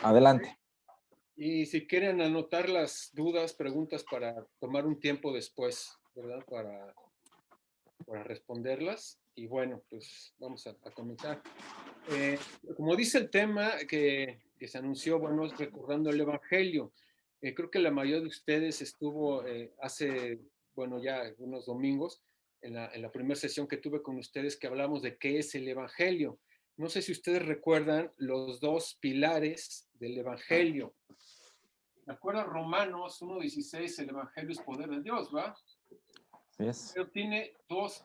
Adelante. Y si quieren anotar las dudas, preguntas para tomar un tiempo después, ¿verdad? Para responderlas. Y bueno, pues vamos a comenzar. Como dice el tema que se anunció, bueno, es recordando el Evangelio. Creo que la mayoría de ustedes estuvo hace, bueno, ya unos domingos, en la primera sesión que tuve con ustedes, que hablamos de qué es el Evangelio. No sé si ustedes recuerdan los dos pilares del Evangelio. ¿De acuerdo a Romanos 1:16, el Evangelio es poder de Dios, ¿va? Así es. Pero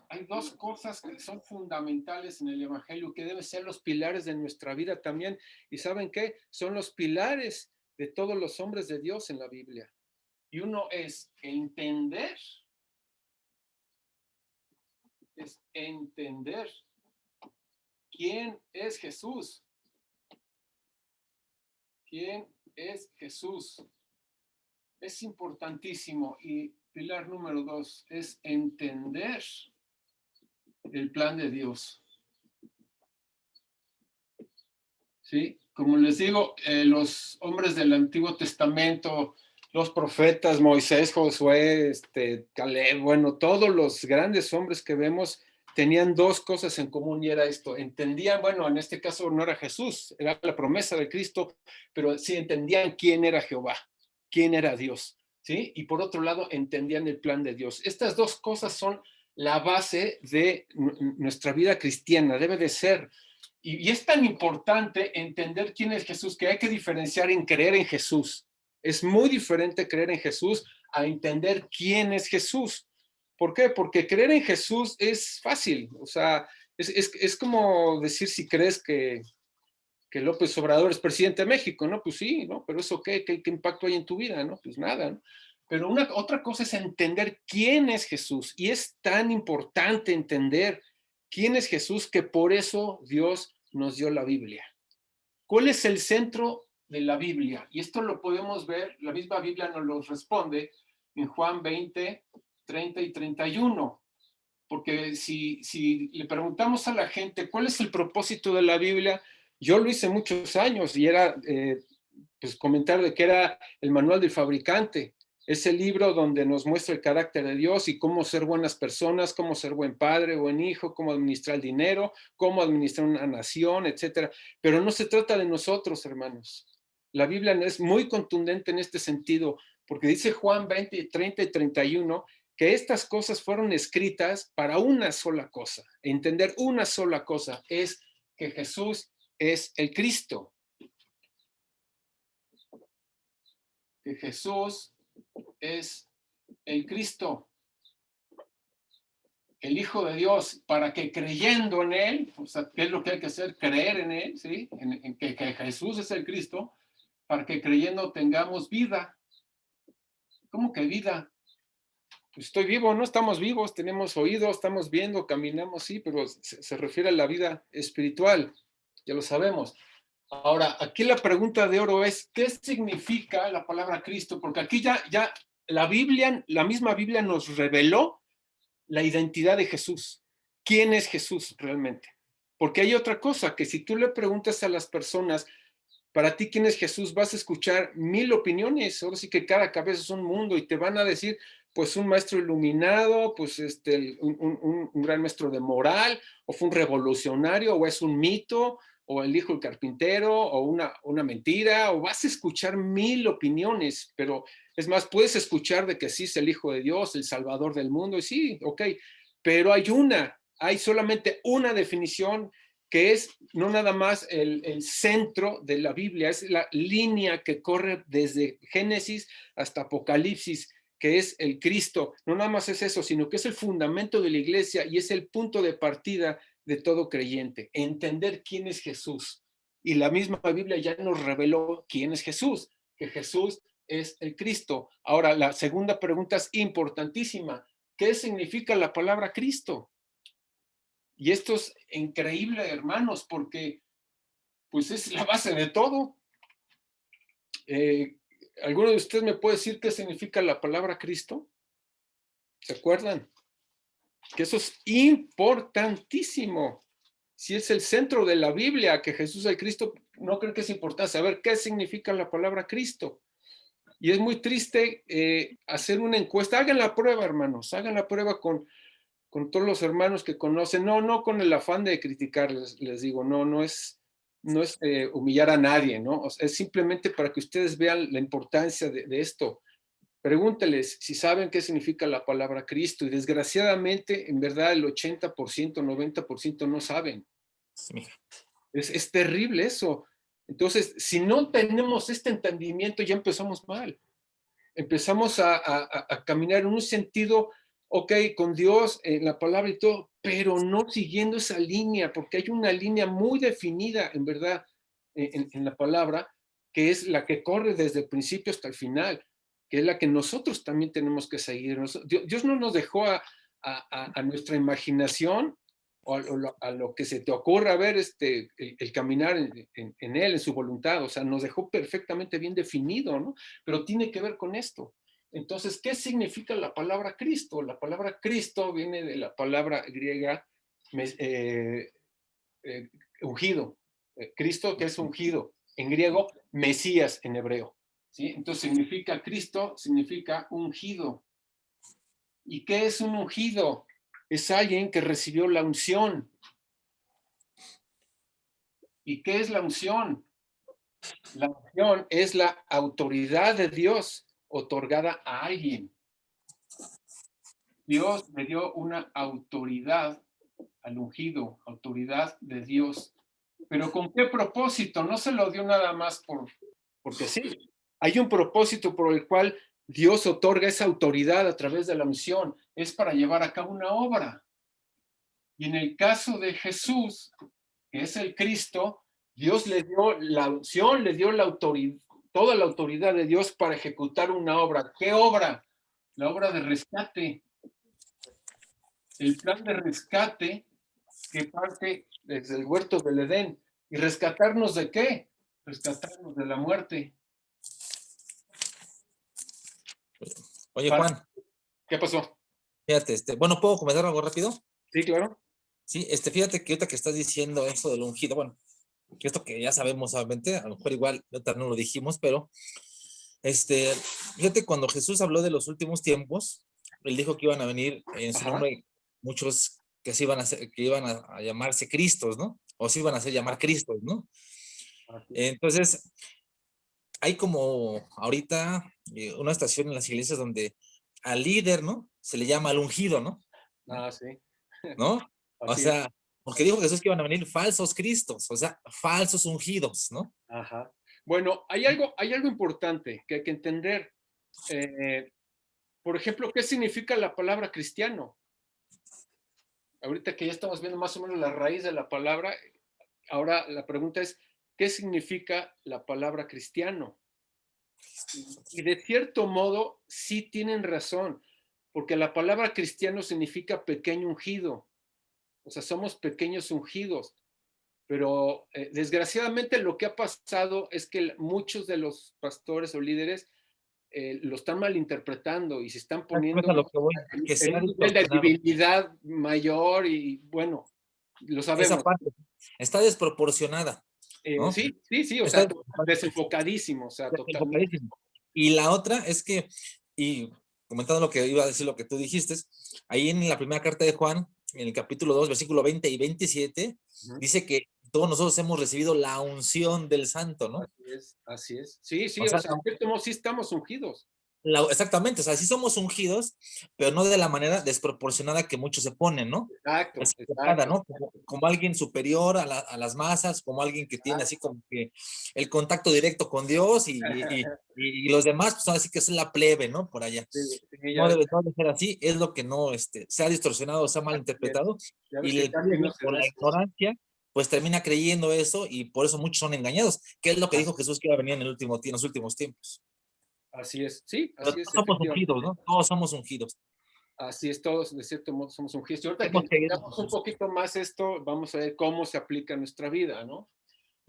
hay dos cosas que son fundamentales en el Evangelio, que deben ser los pilares de nuestra vida también. ¿Y saben qué? Son los pilares de todos los hombres de Dios en la Biblia. Y uno es entender quién es Jesús. ¿Quién es Jesús? Es importantísimo. Y pilar número 2 es entender el plan de Dios. ¿Sí? Como les digo, los hombres del Antiguo Testamento, los profetas, Moisés, Josué, Caleb, bueno, todos los grandes hombres que vemos tenían dos cosas en común y era esto, entendían, bueno, en este caso no era Jesús, era la promesa de Cristo, pero sí entendían quién era Jehová, quién era Dios, ¿sí? Y por otro lado, entendían el plan de Dios. Estas dos cosas son la base de nuestra vida cristiana, debe de ser. Y es tan importante entender quién es Jesús que hay que diferenciar en creer en Jesús. Es muy diferente creer en Jesús a entender quién es Jesús. ¿Por qué? Porque creer en Jesús es fácil. O sea, es como decir si crees que López Obrador es presidente de México, ¿no? Pues sí, ¿no? Pero eso ¿qué impacto hay en tu vida, ¿no? Pues nada, ¿no? Pero otra cosa es entender quién es Jesús. Y es tan importante entender quién es Jesús que por eso Dios nos dio la Biblia. ¿Cuál es el centro de la Biblia? Y esto lo podemos ver, la misma Biblia nos lo responde en Juan 20, 30 y 31. Porque si le preguntamos a la gente cuál es el propósito de la Biblia, yo lo hice muchos años y era pues comentar de que era el manual del fabricante, ese libro donde nos muestra el carácter de Dios y cómo ser buenas personas, cómo ser buen padre, buen hijo, cómo administrar el dinero, cómo administrar una nación, etcétera. Pero no se trata de nosotros, hermanos. La Biblia es muy contundente en este sentido, porque dice Juan 20, 30 y 31 que estas cosas fueron escritas para una sola cosa. Entender una sola cosa es que Jesús es el Cristo. Que Jesús es el Cristo, el Hijo de Dios, para que creyendo en Él, o sea, ¿qué es lo que hay que hacer? Creer en Él, ¿sí? En que Jesús es el Cristo, para que creyendo tengamos vida. ¿Cómo que vida? Pues estoy vivo, ¿no? Estamos vivos, tenemos oídos, estamos viendo, caminamos, sí, pero se refiere a la vida espiritual, ya lo sabemos. Ahora, aquí la pregunta de oro es, ¿qué significa la palabra Cristo? Porque aquí ya la Biblia, la misma Biblia nos reveló la identidad de Jesús. ¿Quién es Jesús realmente? Porque hay otra cosa, que si tú le preguntas a las personas, para ti, ¿quién es Jesús? Vas a escuchar 1000 opiniones. Ahora sí que cada cabeza es un mundo y te van a decir, pues un maestro iluminado, pues un gran maestro de moral, o fue un revolucionario, o es un mito, o el hijo del carpintero, o una mentira, o vas a escuchar 1000 opiniones, pero es más, puedes escuchar de que sí es el Hijo de Dios, el Salvador del mundo, y sí, ok, pero hay solamente una definición que es no nada más el centro de la Biblia, es la línea que corre desde Génesis hasta Apocalipsis, que es el Cristo. No nada más es eso, sino que es el fundamento de la iglesia y es el punto de partida de todo creyente, entender quién es Jesús. Y la misma Biblia ya nos reveló quién es Jesús, que Jesús es el Cristo. Ahora, la segunda pregunta es importantísima. ¿Qué significa la palabra Cristo? Y esto es increíble, hermanos, porque pues es la base de todo. ¿Alguno de ustedes me puede decir qué significa la palabra Cristo? ¿Se acuerdan? Que eso es importantísimo. Si es el centro de la Biblia, que Jesús es el Cristo, no creen que es importante saber qué significa la palabra Cristo. Y es muy triste hacer una encuesta. Hagan la prueba, hermanos, hagan la prueba con todos los hermanos que conocen. No con el afán de criticarles, les digo, no es humillar a nadie, ¿no? O sea, es simplemente para que ustedes vean la importancia de esto. Pregúnteles si saben qué significa la palabra Cristo, y desgraciadamente, en verdad, el 80%, 90% no saben. Sí. Es terrible eso. Entonces, si no tenemos este entendimiento, ya empezamos mal. Empezamos a caminar en un sentido, ok, con Dios, en la palabra y todo, pero no siguiendo esa línea, porque hay una línea muy definida, en verdad, en la palabra, que es la que corre desde el principio hasta el final, que es la que nosotros también tenemos que seguir. Dios no nos dejó a nuestra imaginación o a lo que se te ocurra ver el caminar en Él, en su voluntad. O sea, nos dejó perfectamente bien definido, ¿no? Pero tiene que ver con esto. Entonces, ¿qué significa la palabra Cristo? La palabra Cristo viene de la palabra griega ungido. Cristo, que es ungido. En griego, Mesías en hebreo. ¿Sí? Entonces, significa Cristo, significa ungido. ¿Y qué es un ungido? Es alguien que recibió la unción. ¿Y qué es la unción? La unción es la autoridad de Dios otorgada a alguien. Dios le dio una autoridad al ungido, autoridad de Dios. ¿Pero con qué propósito? No se lo dio nada más porque sí. Hay un propósito por el cual Dios otorga esa autoridad a través de la unción. Es para llevar a cabo una obra. Y en el caso de Jesús, que es el Cristo, Dios le dio la unción, le dio la autoridad, toda la autoridad de Dios para ejecutar una obra. ¿Qué obra? La obra de rescate. El plan de rescate que parte desde el huerto del Edén. ¿Y rescatarnos de qué? Rescatarnos de la muerte. Oye, Juan, ¿Qué pasó? fíjate, bueno, ¿puedo comentar algo rápido? Sí, claro. Sí, fíjate que ahorita que estás diciendo eso del ungido, bueno, que esto que ya sabemos obviamente, a lo mejor igual ahorita no lo dijimos, pero fíjate, cuando Jesús habló de los últimos tiempos, él dijo que iban a venir en su nombre muchos que se iban a hacer, que iban a llamarse Cristos, ¿no? O se iban a hacer llamar Cristos, ¿no? Entonces, hay como ahorita una estación en las iglesias donde al líder, ¿no? Se le llama al ungido, ¿no? Sí. ¿No? O Así sea, porque dijo Jesús que iban a venir falsos cristos, o sea, falsos ungidos, ¿no? Ajá. Bueno, hay algo importante que hay que entender. Por ejemplo, ¿qué significa la palabra cristiano? Ahorita que ya estamos viendo más o menos la raíz de la palabra, ahora la pregunta es, ¿qué significa la palabra cristiano? Y de cierto modo, sí tienen razón, porque la palabra cristiano significa pequeño ungido. O sea, somos pequeños ungidos. Pero desgraciadamente lo que ha pasado es que muchos de los pastores o líderes lo están malinterpretando y se están Es a lo poniendo que voy, que se en ha un nivel de distorsionado divinidad mayor y bueno, lo esa sabemos. parte, está desproporcionada, ¿no? Sí, o Está sea, desenfocadísimo, o sea, totalmente. enfocadísimo. Y la otra es que, y comentando lo que iba a decir, lo que tú dijiste, ahí en la primera carta de Juan, en el capítulo 2, versículo 20 y 27, dice que todos nosotros hemos recibido la unción del santo, ¿no? Así es. Sí, O o sea, sea, en cierto modo sí estamos ungidos. exactamente, o sea, sí somos ungidos, pero no de la manera desproporcionada que muchos se ponen, ¿no? Exacto, Equivocada, exacto. ¿no? Como alguien superior a las masas, como alguien que tiene así como que el contacto directo con Dios y los demás, pues así que es la plebe, ¿no? Por allá. Sí, No debe ser así, es lo que no se ha distorsionado, se ha malinterpretado, ya ves y que el casi no pueblo, se por da la eso. ignorancia, pues termina creyendo eso, y por eso muchos son engañados, que es lo que dijo Jesús que iba a venir en los últimos tiempos. Así es, sí, Pero así es, todos somos efectivamente. ungidos, ¿no? Todos somos ungidos. Así es, todos de cierto modo somos ungidos. Y ahorita que Hemos creído en entendamos un Jesús. poquito más esto, vamos a ver cómo se aplica en nuestra vida, ¿no?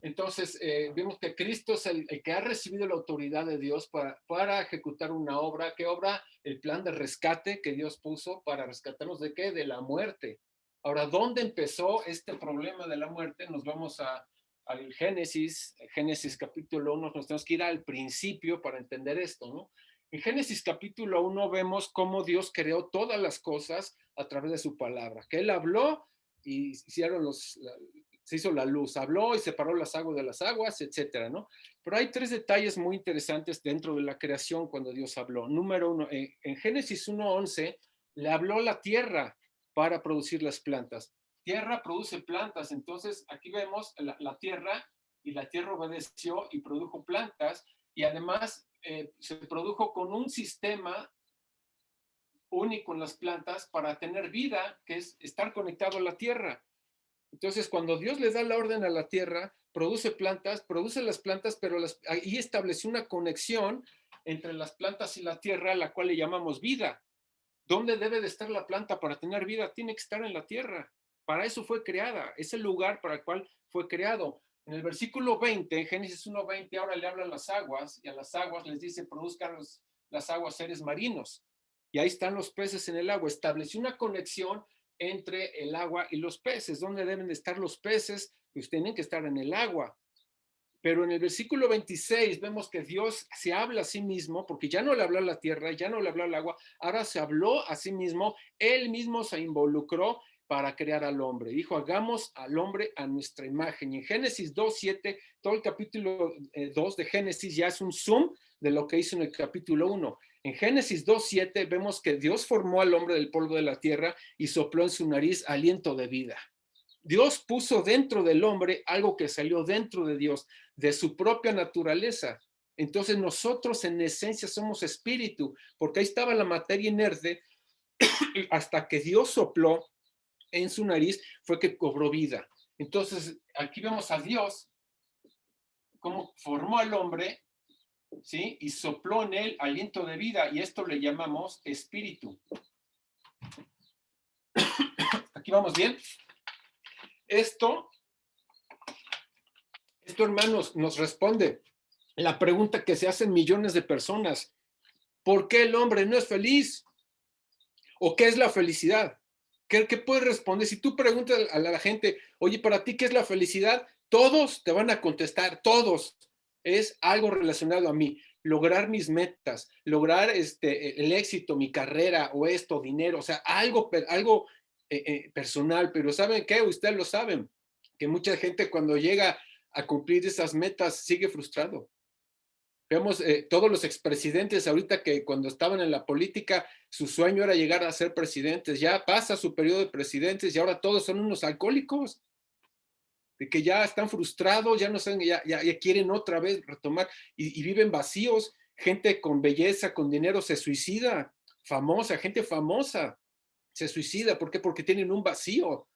Entonces, vimos que Cristo es el que ha recibido la autoridad de Dios para ejecutar una obra. ¿Qué obra? El plan de rescate que Dios puso para rescatarnos de qué? De la muerte. Ahora, ¿dónde empezó este problema de la muerte? Nos vamos a al Génesis capítulo 1, nos tenemos que ir al principio para entender esto, ¿no? En Génesis capítulo 1 vemos cómo Dios creó todas las cosas a través de su palabra, que Él habló y se hizo la luz, habló y separó las aguas de las aguas, etcétera, ¿no? Pero hay 3 detalles muy interesantes dentro de la creación cuando Dios habló. Número 1, en Génesis 1:11 le habló la tierra para producir las plantas. Tierra produce plantas, entonces aquí vemos la tierra, y la tierra obedeció y produjo plantas, y además se produjo con un sistema único en las plantas para tener vida, que es estar conectado a la tierra. Entonces, cuando Dios le da la orden a la tierra, produce las plantas, pero ahí estableció una conexión entre las plantas y la tierra, la cual le llamamos vida. ¿Dónde debe de estar la planta para tener vida? Tiene que estar en la tierra. Para eso fue creada, es el lugar para el cual fue creado. En el versículo 20, Génesis 1:20, ahora le hablan las aguas, y a las aguas les dice, produzcan las aguas seres marinos. Y ahí están los peces en el agua. Estableció una conexión entre el agua y los peces. ¿Dónde deben de estar los peces? Pues tienen que estar en el agua. Pero en el versículo 26 vemos que Dios se habla a sí mismo, porque ya no le habló a la tierra, ya no le habló al agua, ahora se habló a sí mismo, él mismo se involucró para crear al hombre. Dijo, hagamos al hombre a nuestra imagen. Y en Génesis 2:7, todo el capítulo 2 de Génesis ya es un zoom de lo que hizo en el capítulo 1. En Génesis 2:7 vemos que Dios formó al hombre del polvo de la tierra y sopló en su nariz aliento de vida. Dios puso dentro del hombre algo que salió dentro de Dios, de su propia naturaleza. Entonces nosotros en esencia somos espíritu, porque ahí estaba la materia inerte, hasta que Dios sopló en su nariz fue que cobró vida. Entonces aquí vemos a Dios cómo formó al hombre, ¿sí? Y sopló en él aliento de vida, y esto le llamamos espíritu. ¿Aquí vamos bien? Esto, hermanos, nos responde la pregunta que se hacen millones de personas. ¿Por qué el hombre no es feliz? ¿O qué es la felicidad? ¿Qué puedes responder? Si tú preguntas a la gente, oye, ¿para ti qué es la felicidad? Todos te van a contestar, todos. Es algo relacionado a mí. Lograr mis metas, lograr el éxito, mi carrera, o esto, dinero, o sea, algo personal. Pero ¿saben qué? Ustedes lo saben, que mucha gente cuando llega a cumplir esas metas sigue frustrado. Vemos todos los expresidentes ahorita que cuando estaban en la política, su sueño era llegar a ser presidentes. Ya pasa su periodo de presidentes y ahora todos son unos alcohólicos, de que ya están frustrados, ya no saben, ya quieren otra vez retomar y viven vacíos. Gente con belleza, con dinero se suicida, gente famosa se suicida. ¿Por qué? Porque tienen un vacío.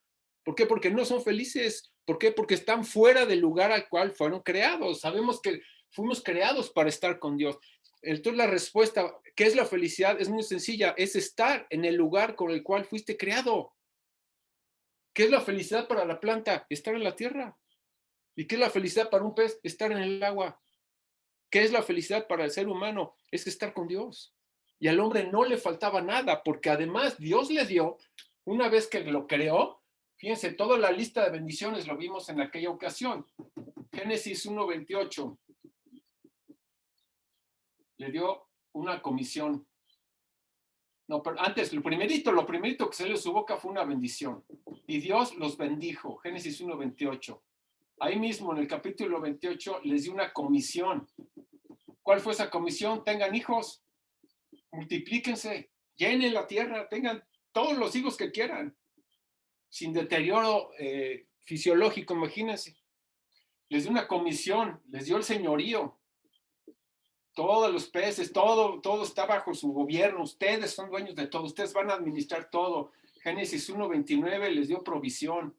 ¿Por qué? Porque no son felices. ¿Por qué? Porque están fuera del lugar al cual fueron creados. Sabemos que fuimos creados para estar con Dios. Entonces la respuesta, ¿qué es la felicidad? Es muy sencilla, es estar en el lugar con el cual fuiste creado. ¿Qué es la felicidad para la planta? Estar en la tierra. ¿Y qué es la felicidad para un pez? Estar en el agua. ¿Qué es la felicidad para el ser humano? Es estar con Dios. Y al hombre no le faltaba nada, porque además Dios le dio, una vez que lo creó, fíjense, toda la lista de bendiciones lo vimos en aquella ocasión. Génesis 1:28. Le dio una comisión. No, pero antes, lo primerito que salió de su boca fue una bendición. Y Dios los bendijo. Génesis 1:28. Ahí mismo en el capítulo 28 les dio una comisión. ¿Cuál fue esa comisión? Tengan hijos, multiplíquense, llenen la tierra, tengan todos los hijos que quieran, sin deterioro fisiológico, imagínense. Les dio una comisión, les dio el señorío. Todos los peces, todo está bajo su gobierno. Ustedes son dueños de todo, ustedes van a administrar todo. Génesis 1:29 les dio provisión.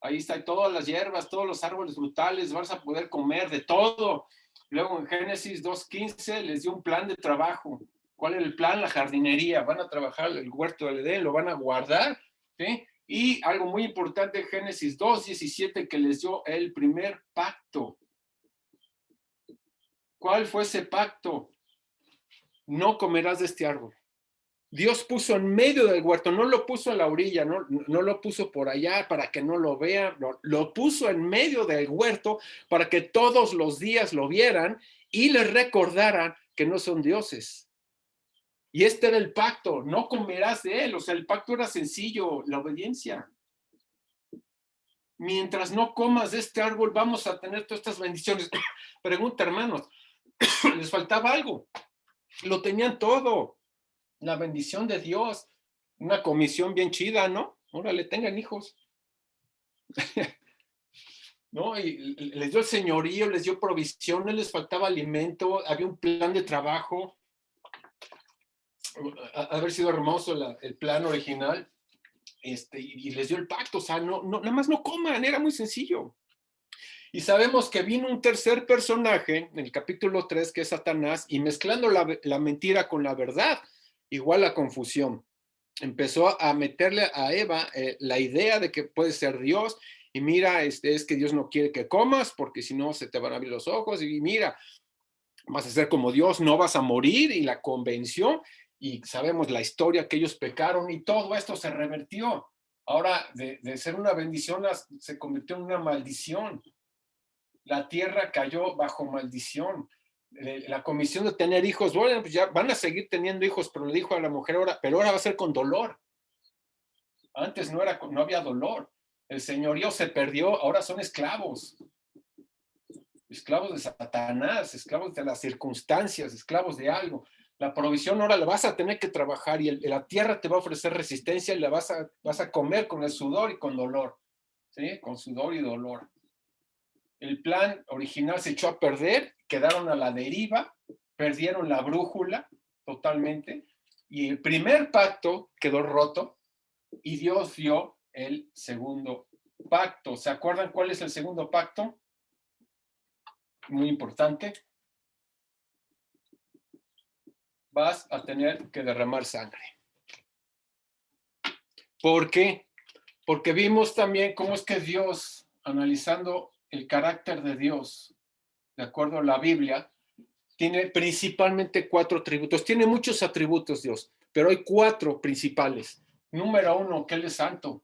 Ahí está, todas las hierbas, todos los árboles frutales, vas a poder comer de todo. Luego en Génesis 2:15 les dio un plan de trabajo. ¿Cuál era el plan? La jardinería. Van a trabajar el huerto del Edén, lo van a guardar, ¿sí? Y algo muy importante, Génesis 2:17, que les dio el primer pacto. ¿Cuál fue ese pacto? No comerás de este árbol. Dios puso en medio del huerto, no lo puso a la orilla, no lo puso por allá para que no lo vean, lo puso en medio del huerto para que todos los días lo vieran y les recordaran que no son dioses. Y este era el pacto, no comerás de él, o sea, el pacto era sencillo, la obediencia. Mientras no comas de este árbol, vamos a tener todas estas bendiciones. Pregunta, hermanos, les faltaba algo, lo tenían todo. La bendición de Dios, una comisión bien chida, ¿no? Órale, tengan hijos. ¿No? Y les dio el señorío, les dio provisión, no les faltaba alimento, había un plan de trabajo. Haber sido hermoso el plan original, y les dio el pacto, o sea, nada más no coman, era muy sencillo. Y sabemos que vino un tercer personaje en el capítulo 3, que es Satanás, y mezclando la mentira con la verdad, igual la confusión. Empezó a meterle a Eva la idea de que puede ser Dios, y mira, es que Dios no quiere que comas, porque si no se te van a abrir los ojos, y mira, vas a ser como Dios, no vas a morir, y la convenció, y sabemos la historia que ellos pecaron, y todo esto se revertió. Ahora, de ser una bendición, se convirtió en una maldición. La tierra cayó bajo maldición. La comisión de tener hijos, bueno, pues ya van a seguir teniendo hijos, pero le dijo a la mujer, pero ahora va a ser con dolor. Antes no había dolor. El señorío se perdió, ahora son esclavos. Esclavos de Satanás, esclavos de las circunstancias, esclavos de algo. La provisión ahora la vas a tener que trabajar, y la tierra te va a ofrecer resistencia, y la vas a comer con el sudor y con dolor. ¿Sí? Con sudor y dolor. El plan original se echó a perder, quedaron a la deriva, perdieron la brújula totalmente, y el primer pacto quedó roto, y Dios dio el segundo pacto. ¿Se acuerdan cuál es el segundo pacto? Muy importante. Vas a tener que derramar sangre. ¿Por qué? Porque vimos también cómo es que Dios, analizando el carácter de Dios, de acuerdo a la Biblia, tiene principalmente 4 atributos. Tiene muchos atributos Dios, pero hay 4 principales. Número 1, que Él es santo.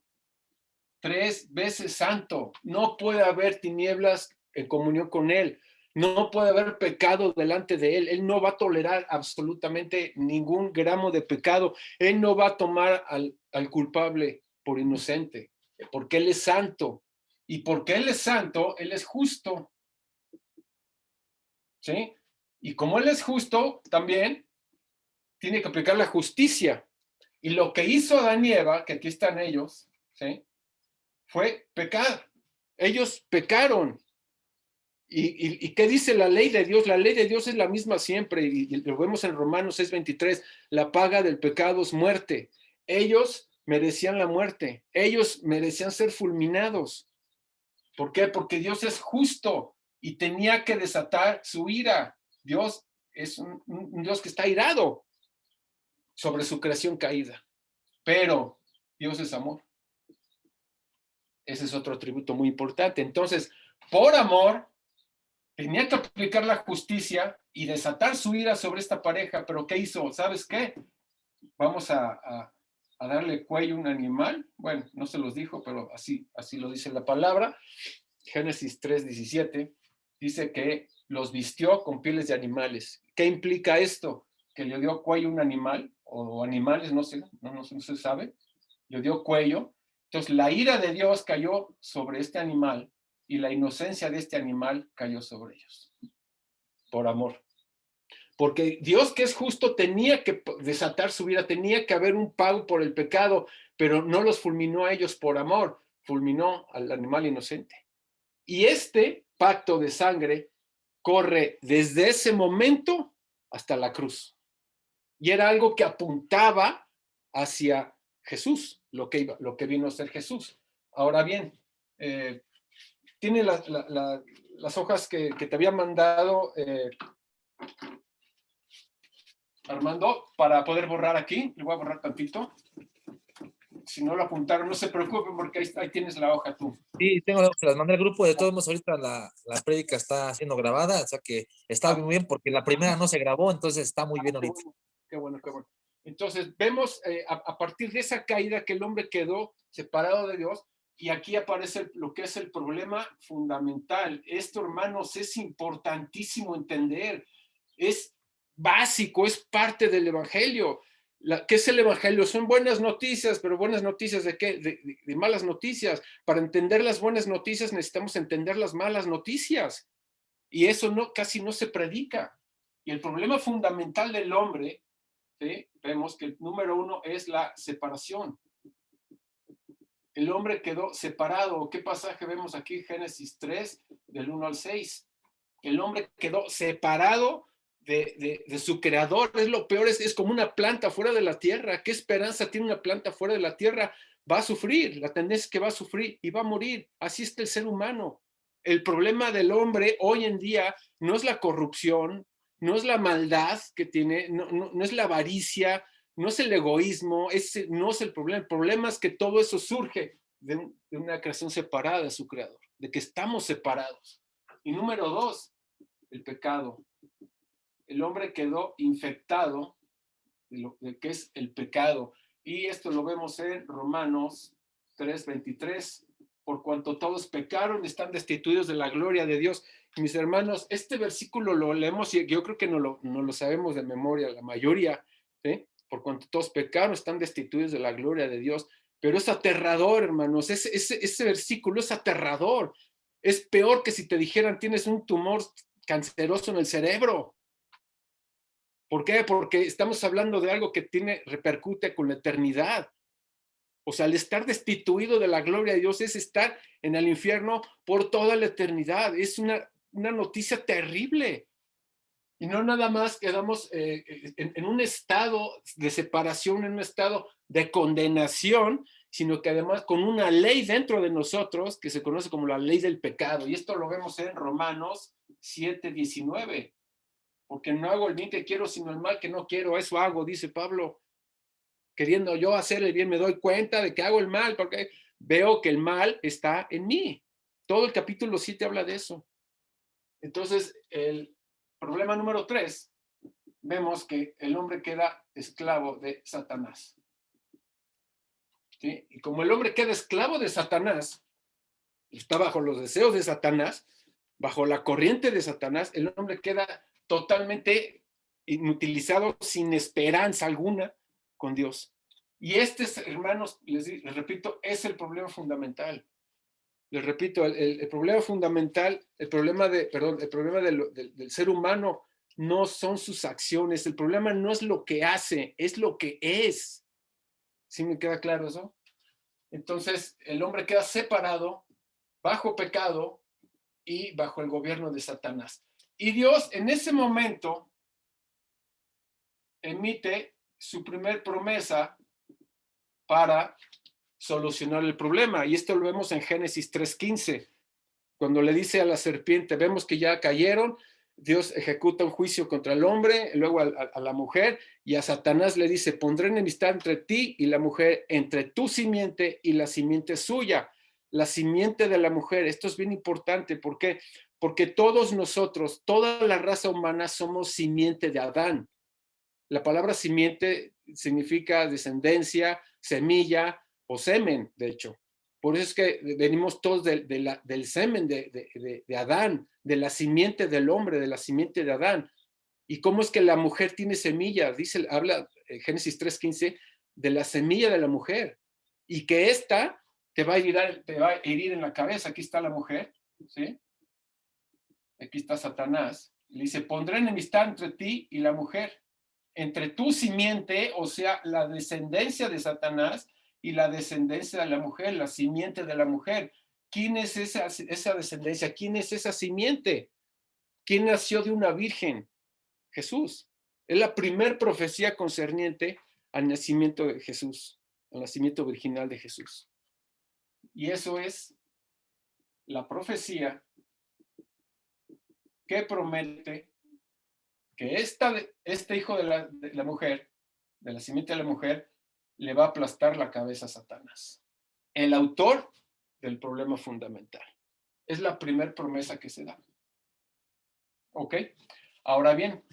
3 veces santo. No puede haber tinieblas en comunión con Él. No puede haber pecado delante de Él. Él no va a tolerar absolutamente ningún gramo de pecado. Él no va a tomar al culpable por inocente, porque Él es santo. Y porque Él es santo, Él es justo. ¿Sí? Y como Él es justo, también tiene que aplicar la justicia. Y lo que hizo Adán y Eva, que aquí están ellos, ¿sí? Fue pecar. Ellos pecaron. ¿Y qué dice la ley de Dios? La ley de Dios es la misma siempre, y lo vemos en Romanos 6:23. La paga del pecado es muerte. Ellos merecían la muerte. Ellos merecían ser fulminados. ¿Por qué? Porque Dios es justo y tenía que desatar su ira. Dios es un Dios que está irado sobre su creación caída. Pero Dios es amor. Ese es otro atributo muy importante. Entonces, por amor, tenía que aplicar la justicia y desatar su ira sobre esta pareja. Pero ¿qué hizo? ¿Sabes qué? Vamos a darle cuello a un animal. Bueno, no se los dijo, pero así lo dice la palabra. Génesis 3:17 dice que los vistió con pieles de animales. ¿Qué implica esto? Que le dio cuello a un animal, o animales, no se sabe, le dio cuello. Entonces la ira de Dios cayó sobre este animal, y la inocencia de este animal cayó sobre ellos, por amor. Porque Dios, que es justo, tenía que desatar su ira, tenía que haber un pago por el pecado, pero no los fulminó a ellos por amor, fulminó al animal inocente. Y este pacto de sangre corre desde ese momento hasta la cruz. Y era algo que apuntaba hacia Jesús, lo que vino a ser Jesús. Ahora bien, tiene las hojas que te había mandado Armando, para poder borrar aquí. Le voy a borrar tantito. Si no lo apuntaron, no se preocupen, porque ahí tienes la hoja tú. Sí, se las mandé al grupo. De todos modos, ahorita la prédica está siendo grabada, o sea que está muy bien, porque la primera no se grabó, entonces está muy bien ahorita. Qué bueno. Entonces vemos a partir de esa caída que el hombre quedó separado de Dios, y aquí aparece lo que es el problema fundamental. Esto, hermanos, es importantísimo entender, es básico, es parte del evangelio. ¿Qué es el evangelio? Son buenas noticias, pero buenas noticias ¿de qué? De malas noticias. Para entender las buenas noticias necesitamos entender las malas noticias, y eso casi no se predica. Y el problema fundamental del hombre, ¿sí? Vemos que el número 1 es la separación. El hombre quedó separado. ¿Qué pasaje vemos aquí? Génesis 3, del 1 al 6. El hombre quedó separado de su creador. Es lo peor, es como una planta fuera de la tierra. ¿Qué esperanza tiene una planta fuera de la tierra? Va a sufrir, la tendencia es que va a sufrir y va a morir. Así está el ser humano. El problema del hombre hoy en día no es la corrupción, no es la maldad que tiene, no es la avaricia, no es el egoísmo, no es el problema. El problema es que todo eso surge de una creación separada de su creador, de que estamos separados. Y número 2, el pecado. El hombre quedó infectado de lo que es el pecado. Y esto lo vemos en Romanos 3:23. Por cuanto todos pecaron, están destituidos de la gloria de Dios. Y mis hermanos, este versículo lo leemos y yo creo que no lo sabemos de memoria, la mayoría, ¿sí? Por cuanto todos pecaron, están destituidos de la gloria de Dios. Pero es aterrador, hermanos. Ese versículo es aterrador. Es peor que si te dijeran tienes un tumor canceroso en el cerebro. ¿Por qué? Porque estamos hablando de algo que repercute con la eternidad. O sea, el estar destituido de la gloria de Dios es estar en el infierno por toda la eternidad. Es una noticia terrible. Y no nada más quedamos en un estado de separación, en un estado de condenación, sino que además con una ley dentro de nosotros que se conoce como la ley del pecado. Y esto lo vemos en Romanos 7:19. Porque no hago el bien que quiero, sino el mal que no quiero. Eso hago, dice Pablo. Queriendo yo hacer el bien, me doy cuenta de que hago el mal, porque veo que el mal está en mí. Todo el capítulo 7 habla de eso. Entonces, el problema número 3, vemos que el hombre queda esclavo de Satanás. ¿Sí? Y como el hombre queda esclavo de Satanás, está bajo los deseos de Satanás, bajo la corriente de Satanás, el hombre queda totalmente inutilizado, sin esperanza alguna con Dios. Y hermanos, les repito, es el problema fundamental. Les repito, el problema fundamental, el problema del ser humano no son sus acciones. El problema no es lo que hace, es lo que es. ¿Sí me queda claro eso? Entonces, el hombre queda separado, bajo pecado y bajo el gobierno de Satanás. Y Dios en ese momento emite su primer promesa para solucionar el problema. Y esto lo vemos en Génesis 3:15. Cuando le dice a la serpiente, vemos que ya cayeron, Dios ejecuta un juicio contra el hombre, luego a la mujer, y a Satanás le dice, pondré enemistad entre ti y la mujer, entre tu simiente y la simiente suya. La simiente de la mujer, esto es bien importante, ¿por qué? Porque todos nosotros, toda la raza humana somos simiente de Adán. La palabra simiente significa descendencia, semilla o semen, de hecho. Por eso es que venimos todos del semen de Adán, de la simiente del hombre, de la simiente de Adán. ¿Y cómo es que la mujer tiene semilla? Habla Génesis 3:15 de la semilla de la mujer. Y que esta te va a herir en la cabeza. Aquí está la mujer, ¿sí? Aquí está Satanás. Le dice, pondré enemistad entre ti y la mujer, entre tu simiente, o sea, la descendencia de Satanás, y la descendencia de la mujer, la simiente de la mujer. ¿Quién es esa descendencia? ¿Quién es esa simiente? ¿Quién nació de una virgen? Jesús. Es la primer profecía concerniente al nacimiento de Jesús, al nacimiento virginal de Jesús. Y eso es la profecía que promete que este hijo de la mujer, de la simiente de la mujer, le va a aplastar la cabeza a Satanás. El autor del problema fundamental. Es la primera promesa que se da. ¿Ok? Ahora bien,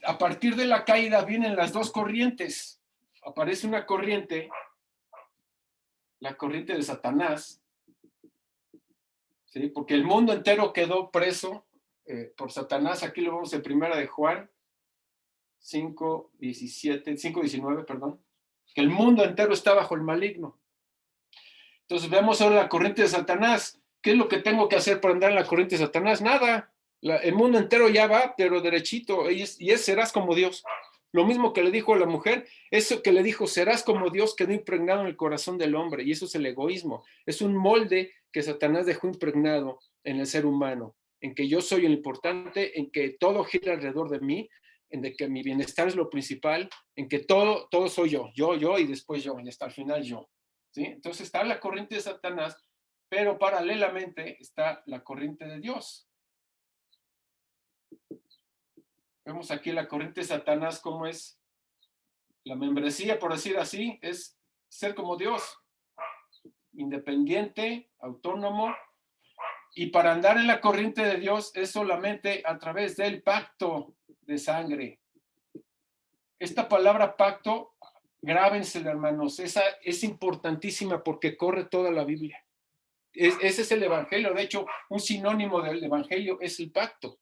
a partir de la caída vienen las dos corrientes. Aparece una corriente, la corriente de Satanás, ¿sí? Porque el mundo entero quedó preso por Satanás. Aquí lo vemos en Primera de Juan 5:19, perdón, que el mundo entero está bajo el maligno. Entonces vemos ahora la corriente de Satanás. ¿Qué es lo que tengo que hacer para andar en la corriente de Satanás? Nada. El mundo entero ya va, pero derechito, y serás como Dios. Lo mismo que le dijo a la mujer, eso que le dijo, serás como Dios, quedó impregnado en el corazón del hombre, y eso es el egoísmo. Es un molde que Satanás dejó impregnado en el ser humano, en que yo soy el importante, en que todo gira alrededor de mí, en de que mi bienestar es lo principal, en que todo soy yo, y después yo, y hasta el final yo. ¿Sí? Entonces está la corriente de Satanás, pero paralelamente está la corriente de Dios. Vemos aquí la corriente de Satanás, cómo es la membresía, por decir así, es ser como Dios, independiente, autónomo, y para andar en la corriente de Dios es solamente a través del pacto de sangre. Esta palabra pacto, grábensela, hermanos, esa es importantísima porque corre toda la Biblia. Ese es el evangelio. De hecho, un sinónimo del evangelio es el pacto.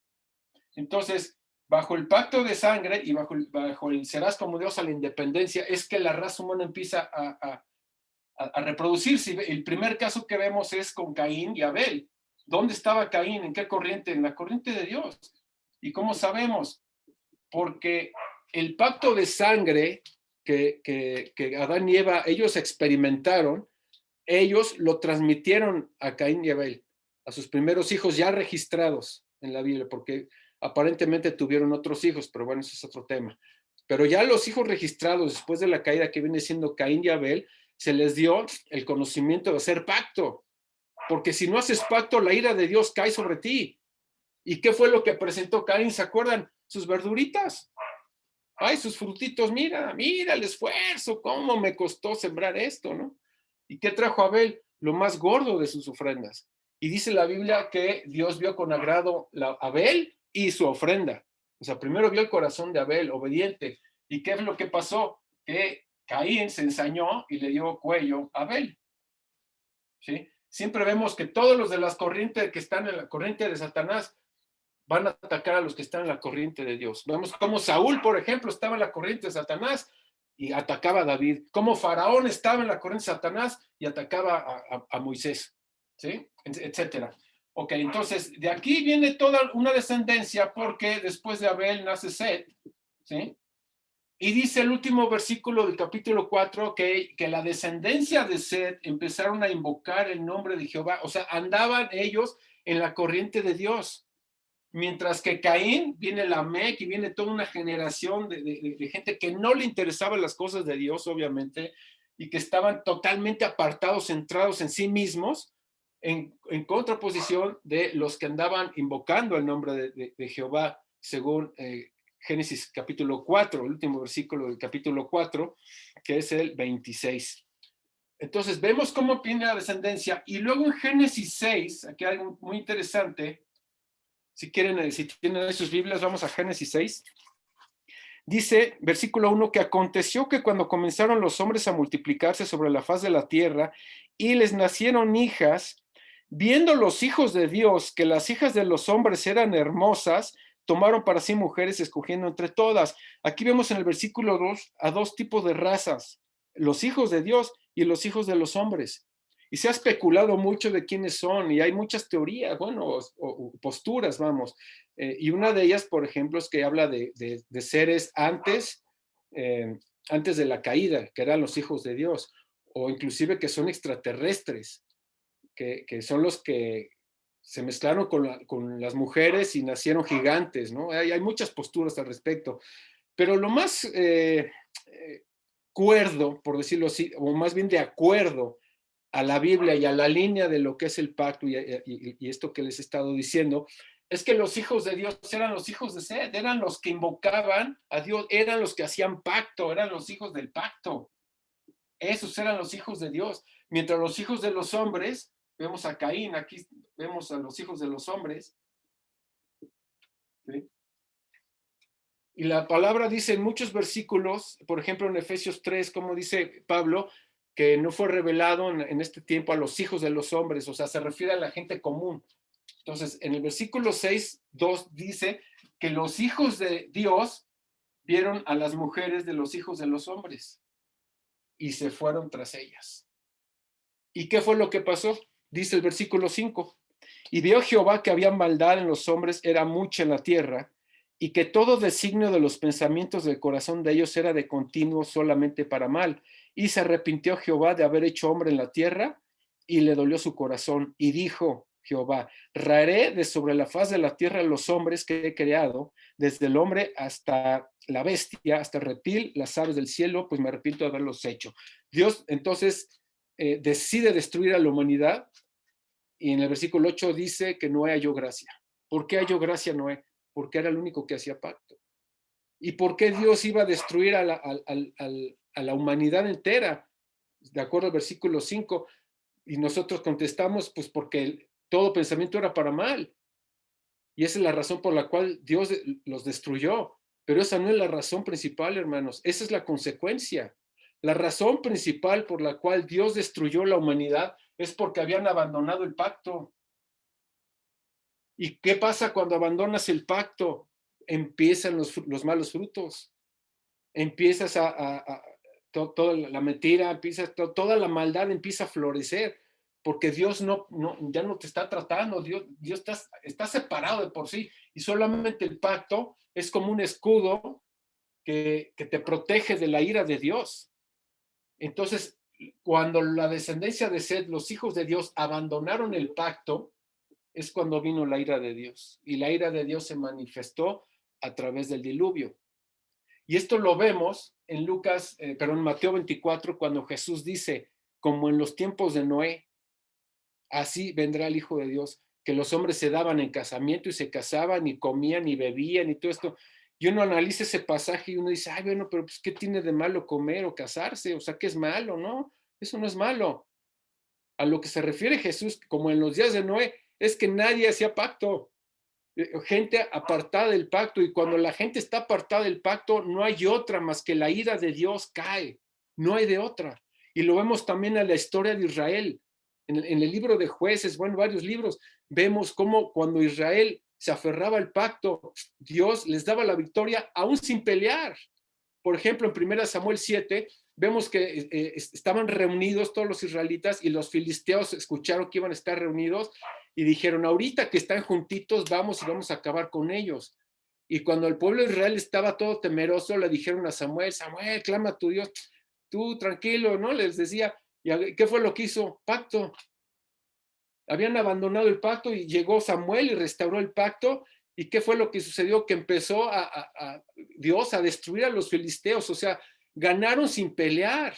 Entonces, bajo el pacto de sangre y bajo el serás como Dios a la independencia, es que la raza humana empieza a reproducirse. El primer caso que vemos es con Caín y Abel. ¿Dónde estaba Caín? ¿En qué corriente? En la corriente de Dios. ¿Y cómo sabemos? Porque el pacto de sangre que Adán y Eva, ellos experimentaron, ellos lo transmitieron a Caín y Abel, a sus primeros hijos ya registrados en la Biblia, porque aparentemente tuvieron otros hijos, pero bueno, eso es otro tema. Pero ya los hijos registrados después de la caída, que viene siendo Caín y Abel, se les dio el conocimiento de hacer pacto, porque si no haces pacto, la ira de Dios cae sobre ti. ¿Y qué fue lo que presentó Caín? ¿Se acuerdan? Sus verduritas. Ay, sus frutitos, mira el esfuerzo, cómo me costó sembrar esto, ¿no? ¿Y qué trajo Abel? Lo más gordo de sus ofrendas. Y dice la Biblia que Dios vio con agrado a Abel y su ofrenda. O sea, primero vio el corazón de Abel, obediente. ¿Y qué es lo que pasó? Que Caín se ensañó y le dio cuello a Abel. ¿Sí? Siempre vemos que todos los de las corrientes que están en la corriente de Satanás van a atacar a los que están en la corriente de Dios. Vemos cómo Saúl, por ejemplo, estaba en la corriente de Satanás y atacaba a David. Cómo Faraón estaba en la corriente de Satanás y atacaba a Moisés, ¿sí? Etcétera. Ok, entonces, de aquí viene toda una descendencia porque después de Abel nace Set, ¿sí? Y dice el último versículo del capítulo 4 que la descendencia de Set empezaron a invocar el nombre de Jehová. O sea, andaban ellos en la corriente de Dios. Mientras que Caín, viene Lamec y viene toda una generación de gente que no le interesaban las cosas de Dios, obviamente, y que estaban totalmente apartados, centrados en sí mismos, en contraposición de los que andaban invocando el nombre de Jehová, según Génesis capítulo 4, el último versículo del capítulo 4, que es el 26. Entonces, vemos cómo viene la descendencia, y luego en Génesis 6, aquí hay algo muy interesante. Si quieren, si tienen sus Biblias, vamos a Génesis 6. Dice, versículo 1, que aconteció que cuando comenzaron los hombres a multiplicarse sobre la faz de la tierra y les nacieron hijas, viendo los hijos de Dios que las hijas de los hombres eran hermosas, tomaron para sí mujeres escogiendo entre todas. Aquí vemos en el versículo 2 a dos tipos de razas, los hijos de Dios y los hijos de los hombres. Y se ha especulado mucho de quiénes son, y hay muchas teorías, bueno, o posturas, vamos. Y una de ellas, por ejemplo, es que habla de seres antes de la caída, que eran los hijos de Dios, o inclusive que son extraterrestres, que son los que se mezclaron con las mujeres y nacieron gigantes, ¿no? Hay muchas posturas al respecto. Pero lo más cuerdo, por decirlo así, o más bien de acuerdo a la Biblia y a la línea de lo que es el pacto y esto que les he estado diciendo, es que los hijos de Dios eran los hijos de Set, eran los que invocaban a Dios, eran los que hacían pacto, eran los hijos del pacto. Esos eran los hijos de Dios. Mientras los hijos de los hombres, vemos a Caín, aquí vemos a los hijos de los hombres, ¿sí? Y la palabra dice en muchos versículos, por ejemplo en Efesios 3, como dice Pablo, que no fue revelado en este tiempo a los hijos de los hombres, o sea, se refiere a la gente común. Entonces, en el versículo 6, 2 dice que los hijos de Dios vieron a las mujeres de los hijos de los hombres y se fueron tras ellas. ¿Y qué fue lo que pasó? Dice el versículo 5. Y vio Jehová que había maldad en los hombres, era mucha en la tierra, y que todo designio de los pensamientos del corazón de ellos era de continuo solamente para mal. Y se arrepintió Jehová de haber hecho hombre en la tierra, y le dolió su corazón. Y dijo Jehová: raeré de sobre la faz de la tierra los hombres que he creado, desde el hombre hasta la bestia, hasta el reptil, las aves del cielo, pues me arrepiento de haberlos hecho. Dios entonces decide destruir a la humanidad, y en el versículo 8 dice que Noé halló gracia. ¿Por qué halló gracia Noé? Porque era el único que hacía pacto. ¿Y por qué Dios iba a destruir a la humanidad entera? De acuerdo al versículo 5, y nosotros contestamos, pues porque todo pensamiento era para mal. Y esa es la razón por la cual Dios los destruyó. Pero esa no es la razón principal, hermanos. Esa es la consecuencia. La razón principal por la cual Dios destruyó la humanidad es porque habían abandonado el pacto. ¿Y qué pasa cuando abandonas el pacto? Empiezan los malos frutos. Empiezas toda la mentira, toda la maldad empieza a florecer, porque Dios ya no te está tratando, Dios está separado de por sí, y solamente el pacto es como un escudo que te protege de la ira de Dios. Entonces, cuando la descendencia de Seth, los hijos de Dios, abandonaron el pacto, es cuando vino la ira de Dios. Y la ira de Dios se manifestó a través del diluvio. Y esto lo vemos en Mateo 24, cuando Jesús dice, como en los tiempos de Noé, así vendrá el Hijo de Dios, que los hombres se daban en casamiento y se casaban y comían y bebían y todo esto. Y uno analiza ese pasaje y uno dice, ay, bueno, pero pues, ¿qué tiene de malo comer o casarse? O sea, ¿qué es malo? No, eso no es malo. A lo que se refiere Jesús, como en los días de Noé, es que nadie hacía pacto. Gente apartada del pacto, y cuando la gente está apartada del pacto, no hay otra más que la ira de Dios cae. No hay de otra. Y lo vemos también en la historia de Israel. En el libro de Jueces, bueno, varios libros, vemos cómo cuando Israel se aferraba al pacto, Dios les daba la victoria aún sin pelear. Por ejemplo, en 1 Samuel 7, vemos que estaban reunidos todos los israelitas, y los filisteos escucharon que iban a estar reunidos y dijeron, ahorita que están juntitos, vamos y vamos a acabar con ellos. Y cuando el pueblo de Israel estaba todo temeroso, le dijeron a Samuel, Samuel, clama a tu Dios, tú tranquilo, ¿no? Les decía. ¿Y qué fue lo que hizo? Pacto. Habían abandonado el pacto y llegó Samuel y restauró el pacto. ¿Y qué fue lo que sucedió? Que empezó Dios a destruir a los filisteos, o sea, ganaron sin pelear.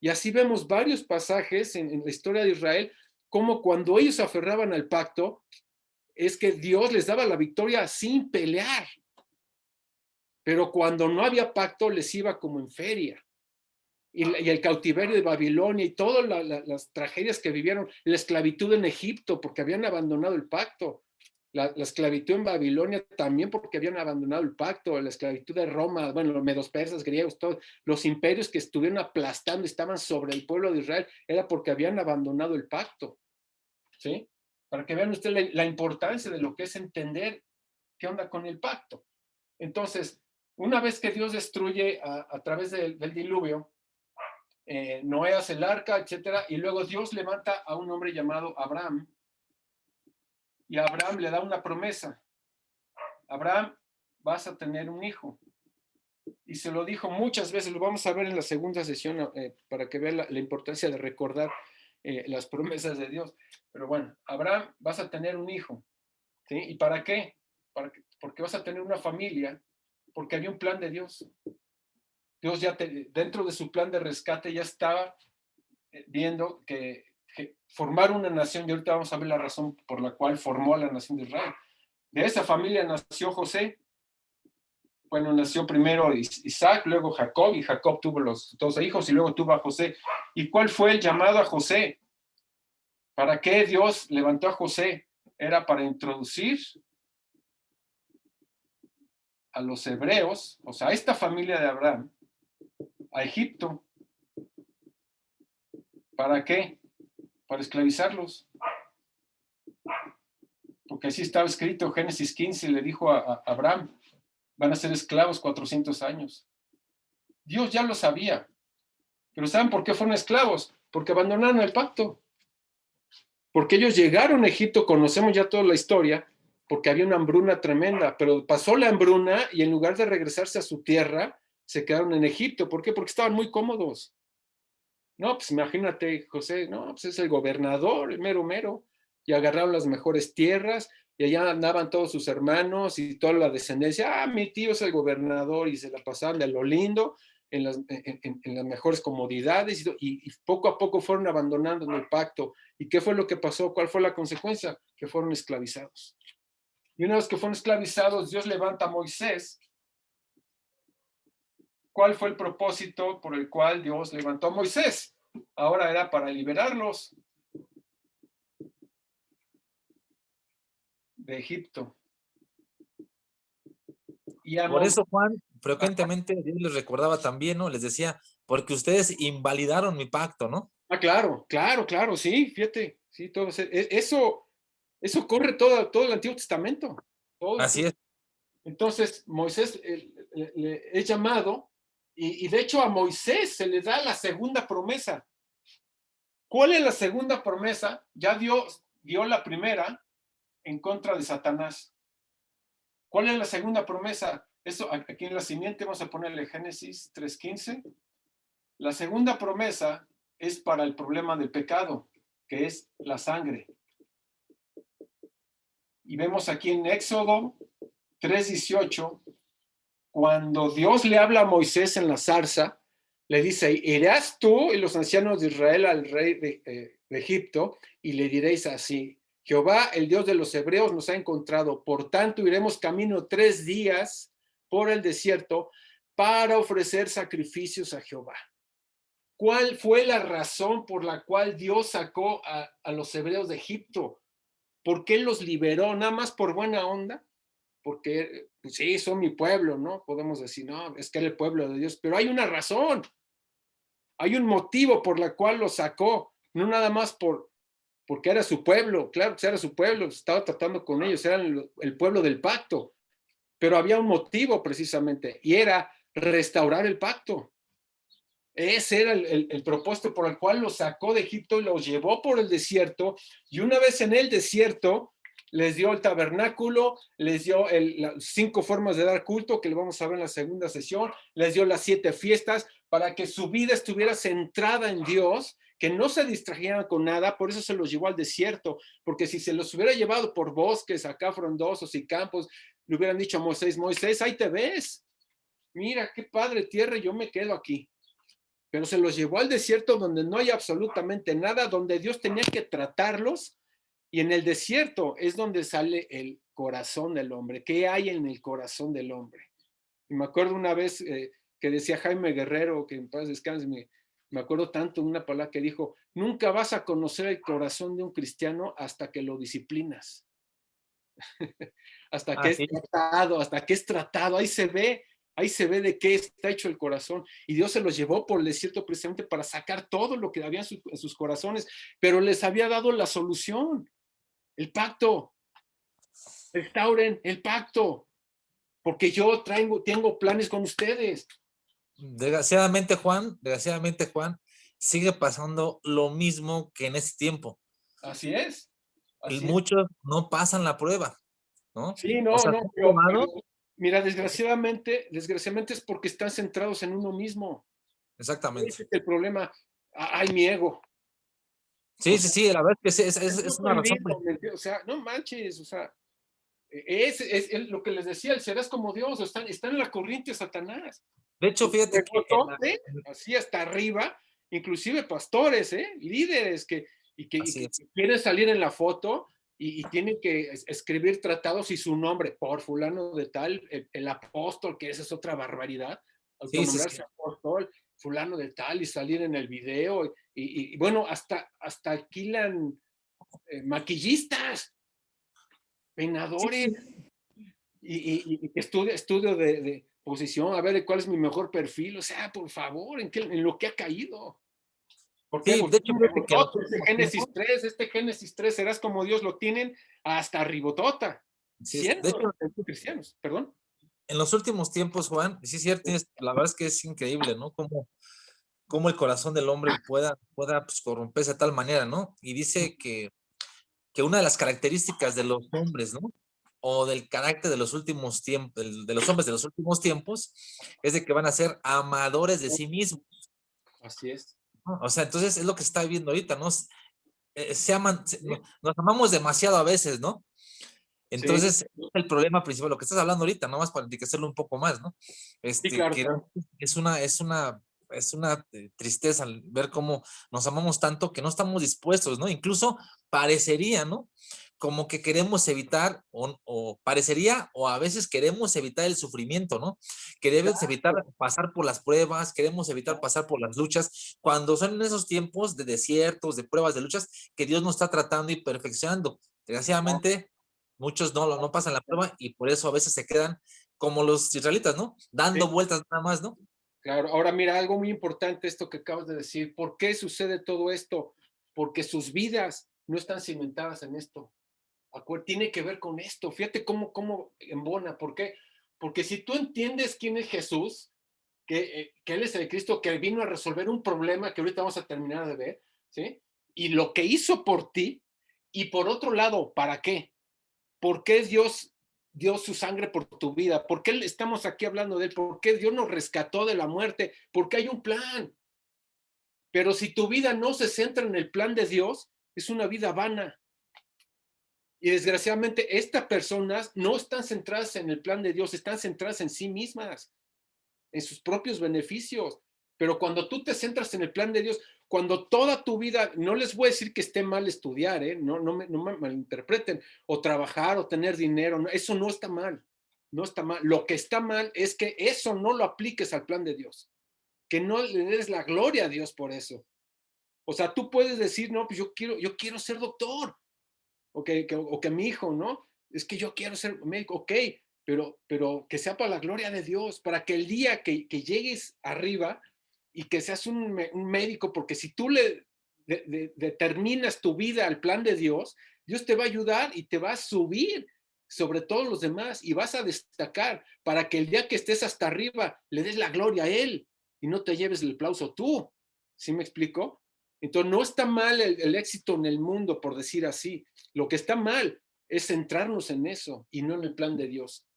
Y así vemos varios pasajes en la historia de Israel, como cuando ellos se aferraban al pacto, es que Dios les daba la victoria sin pelear. Pero cuando no había pacto, les iba como en feria. Y el cautiverio de Babilonia y todas las tragedias que vivieron, la esclavitud en Egipto, porque habían abandonado el pacto. La esclavitud en Babilonia también porque habían abandonado el pacto, la esclavitud de Roma, bueno, los medos persas, griegos, todos los imperios que estuvieron aplastando, estaban sobre el pueblo de Israel, era porque habían abandonado el pacto, ¿sí? Para que vean ustedes la importancia de lo que es entender qué onda con el pacto. Entonces, una vez que Dios destruye a través del diluvio, Noé hace el arca, etcétera, y luego Dios levanta a un hombre llamado Abraham, y a Abraham le da una promesa. Abraham, vas a tener un hijo. Y se lo dijo muchas veces, lo vamos a ver en la segunda sesión, para que vean la importancia de recordar las promesas de Dios. Pero bueno, Abraham, vas a tener un hijo. ¿Sí? ¿Y para qué? Porque vas a tener una familia, porque había un plan de Dios. Dios ya dentro de su plan de rescate ya estaba viendo que formar una nación, y ahorita vamos a ver la razón por la cual formó a la nación de Israel. De esa familia nació José. Bueno, nació primero Isaac, luego Jacob, y Jacob tuvo los 12 hijos, y luego tuvo a José. ¿Y cuál fue el llamado a José? ¿Para qué Dios levantó a José? Era para introducir a los hebreos, o sea, a esta familia de Abraham, a Egipto. ¿Para qué? Para esclavizarlos. Porque así estaba escrito, Génesis 15 le dijo a Abraham, van a ser esclavos 400 años. Dios ya lo sabía. Pero ¿saben por qué fueron esclavos? Porque abandonaron el pacto. Porque ellos llegaron a Egipto, conocemos ya toda la historia, porque había una hambruna tremenda, pero pasó la hambruna y en lugar de regresarse a su tierra, se quedaron en Egipto. ¿Por qué? Porque estaban muy cómodos. No, pues imagínate, José, no, pues es el gobernador, el mero mero, y agarraron las mejores tierras, y allá andaban todos sus hermanos y toda la descendencia. Ah, mi tío es el gobernador, y se la pasaban de lo lindo, en las mejores comodidades, y poco a poco fueron abandonando el pacto. ¿Y qué fue lo que pasó? ¿Cuál fue la consecuencia? Que fueron esclavizados. Y una vez que fueron esclavizados, Dios levanta a Moisés. ¿Cuál fue el propósito por el cual Dios levantó a Moisés? Ahora era para liberarlos de Egipto. Y Por eso, Juan, frecuentemente Dios les recordaba también, ¿no? Les decía, porque ustedes invalidaron mi pacto, ¿no? Ah, claro, claro, claro, sí, fíjate, sí, todo eso corre todo el Antiguo Testamento. Así es. Entonces, Moisés es llamado, y de hecho a Moisés se le da la segunda promesa. ¿Cuál es la segunda promesa? Ya Dios dio la primera en contra de Satanás. ¿Cuál es la segunda promesa? Eso aquí en la simiente vamos a ponerle Génesis 3:15. La segunda promesa es para el problema del pecado, que es la sangre. Y vemos aquí en Éxodo 3:18, cuando Dios le habla a Moisés en la zarza, le dice, irás tú y los ancianos de Israel al rey de Egipto y le diréis así, Jehová, el Dios de los hebreos, nos ha encontrado, por tanto iremos camino 3 días por el desierto para ofrecer sacrificios a Jehová. ¿Cuál fue la razón por la cual Dios sacó a los hebreos de Egipto? ¿Por qué los liberó? ¿Nada más por buena onda? Porque, pues sí, son mi pueblo, ¿no? Podemos decir, no, es que era el pueblo de Dios, pero hay una razón, hay un motivo por la cual los sacó, no nada más porque era su pueblo, claro que era su pueblo, estaba tratando con ellos, eran el pueblo del pacto, pero había un motivo precisamente, y era restaurar el pacto. Ese era el propósito por el cual los sacó de Egipto y los llevó por el desierto, y una vez en el desierto les dio el tabernáculo, les dio las 5 formas de dar culto, que lo vamos a ver en la segunda sesión, les dio las 7 fiestas, para que su vida estuviera centrada en Dios, que no se distrajeran con nada. Por eso se los llevó al desierto, porque si se los hubiera llevado por bosques acá frondosos y campos, le hubieran dicho a Moisés, Moisés, ahí te ves, mira qué padre tierra, yo me quedo aquí. Pero se los llevó al desierto donde no hay absolutamente nada, donde Dios tenía que tratarlos, y en el desierto es donde sale el corazón del hombre. ¿Qué hay en el corazón del hombre? Y me acuerdo una vez que decía Jaime Guerrero, que en paz descanse, me acuerdo tanto de una palabra que dijo, nunca vas a conocer el corazón de un cristiano hasta que lo disciplinas. hasta que es tratado, ahí se ve de qué está hecho el corazón. Y Dios se los llevó por el desierto precisamente para sacar todo lo que había en sus corazones, pero les había dado la solución, el pacto. Restauren el pacto, porque yo tengo planes con ustedes. Desgraciadamente, Juan, sigue pasando lo mismo que en ese tiempo. Así es. Muchos no pasan la prueba, ¿no? Sí, no, o sea, no. Pero, mira, desgraciadamente es porque están centrados en uno mismo. Exactamente. Ese es el problema. Ay, mi ego. Sí, la verdad es que es una razón. O sea, no manches, o sea, es lo que les decía, el serás como Dios, están en la corriente de Satanás. De hecho, fíjate que así hasta arriba, inclusive pastores, líderes que quieren salir en la foto y tienen que escribir tratados y su nombre por fulano de tal, el apóstol, que esa es otra barbaridad, autonombrarse apóstol, fulano de tal, y salir en el video, y bueno, hasta alquilan maquillistas, peinadores. y que estudio de posición, a ver cuál es mi mejor perfil. O sea, por favor, en lo que ha caído. ¿Por qué? Sí, Porque de hecho, fíjate que en los este últimos Génesis tiempos, 3, serás como Dios, lo tienen hasta ribotota, sí de siendo hecho, cristianos, perdón. en los últimos tiempos, Juan, sí es cierto, la verdad es que es increíble, ¿no? Cómo el corazón del hombre pueda pues, corromperse de tal manera, ¿no? Y dice que una de las características de los hombres, ¿no? O del carácter de los últimos tiempos, de los hombres de los últimos tiempos, es de que van a ser amadores de sí mismos, Así es. ¿no? O sea, entonces es lo que se está viendo ahorita, ¿no? Nos amamos demasiado a veces, ¿no? Sí, Entonces, el problema principal, lo que estás hablando ahorita, nada más para enriquecerlo un poco más, ¿no? sí, claro, Que claro. es una tristeza al ver cómo nos amamos tanto que no estamos dispuestos, ¿no? Incluso parecería, ¿no? Como que queremos evitar, o parecería, o a veces queremos evitar el sufrimiento, ¿no? Queremos evitar pasar por las pruebas, queremos evitar pasar por las luchas, cuando son en esos tiempos de desiertos, de pruebas, de luchas, que Dios nos está tratando y perfeccionando. Desgraciadamente, muchos no pasan la prueba y por eso a veces se quedan como los israelitas, ¿no? Dando Sí, vueltas nada más, ¿no? claro. Ahora mira, algo muy importante esto que acabas de decir. ¿Por qué sucede todo esto? Porque sus vidas no están cimentadas en esto. Tiene que ver con esto. Fíjate cómo embona. ¿Por qué? Porque si tú entiendes quién es Jesús, que Él es el Cristo que vino a resolver un problema que ahorita vamos a terminar de ver, ¿sí? Y lo que hizo por ti, y por otro lado, ¿para qué? ¿Por qué Dios dio su sangre por tu vida? ¿Por qué estamos aquí hablando de Él? ¿Por qué Dios nos rescató de la muerte? Porque hay un plan. Pero si tu vida no se centra en el plan de Dios, es una vida vana. Y desgraciadamente estas personas no están centradas en el plan de Dios, están centradas en sí mismas, en sus propios beneficios. Pero cuando tú te centras en el plan de Dios, cuando toda tu vida, no les voy a decir que esté mal estudiar, no me malinterpreten, o trabajar o tener dinero, no, eso no está mal, no está mal. Lo que está mal es que eso no lo apliques al plan de Dios, que no le des la gloria a Dios por eso. O sea, tú puedes decir, no, pues yo quiero ser doctor, o que mi hijo, ¿no? Es que yo quiero ser médico, ok, pero que sea para la gloria de Dios, para que el día que llegues arriba y que seas un médico, porque si tú determinas tu vida al plan de Dios, Dios te va a ayudar y te va a subir sobre todos los demás y vas a destacar para que el día que estés hasta arriba le des la gloria a Él y no te lleves el aplauso tú. ¿Sí me explico? Entonces no está mal el éxito en el mundo, por decir así. Lo que está mal es centrarnos en eso y no en el plan de Dios.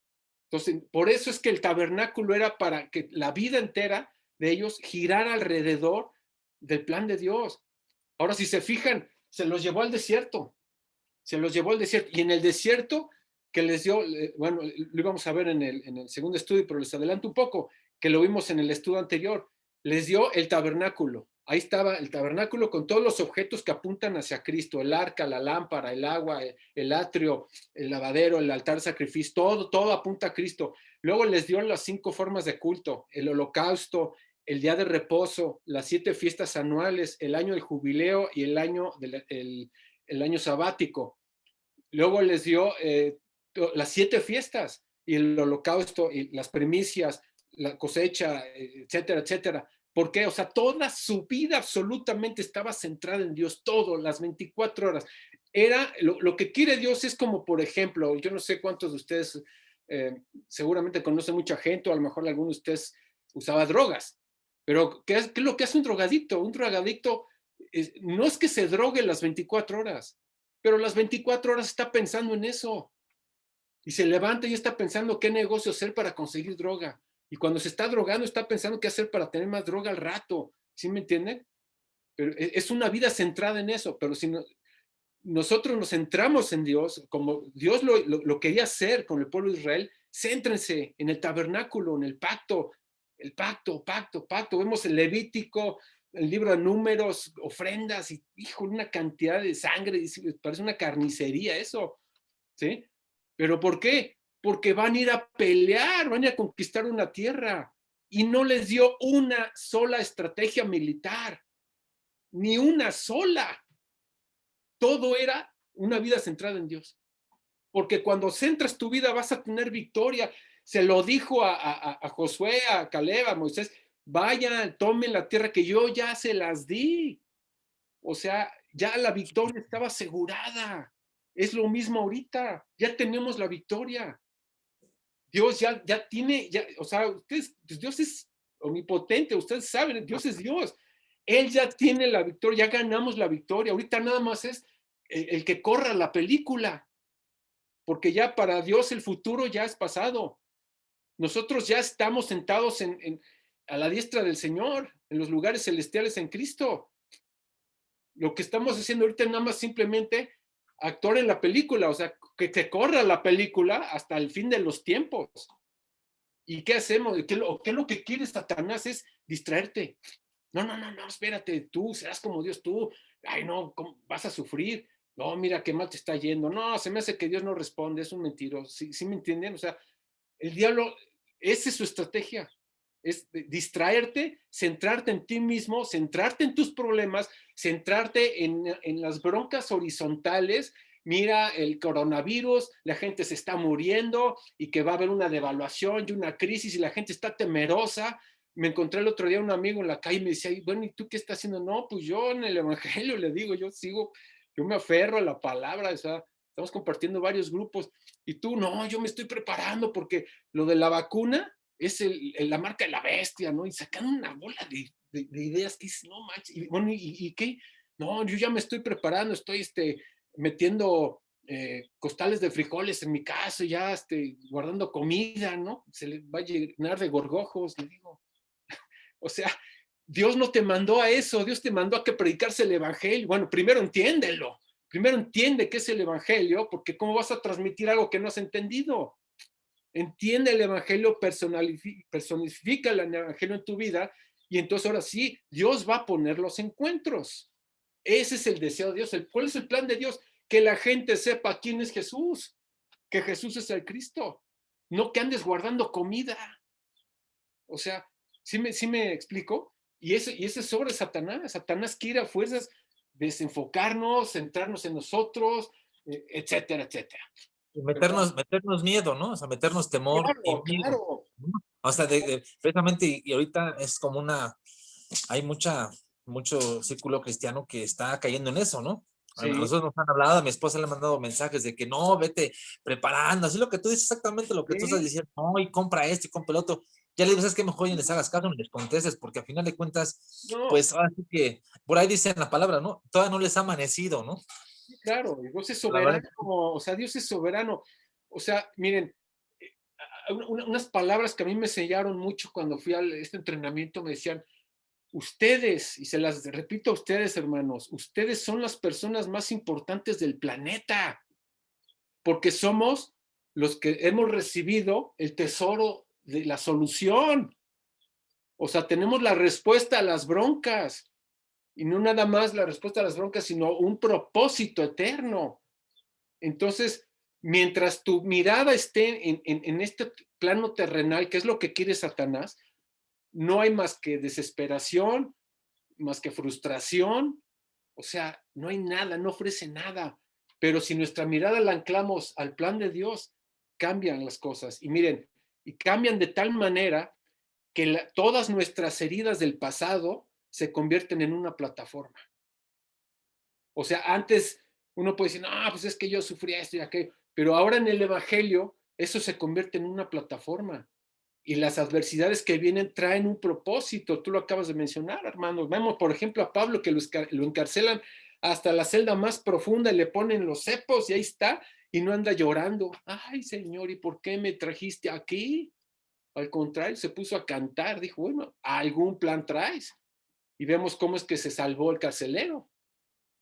Entonces, por eso es que el tabernáculo era para que la vida entera de ellos girara alrededor del plan de Dios. Ahora, si se fijan, se los llevó al desierto, se los llevó al desierto, y en el desierto que les dio, bueno, lo íbamos a ver en el segundo estudio, pero les adelanto un poco, que lo vimos en el estudio anterior, les dio el tabernáculo. Ahí estaba el tabernáculo con todos los objetos que apuntan hacia Cristo, el arca, la lámpara, el agua, el atrio, el lavadero, el altar sacrificio, todo apunta a Cristo. Luego les dio las 5 formas de culto, el holocausto, el día de reposo, las 7 fiestas anuales, el año del jubileo y el año sabático. Luego les dio las 7 fiestas y el holocausto y las primicias, la cosecha, etcétera, etcétera. ¿Por qué? O sea, toda su vida absolutamente estaba centrada en Dios, todo, las 24 horas. Era lo que quiere Dios es como, por ejemplo, yo no sé cuántos de ustedes seguramente conocen mucha gente, o a lo mejor alguno de ustedes usaba drogas, pero ¿qué es lo que hace un drogadicto? Un drogadicto no es que se drogue las 24 horas, pero las 24 horas está pensando en eso. Y se levanta y está pensando qué negocio hacer para conseguir droga. Y cuando se está drogando, está pensando qué hacer para tener más droga al rato. ¿Sí me entienden? Pero es una vida centrada en eso. Pero si nosotros nos centramos en Dios, como Dios lo quería hacer con el pueblo de Israel, céntrense en el tabernáculo, en el pacto, pacto. Vemos el Levítico, el libro de números, ofrendas, y hijo, una cantidad de sangre, parece una carnicería eso, ¿sí? ¿Pero por qué? Porque van a ir a pelear, van a ir a conquistar una tierra, y no les dio una sola estrategia militar, ni una sola. Todo era una vida centrada en Dios. porque cuando centras tu vida vas a tener victoria. Se lo dijo a Josué, a Caleb, a Moisés, vayan, tomen la tierra que yo ya se las di. O sea, ya la victoria estaba asegurada. Es lo mismo ahorita, ya tenemos la victoria. Dios ya tiene, o sea, ustedes, pues Dios es omnipotente, ustedes saben, Dios es Dios. Él ya tiene la victoria, ya ganamos la victoria. Ahorita nada más es el que corra la película, porque ya para Dios el futuro ya es pasado. Nosotros ya estamos sentados a la diestra del Señor, en los lugares celestiales en Cristo. Lo que estamos haciendo ahorita es nada más simplemente actuar en la película, o sea, que te corra la película hasta el fin de los tiempos. ¿Y qué hacemos? ¿Qué es lo que quiere Satanás? Es distraerte. No, espérate, tú serás como Dios, tú. Ay, no, ¿cómo vas a sufrir? No, mira qué mal te está yendo. No, se me hace que Dios no responde, es un mentiroso. ¿Sí me entienden? O sea, el diablo, esa es su estrategia. Es distraerte, centrarte en ti mismo, centrarte en tus problemas, centrarte en las broncas horizontales. Mira el coronavirus, la gente se está muriendo y que va a haber una devaluación y una crisis y la gente está temerosa. Me encontré el otro día un amigo en la calle y me decía, bueno, ¿y tú qué estás haciendo? No, pues yo en el evangelio le digo, yo me aferro a la palabra, o sea, estamos compartiendo varios grupos y tú, no, yo me estoy preparando porque lo de la vacuna es la marca de la bestia, ¿no? Y sacan una bola de ideas que dices, no manches, y bueno, ¿y qué? No, yo ya me estoy preparando, estoy metiendo costales de frijoles en mi casa, ya guardando comida, ¿no? Se le va a llenar de gorgojos, le digo. O sea, Dios no te mandó a eso, Dios te mandó a que predicase el evangelio. Bueno, primero entiéndelo, primero entiende qué es el evangelio, porque ¿cómo vas a transmitir algo que no has entendido? Entiende el evangelio, personifica el evangelio en tu vida y entonces ahora sí, Dios va a poner los encuentros. Ese es el deseo de Dios. ¿Cuál es el plan de Dios? Que la gente sepa quién es Jesús, que Jesús es el Cristo, no que andes guardando comida. O sea, ¿sí me explico? Y ese es sobre Satanás. Satanás quiere a fuerzas desenfocarnos, centrarnos en nosotros, etcétera, etcétera. Y meternos miedo, ¿no? O sea, meternos temor y miedo. Claro. ¿No? O sea, precisamente, y ahorita es como hay mucho círculo cristiano que está cayendo en eso, ¿no? Sí. A nosotros nos han hablado, a mi esposa le han mandado mensajes de que no, vete preparando, así lo que tú dices, exactamente lo que tú estás diciendo, no, y compra esto y compra el otro. Ya le digo, es que mejor ni les hagas caso ni les contestes, porque al final de cuentas, pues ahora sí que, por ahí dicen la palabra, ¿no? Todavía no les ha amanecido, ¿no? Claro, Dios es soberano, o sea, Dios es soberano. O sea, miren, unas palabras que a mí me sellaron mucho cuando fui a este entrenamiento, me decían, ustedes, y se las repito a ustedes, hermanos, ustedes son las personas más importantes del planeta, porque somos los que hemos recibido el tesoro de la solución. O sea, tenemos la respuesta a las broncas. Y no nada más la respuesta a las broncas, sino un propósito eterno. Entonces, mientras tu mirada esté en este plano terrenal, que es lo que quiere Satanás, no hay más que desesperación, más que frustración, o sea, no hay nada, no ofrece nada. Pero si nuestra mirada la anclamos al plan de Dios, cambian las cosas. Y miren, y cambian de tal manera que todas nuestras heridas del pasado se convierten en una plataforma. O sea, antes uno puede decir, no, pues es que yo sufría esto y aquello, pero ahora en el Evangelio eso se convierte en una plataforma y las adversidades que vienen traen un propósito. Tú lo acabas de mencionar, hermano. Vemos, por ejemplo, a Pablo que lo encarcelan hasta la celda más profunda y le ponen los cepos y ahí está y no anda llorando. Ay, Señor, ¿y por qué me trajiste aquí? Al contrario, se puso a cantar, dijo, bueno, algún plan traes. Y vemos cómo es que se salvó el carcelero.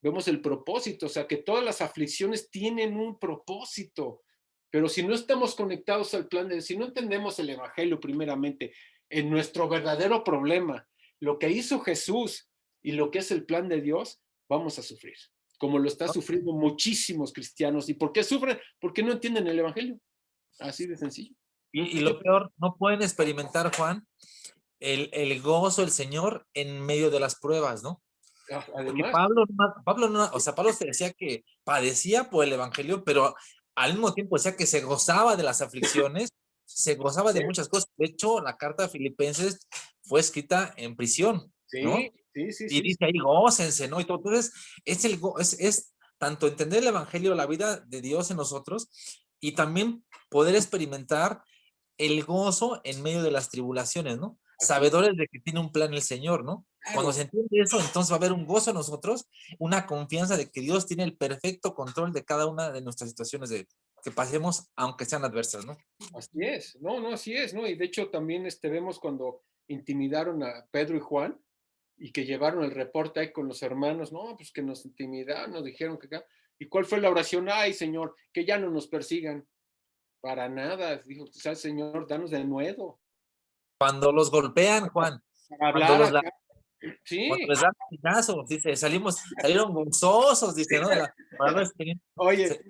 Vemos el propósito, o sea, que todas las aflicciones tienen un propósito. Pero si no estamos conectados al plan de Dios, si no entendemos el evangelio primeramente, en nuestro verdadero problema, lo que hizo Jesús y lo que es el plan de Dios, vamos a sufrir, como lo están sufriendo muchísimos cristianos. ¿Y por qué sufren? Porque no entienden el evangelio. Así de sencillo. Y lo peor, no pueden experimentar, Juan, el gozo del Señor en medio de las pruebas, ¿no? Además, Porque Pablo, o sea, Pablo se decía que padecía por el evangelio, pero al mismo tiempo decía que se gozaba de las aflicciones, se gozaba de muchas cosas. De hecho, la carta a Filipenses fue escrita en prisión, ¿no? Y Sí. dice ahí, gócense, ¿no? Y todo. Entonces, es tanto entender el evangelio, la vida de Dios en nosotros, y también poder experimentar el gozo en medio de las tribulaciones, ¿no? Sabedores de que tiene un plan el Señor, ¿no? Cuando se entiende eso, entonces va a haber un gozo en nosotros, una confianza de que Dios tiene el perfecto control de cada una de nuestras situaciones que pasemos, aunque sean adversas, ¿no? Así es, no, así es, ¿no? Y de hecho también vemos cuando intimidaron a Pedro y Juan y que llevaron el reporte ahí con los hermanos, no, pues que nos intimidaron, nos dijeron que acá. ¿Y cuál fue la oración? Ay, Señor, que ya no nos persigan. Para nada, dijo, o sea, Señor, danos de nuevo. Cuando los golpean, Juan, Para cuando hablar los acá. cuando Sí, les dan pinazos, dice, salieron gozosos, dice, ¿no? Para no oye,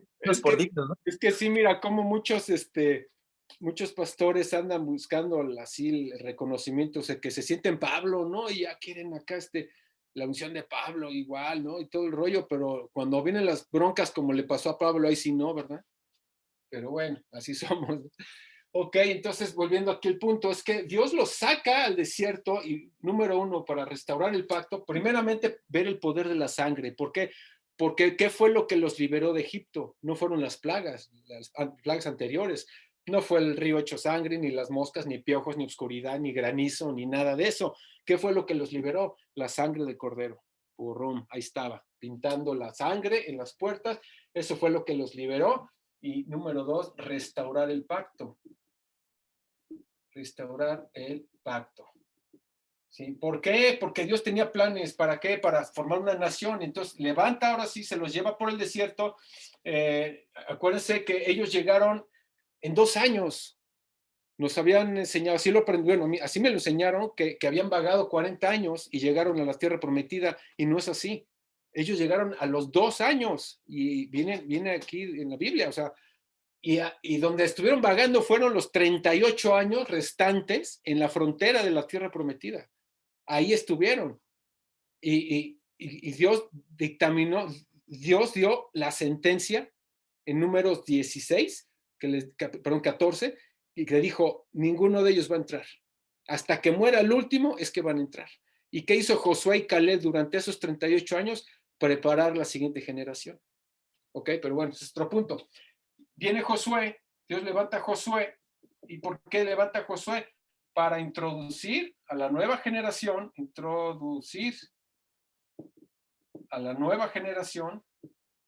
por dignos, ¿no? es que sí, mira, como muchos pastores andan buscando así el reconocimiento, o sea, que se sienten Pablo, ¿no? Y ya quieren acá la unción de Pablo igual, ¿no? Y todo el rollo, pero cuando vienen las broncas como le pasó a Pablo, ahí sí no, ¿verdad? Pero bueno, así somos. Ok, entonces volviendo aquí al punto, es que Dios los saca al desierto y número uno, para restaurar el pacto, primeramente ver el poder de la sangre. ¿Por qué? Porque ¿qué fue lo que los liberó de Egipto? No fueron las plagas anteriores. No fue el río hecho sangre, ni las moscas, ni piojos, ni oscuridad, ni granizo, ni nada de eso. ¿Qué fue lo que los liberó? La sangre del cordero. Burrum, ahí estaba, pintando la sangre en las puertas. Eso fue lo que los liberó. Y número dos, restaurar el pacto. Restaurar el pacto. ¿Sí? ¿Por qué? Porque Dios tenía planes. ¿Para qué? Para formar una nación. Entonces, levanta ahora sí, se los lleva por el desierto. Acuérdense que ellos llegaron en 2 años. Nos habían enseñado, así lo aprendieron, bueno, así me lo enseñaron, que habían vagado 40 años y llegaron a la tierra prometida, y no es así. Ellos llegaron a los 2 años, y viene aquí en la Biblia, o sea, y donde estuvieron vagando fueron los 38 años restantes en la frontera de la tierra prometida. Ahí estuvieron. Y Dios dictaminó, Dios dio la sentencia en Números 16, perdón, 14, y que dijo, ninguno de ellos va a entrar. Hasta que muera el último es que van a entrar. ¿Y qué hizo Josué y Caleb durante esos 38 años? Preparar la siguiente generación. Ok, pero bueno, ese es otro punto. Viene Josué, Dios levanta a Josué. ¿Y por qué levanta a Josué? Para introducir a la nueva generación,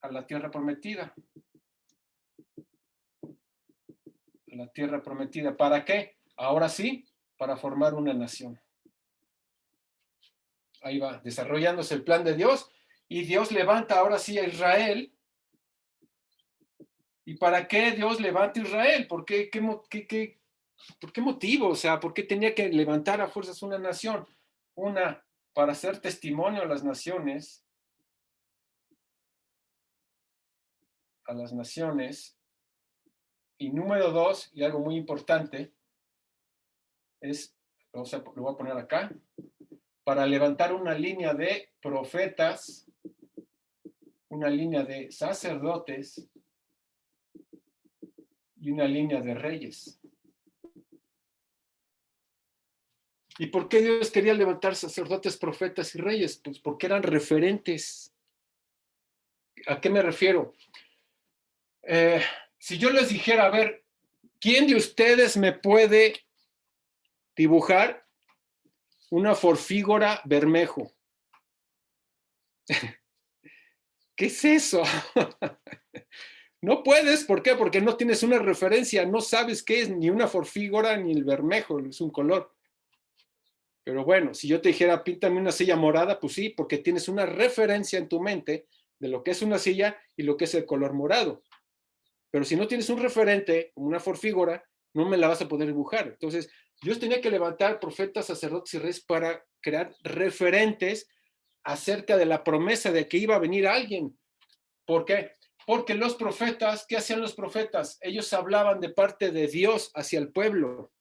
a la tierra prometida. A la tierra prometida. ¿Para qué? Ahora sí, para formar una nación. Ahí va, desarrollándose el plan de Dios, y Dios levanta ahora sí a Israel. ¿Y para qué Dios levanta a Israel? ¿Por qué? ¿Por qué motivo? O sea, ¿por qué tenía que levantar a fuerzas una nación? Una, para hacer testimonio a las naciones, y número dos, y algo muy importante, es, lo voy a poner acá, para levantar una línea de profetas, una línea de sacerdotes y una línea de reyes. ¿Y por qué Dios quería levantar sacerdotes, profetas y reyes? Pues porque eran referentes. ¿A qué me refiero? Si yo les dijera, a ver, ¿quién de ustedes me puede dibujar una forfígora Bermejo? ¿Qué es eso? No puedes, ¿por qué? Porque no tienes una referencia, no sabes qué es ni una forfígora ni el bermejo, es un color. Pero bueno, si yo te dijera, píntame una silla morada, pues sí, porque tienes una referencia en tu mente de lo que es una silla y lo que es el color morado. Pero si no tienes un referente, como una forfígora, no me la vas a poder dibujar. Entonces, Dios tenía que levantar profetas, sacerdotes y reyes para crear referentes acerca de la promesa de que iba a venir alguien. ¿Por qué? Porque los profetas, ¿qué hacían los profetas? Ellos hablaban de parte de Dios hacia el pueblo.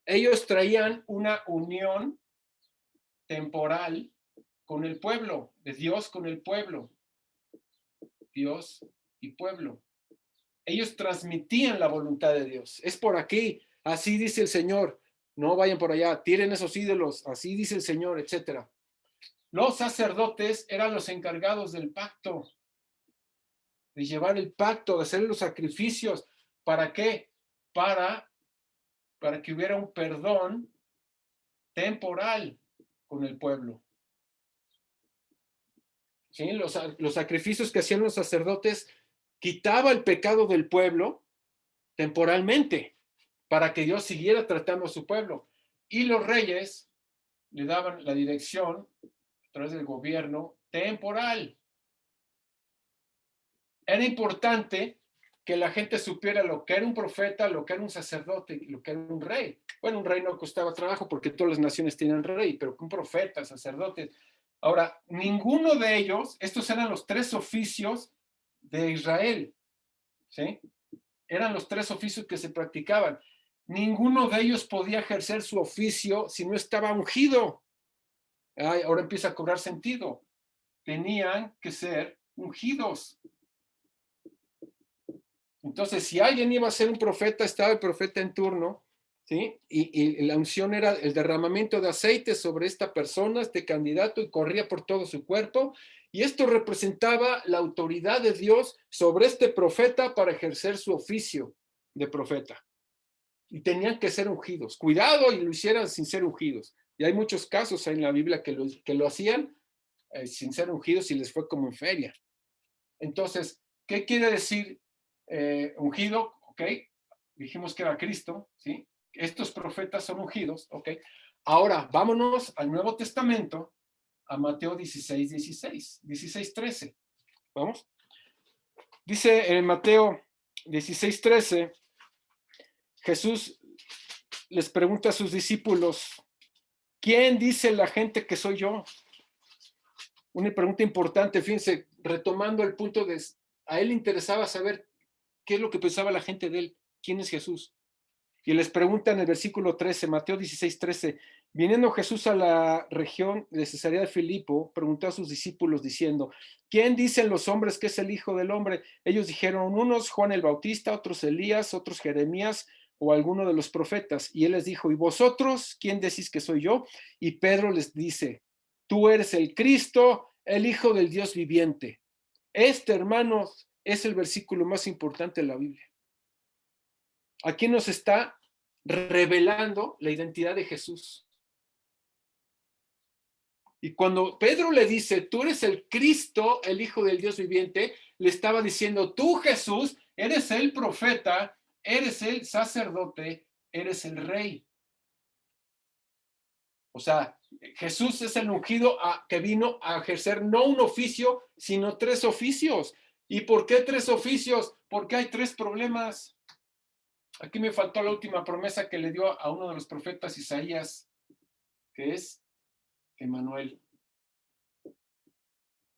Ellos traían una unión temporal con el pueblo, de Dios con el pueblo, Dios y pueblo. ellos transmitían la voluntad de Dios. Es por aquí, así dice el Señor, no vayan por allá, tiren esos ídolos, así dice el Señor, etc. Los sacerdotes eran los encargados del pacto, de llevar el pacto, de hacer los sacrificios. ¿Para qué? Para que hubiera un perdón temporal con el pueblo. ¿Sí? Los sacrificios que hacían los sacerdotes quitaba el pecado del pueblo temporalmente para que Dios siguiera tratando a su pueblo. Y los reyes le daban la dirección a través del gobierno temporal. Era importante que la gente supiera lo que era un profeta, lo que era un sacerdote y lo que era un rey. Bueno, un rey no costaba trabajo porque todas las naciones tienen rey, pero un profeta, sacerdote. Ahora, ninguno de ellos, estos eran los 3 oficios de Israel, ¿sí? Eran los 3 oficios que se practicaban. Ninguno de ellos podía ejercer su oficio si no estaba ungido. Ay, ahora empieza a cobrar sentido. Tenían que ser ungidos. Entonces, si alguien iba a ser un profeta, estaba el profeta en turno, ¿sí? Y la unción era el derramamiento de aceite sobre esta persona, este candidato, y corría por todo su cuerpo. Y esto representaba la autoridad de Dios sobre este profeta para ejercer su oficio de profeta. Y tenían que ser ungidos. Cuidado y lo hicieran sin ser ungidos. Y hay muchos casos en la Biblia que lo hacían sin ser ungidos y les fue como en feria. Entonces, ¿qué quiere decir ungido? Ok, dijimos que era Cristo, ¿sí? Estos profetas son ungidos, ok. Ahora, vámonos al Nuevo Testamento, a Mateo 16:13. ¿Vamos? Dice en Mateo 16:13, Jesús les pregunta a sus discípulos, ¿quién dice la gente que soy yo? Una pregunta importante, fíjense, retomando el punto de, a él le interesaba saber qué es lo que pensaba la gente de él, quién es Jesús. Y les pregunta en el versículo 13, Mateo 16:13, viniendo Jesús a la región de Cesarea de Filipo, preguntó a sus discípulos diciendo, ¿quién dicen los hombres que es el Hijo del Hombre? Ellos dijeron, unos Juan el Bautista, otros Elías, otros Jeremías o alguno de los profetas. Y él les dijo, ¿y vosotros quién decís que soy yo? Y Pedro les dice, tú eres el Cristo, el Hijo del Dios viviente. Este, hermanos, es el versículo más importante de la Biblia. Aquí nos está revelando la identidad de Jesús. Y cuando Pedro le dice, tú eres el Cristo, el Hijo del Dios viviente, le estaba diciendo, tú Jesús, eres el profeta, eres el sacerdote, eres el rey. O sea, Jesús es el ungido que vino a ejercer no un oficio, sino 3 oficios. ¿Y por qué 3 oficios? Porque hay 3 problemas. Aquí me faltó la última promesa que le dio a uno de los profetas, Isaías, que es Emmanuel.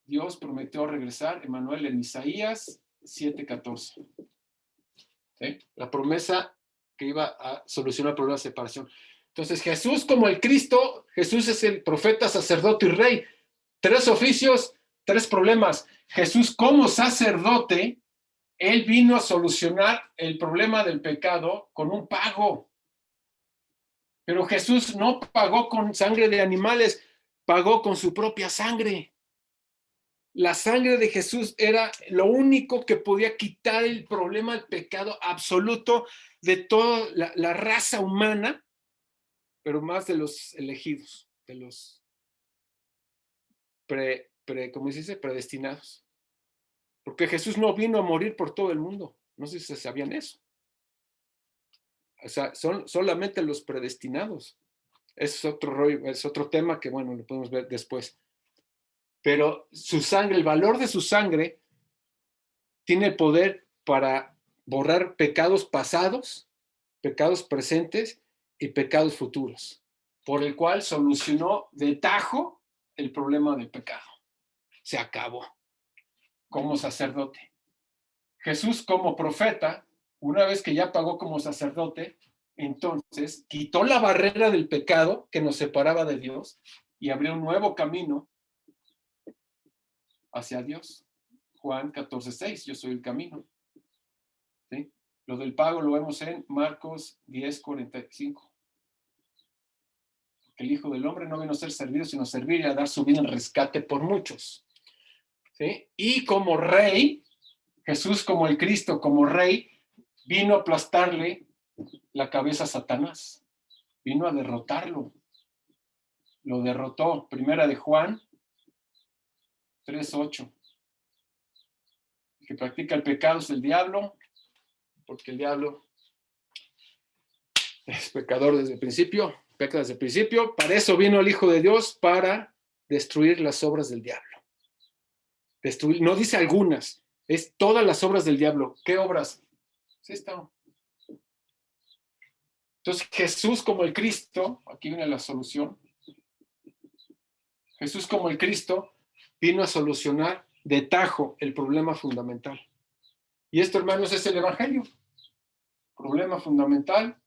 Dios prometió regresar, Emmanuel, en Isaías 7:14. ¿Sí? La promesa que iba a solucionar el problema de separación. Entonces, Jesús como el Cristo, Jesús es el profeta, sacerdote y rey. 3 oficios, 3 problemas. Jesús como sacerdote, él vino a solucionar el problema del pecado con un pago. Pero Jesús no pagó con sangre de animales, pagó con su propia sangre. La sangre de Jesús era lo único que podía quitar el problema del pecado absoluto de toda la raza humana, pero más de los elegidos, de los ¿cómo se dice? Predestinados. Porque Jesús no vino a morir por todo el mundo. No sé si sabían eso. O sea, son solamente los predestinados. Es otro rollo, es otro tema que, bueno, lo podemos ver después. Pero su sangre, el valor de su sangre, tiene el poder para borrar pecados pasados, pecados presentes y pecados futuros, por el cual solucionó de tajo el problema del pecado. Se acabó. Como sacerdote. Jesús como profeta, una vez que ya pagó como sacerdote, entonces quitó la barrera del pecado que nos separaba de Dios y abrió un nuevo camino hacia Dios. Juan 14:6, yo soy el camino. ¿Sí? Lo del pago lo vemos en Marcos 10:45. Porque el Hijo del Hombre no vino a ser servido, sino a servir y a dar su vida en rescate por muchos. ¿Sí? Y como rey, Jesús como el Cristo, como rey, vino a aplastarle la cabeza a Satanás. Vino a derrotarlo. Lo derrotó. Primera de Juan 3:8. El que practica el pecado es el diablo, porque el diablo es pecador desde el principio, peca desde el principio. Para eso vino el Hijo de Dios, para destruir las obras del diablo. Destruir, no dice algunas, es todas las obras del diablo. ¿Qué obras? Sí está. Entonces Jesús como el Cristo, aquí viene la solución. Jesús como el Cristo vino a solucionar de tajo el problema fundamental. Y esto, hermanos, es el Evangelio. Problema fundamental,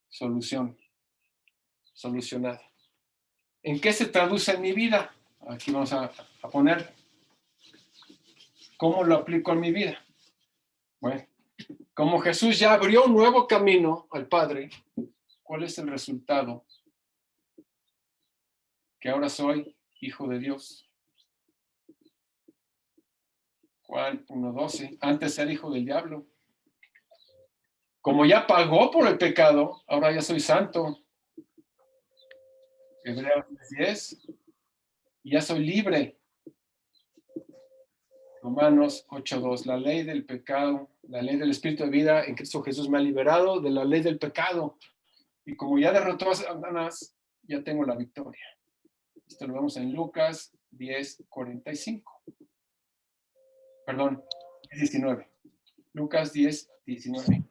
solución. Solucionada. ¿En qué se traduce en mi vida? Aquí vamos a poner cómo lo aplico en mi vida. Bueno, como Jesús ya abrió un nuevo camino al Padre, ¿cuál es el resultado? Que ahora soy hijo de Dios. Juan 1:12. Antes era hijo del diablo. Como ya pagó por el pecado, ahora ya soy santo. Hebreos 10. Y ya soy libre. Romanos 8:2. La ley del pecado, la ley del espíritu de vida en Cristo Jesús me ha liberado de la ley del pecado. Y como ya derrotó a Satanás, ya tengo la victoria. Esto lo vemos en Lucas 10:45. Perdón, 19. Lucas 10:19.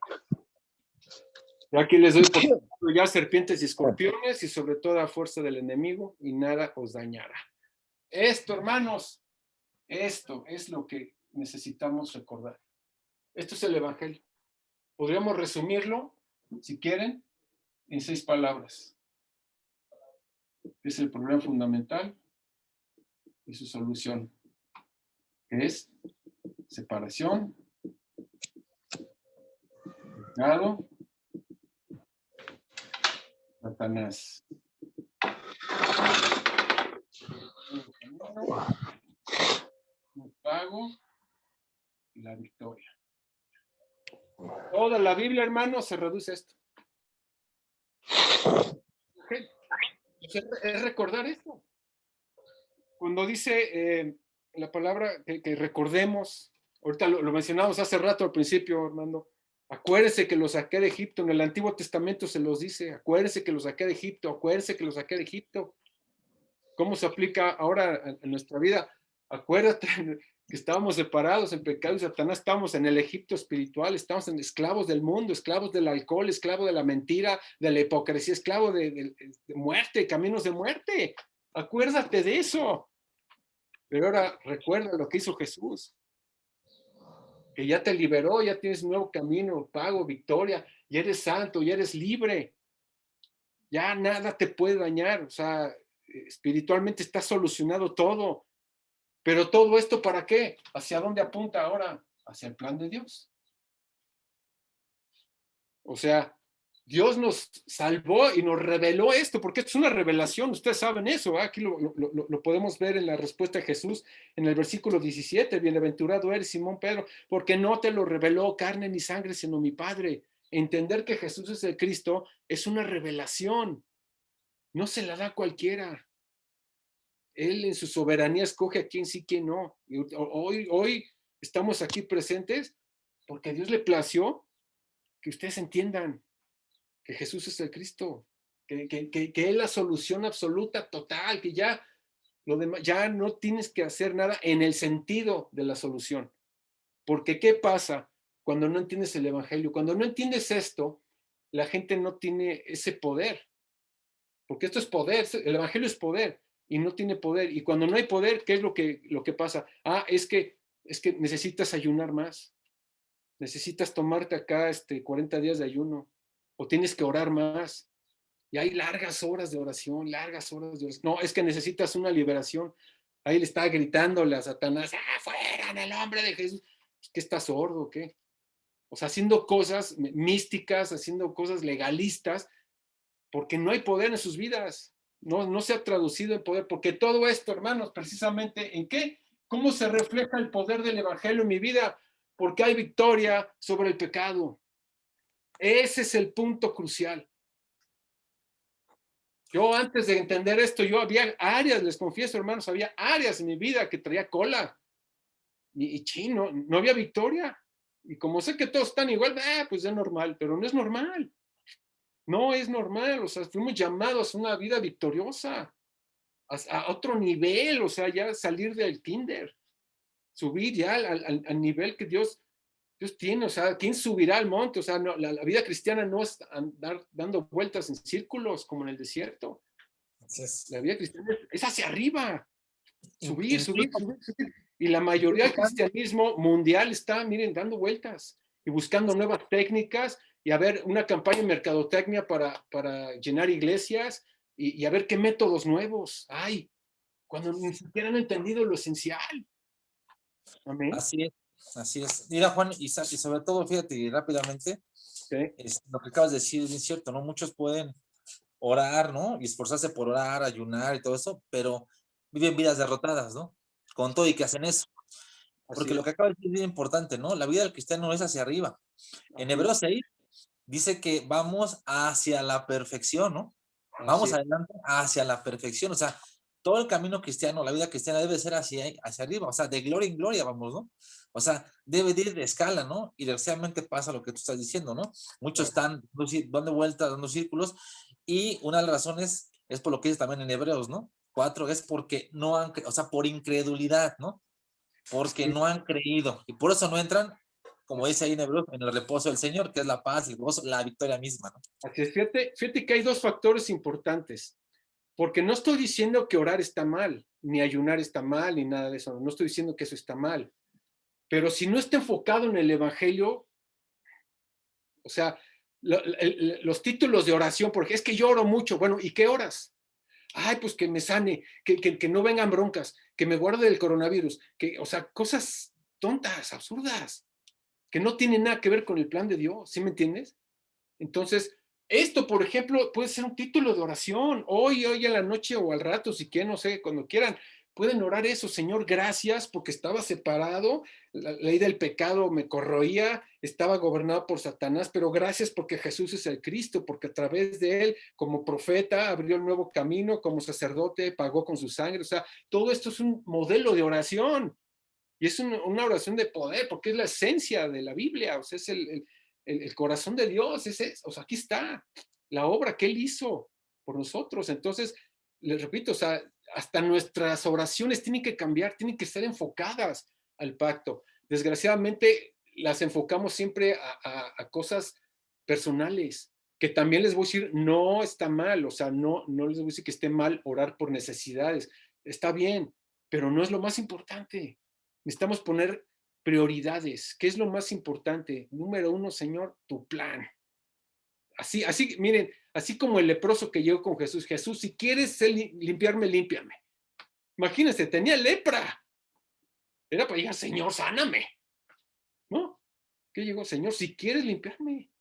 Y aquí les doy por ya serpientes y escorpiones y sobre toda fuerza del enemigo y nada os dañará. Esto, hermanos, esto es lo que necesitamos recordar. Esto es el Evangelio. Podríamos resumirlo, si quieren, en 6 palabras. Es el problema fundamental y su solución, que es separación, pecado, Satanás. Un pago y la victoria. Toda la Biblia, hermano, se reduce a esto. Okay. Es recordar esto. Cuando dice la palabra que recordemos, ahorita lo mencionamos hace rato al principio, Armando, acuérdense que los saqué de Egipto, en el Antiguo Testamento se los dice, acuérdense que los saqué de Egipto, acuérdense que los saqué de Egipto. ¿Cómo se aplica ahora en nuestra vida? Acuérdate que estábamos separados en pecado y Satanás, estamos en el Egipto espiritual, estamos en esclavos del mundo, esclavos del alcohol, esclavos de la mentira, de la hipocresía, esclavos de muerte, caminos de muerte. Acuérdate de eso. Pero ahora recuerda lo que hizo Jesús, que ya te liberó, ya tienes un nuevo camino, pago, victoria, ya eres santo, ya eres libre. Ya nada te puede dañar, o sea, espiritualmente está solucionado todo. Pero todo esto, ¿para qué? ¿Hacia dónde apunta ahora? Hacia el plan de Dios. O sea, Dios nos salvó y nos reveló esto, porque esto es una revelación, ustedes saben eso, ¿eh? Aquí lo podemos ver en la respuesta de Jesús en el versículo 17, bienaventurado eres Simón Pedro, porque no te lo reveló carne ni sangre, sino mi Padre. Entender que Jesús es el Cristo es una revelación, no se la da cualquiera. Él en su soberanía escoge a quién sí, quién no. Y hoy estamos aquí presentes porque a Dios le plació que ustedes entiendan que Jesús es el Cristo, que Él es la solución absoluta, total, que ya lo demás, ya no tienes que hacer nada en el sentido de la solución. Porque ¿qué pasa cuando no entiendes el Evangelio? Cuando no entiendes esto, la gente no tiene ese poder. Porque esto es poder, el Evangelio es poder. Y no tiene poder. Y cuando no hay poder, ¿qué es lo que pasa? Es que necesitas ayunar más. Necesitas tomarte acá 40 días de ayuno. O tienes que orar más. Y hay largas horas de oración, largas horas de oración. No, es que necesitas una liberación. Ahí le está gritándole a Satanás, fuera en el nombre de Jesús. ¿Es que está sordo o qué? O sea, haciendo cosas místicas, haciendo cosas legalistas, porque no hay poder en sus vidas. No se ha traducido el poder, porque todo esto, hermanos, precisamente, ¿en qué? ¿Cómo se refleja el poder del evangelio en mi vida? Porque hay victoria sobre el pecado. Ese es el punto crucial. Yo antes de entender esto, yo había áreas, les confieso, hermanos, había áreas en mi vida que traía cola. Y chino, no había victoria. Y como sé que todos están igual, pues es normal, pero no es normal. No es normal, o sea, fuimos llamados a una vida victoriosa, a otro nivel, o sea, ya salir del kinder, subir ya al nivel que Dios tiene, o sea, ¿quién subirá al monte? O sea, no, la vida cristiana no es andar dando vueltas en círculos como en el desierto. La vida cristiana es hacia arriba, subir, subir, subir, subir. Y la mayoría del cristianismo mundial está, miren, dando vueltas y buscando nuevas técnicas y a ver una campaña de mercadotecnia para llenar iglesias y a ver qué métodos nuevos hay, cuando ni siquiera han entendido lo esencial. Amén. Así es, así es. Mira, Juan, y sobre todo, fíjate rápidamente, Sí. lo que acabas de decir es cierto, ¿no? Muchos pueden orar, ¿no? Y esforzarse por orar, ayunar y todo eso, pero viven vidas derrotadas, ¿no? Con todo y que hacen eso. Porque lo que acabas de decir es bien importante, ¿no? La vida del cristiano no es hacia arriba. En Hebreos 6 dice que vamos hacia la perfección, ¿no? Vamos adelante hacia la perfección, o sea, todo el camino cristiano, la vida cristiana debe ser hacia arriba, o sea, de gloria en gloria vamos, ¿no? O sea, debe de ir de escala, ¿no? Y desgraciadamente pasa lo que tú estás diciendo, ¿no? Muchos están dando vueltas, dando círculos, y una de las razones es por lo que dice también en Hebreos, ¿no? 4 es porque no han, o sea, por incredulidad, ¿no? Porque no han creído, y por eso no entran, como dice ahí en Hebreos, en el reposo del Señor, que es la paz, el gozo, la victoria misma, ¿no? Así es, fíjate que hay dos factores importantes, porque no estoy diciendo que orar está mal, ni ayunar está mal, ni nada de eso, no estoy diciendo que eso está mal, pero si no está enfocado en el evangelio, o sea, los títulos de oración, porque es que yo oro mucho, bueno, ¿y qué oras? Ay, pues que me sane, que no vengan broncas, que me guarde del coronavirus, o sea, cosas tontas, absurdas, que no tienen nada que ver con el plan de Dios, ¿sí me entiendes? Entonces, esto, por ejemplo, puede ser un título de oración, hoy a la noche o al rato, si quieren, no sé, cuando quieran, pueden orar eso, Señor, gracias, porque estaba separado, la ley del pecado me corroía, estaba gobernado por Satanás, pero gracias porque Jesús es el Cristo, porque a través de él, como profeta, abrió el nuevo camino, como sacerdote, pagó con su sangre, o sea, todo esto es un modelo de oración, y es una oración de poder, porque es la esencia de la Biblia, o sea, es el corazón de Dios, o sea, aquí está la obra que Él hizo por nosotros. Entonces, les repito, o sea, hasta nuestras oraciones tienen que cambiar, tienen que ser enfocadas al pacto. Desgraciadamente, las enfocamos siempre a cosas personales, que también les voy a decir, no está mal, o sea, no les voy a decir que esté mal orar por necesidades, está bien, pero no es lo más importante. Necesitamos poner prioridades. ¿Qué es lo más importante? Número uno, Señor, tu plan. Así, miren, así como el leproso que llegó con Jesús. Jesús, si quieres limpiarme, límpiame. Imagínense, tenía lepra. Era para llegar, Señor, sáname. ¿No? ¿Qué llegó? Señor, si quieres limpiarme.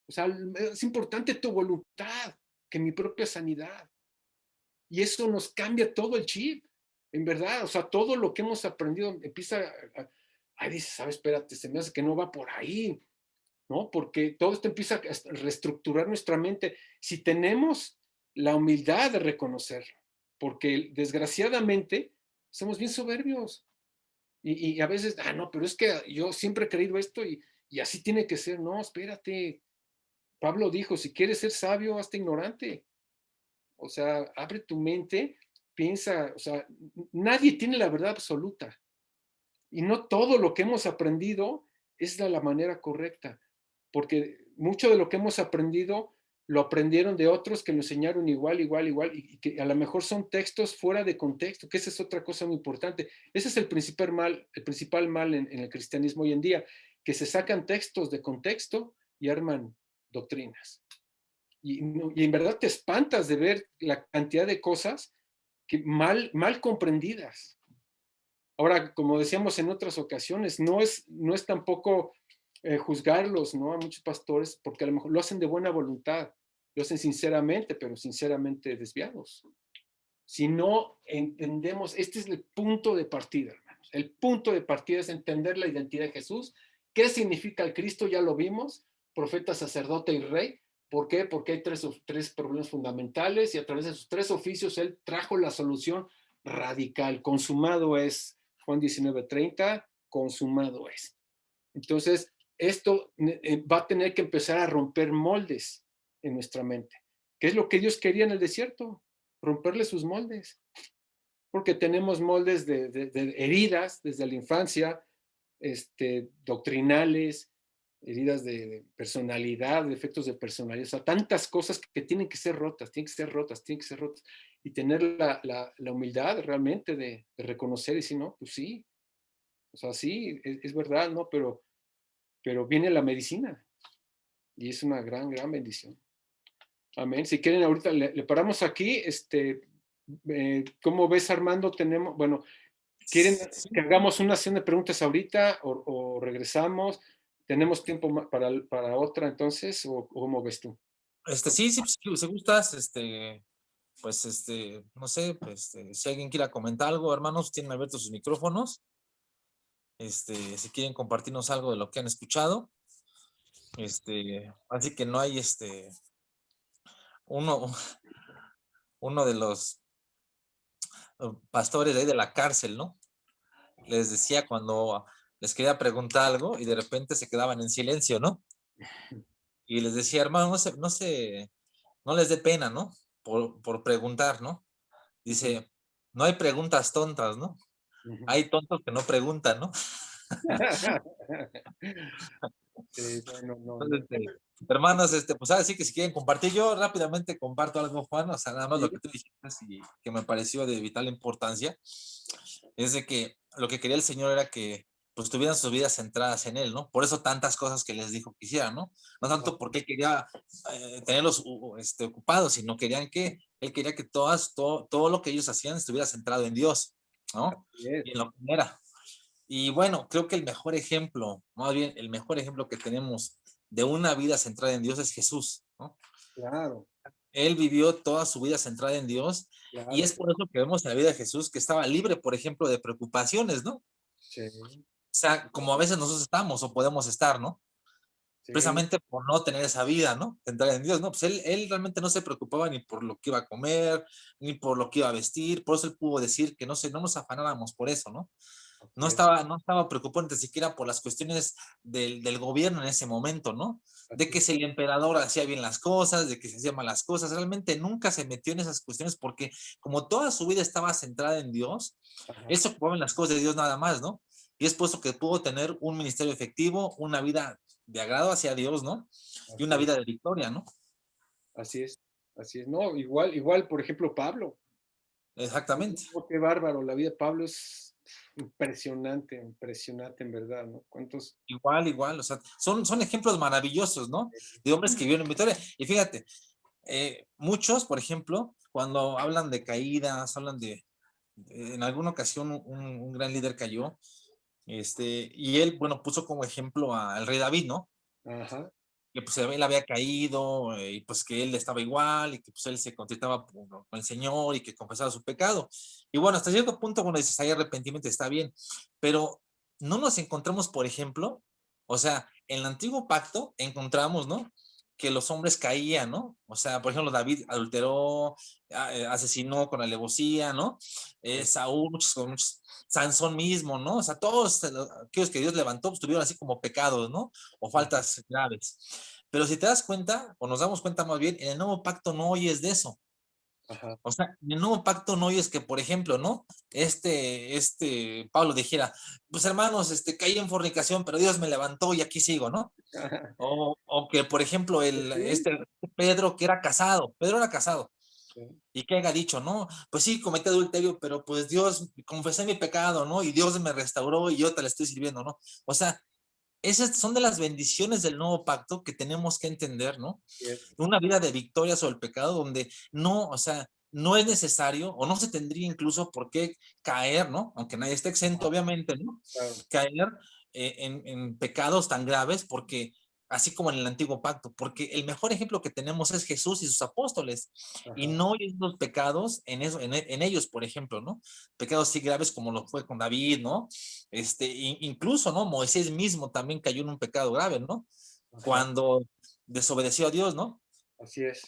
O sea, es importante tu voluntad que mi propia sanidad. Y eso nos cambia todo el chip, en verdad. O sea, todo lo que hemos aprendido empieza ahí dices, ¿sabes? Espérate, se me hace que no va por ahí, ¿no? Porque todo esto empieza a reestructurar nuestra mente. Si tenemos la humildad de reconocerlo, porque desgraciadamente somos bien soberbios. Y a veces, no, pero es que yo siempre he creído esto y así tiene que ser. No, espérate. Pablo dijo, si quieres ser sabio, hazte ignorante. O sea, abre tu mente, piensa, o sea, nadie tiene la verdad absoluta. Y no todo lo que hemos aprendido es de la manera correcta, porque mucho de lo que hemos aprendido lo aprendieron de otros que lo enseñaron igual, y que a lo mejor son textos fuera de contexto, que esa es otra cosa muy importante. Ese es el principal mal en el cristianismo hoy en día, que se sacan textos de contexto y arman doctrinas. Y en verdad te espantas de ver la cantidad de cosas que mal comprendidas. Ahora, como decíamos en otras ocasiones, no es tampoco juzgarlos, ¿no? A muchos pastores, porque a lo mejor lo hacen de buena voluntad, lo hacen sinceramente, pero sinceramente desviados. Si no entendemos, este es el punto de partida, hermanos. El punto de partida es entender la identidad de Jesús. ¿Qué significa el Cristo? Ya lo vimos, profeta, sacerdote y rey. ¿Por qué? Porque hay tres problemas fundamentales y a través de esos tres oficios Él trajo la solución radical. Consumado es, Juan 19:30, consumado es. Entonces, esto va a tener que empezar a romper moldes en nuestra mente. ¿Qué es lo que Dios quería en el desierto? Romperle sus moldes. Porque tenemos moldes de heridas desde la infancia, doctrinales, heridas de personalidad, defectos de personalidad, o sea, tantas cosas que tienen que ser rotas, tienen que ser rotas, tienen que ser rotas. Y tener la humildad realmente de reconocer y decir, no, pues sí, o sea, sí, es verdad, ¿no? Pero viene la medicina y es una gran, gran bendición. Amén. Si quieren, ahorita le paramos aquí. ¿Cómo ves, Armando? Tenemos, bueno, ¿quieren Sí. que hagamos una sesión de preguntas ahorita o regresamos? ¿Tenemos tiempo para otra entonces? ¿O cómo ves tú? Sí, sí, pues, si gustas, pues, no sé, pues, si alguien quiera comentar algo, hermanos, tienen abiertos sus micrófonos. Si quieren compartirnos algo de lo que han escuchado. Así que no hay, uno, uno de los pastores de ahí de la cárcel, ¿no? Les decía cuando les quería preguntar algo y de repente se quedaban en silencio, ¿no? Y les decía, hermano, no les dé pena, ¿no? Por preguntar, ¿no? Dice, no hay preguntas tontas, ¿no? Hay tontos que no preguntan, ¿no? Sí, bueno, no, no. Entonces, hermanos, pues ahora sí que si quieren compartir, yo rápidamente comparto algo, Juan, o sea, nada más lo Sí, que tú dijiste y que me pareció de vital importancia, es de que lo que quería el Señor era que pues tuvieran sus vidas centradas en Él, ¿no? Por eso tantas cosas que les dijo que hicieran, ¿no? No tanto porque Él quería tenerlos ocupados, sino Él quería que todo lo que ellos hacían estuviera centrado en Dios, ¿no? así es, Y en lo que era. Y bueno, creo que el mejor ejemplo, más bien el mejor ejemplo que tenemos de una vida centrada en Dios es Jesús, ¿no? claro, Él vivió toda su vida centrada en Dios y claro. es por eso que vemos en la vida de Jesús que estaba libre, por ejemplo, de preocupaciones, ¿no? O Sí, sea, como a veces nosotros estamos o podemos estar, ¿no? sí, Precisamente por no tener esa vida, ¿no? Centrada en Dios, ¿no? Pues él realmente no se preocupaba ni por lo que iba a comer, ni por lo que iba a vestir, por eso él pudo decir que no nos afanáramos por eso, ¿no? así es, No estaba preocupado ni siquiera por las cuestiones del gobierno en ese momento, ¿no? De así que es. si el emperador hacía bien las cosas, de que se hacían malas cosas, realmente nunca se metió en esas cuestiones porque como toda su vida estaba centrada en Dios, Ajá, él se ocupaba en las cosas de Dios nada más, ¿no? Y es por eso que pudo tener un ministerio efectivo, una vida de agrado hacia Dios, ¿no? Y una así es, vida de victoria, ¿no? así es, así es. No, igual, por ejemplo, Pablo. Exactamente. Oh, qué bárbaro, la vida de Pablo es impresionante, impresionante en verdad, ¿no? ¿Cuántos? Igual, o sea, son ejemplos maravillosos, ¿no? De hombres que vivieron en victoria. Y fíjate, muchos, por ejemplo, cuando hablan de caídas, en alguna ocasión un gran líder cayó, y él, bueno, puso como ejemplo al rey David, ¿no? Ajá, Que pues él había caído, y pues que él estaba igual, y que pues él se contentaba con el Señor y que confesaba su pecado. Y bueno, hasta cierto punto, cuando dices, hay arrepentimiento, está bien, pero no nos encontramos, por ejemplo, o sea, en el antiguo pacto encontramos, ¿no? Que los hombres caían, ¿no? O sea, por ejemplo, David adulteró, asesinó con alevosía, ¿no? sí, Saúl, Sansón mismo, ¿no? O sea, todos aquellos que Dios levantó, pues tuvieron así como pecados, ¿no? O ajá, faltas graves. Pero si te das cuenta, o nos damos cuenta más bien, en el nuevo pacto no oyes de eso. ajá, O sea, en el nuevo pacto no oyes que, por ejemplo, ¿no? Pablo dijera, pues hermanos, caí en fornicación, pero Dios me levantó y aquí sigo, ¿no? O que, por ejemplo, pues sí, Pedro que era casado, Pedro era casado, sí, y que haya dicho, no, pues sí, cometí adulterio, pero pues Dios, confesé mi pecado, ¿no? Y Dios me restauró y yo te la estoy sirviendo, ¿no? O sea, esas son de las bendiciones del nuevo pacto que tenemos que entender, ¿no? así es, Una vida de victoria sobre el pecado donde no, o sea, no es necesario o no se tendría incluso por qué caer, ¿no? Aunque nadie esté exento, ajá, obviamente, ¿no? claro, Caer en pecados tan graves, porque así como en el antiguo pacto, porque el mejor ejemplo que tenemos es Jesús y sus apóstoles, y Ajá. no los pecados en ellos, por ejemplo, ¿no? Pecados así graves como lo fue con David, ¿no? Incluso, ¿no? Moisés mismo también cayó en un pecado grave, ¿no? Ajá. Cuando desobedeció a Dios, ¿no? Así es.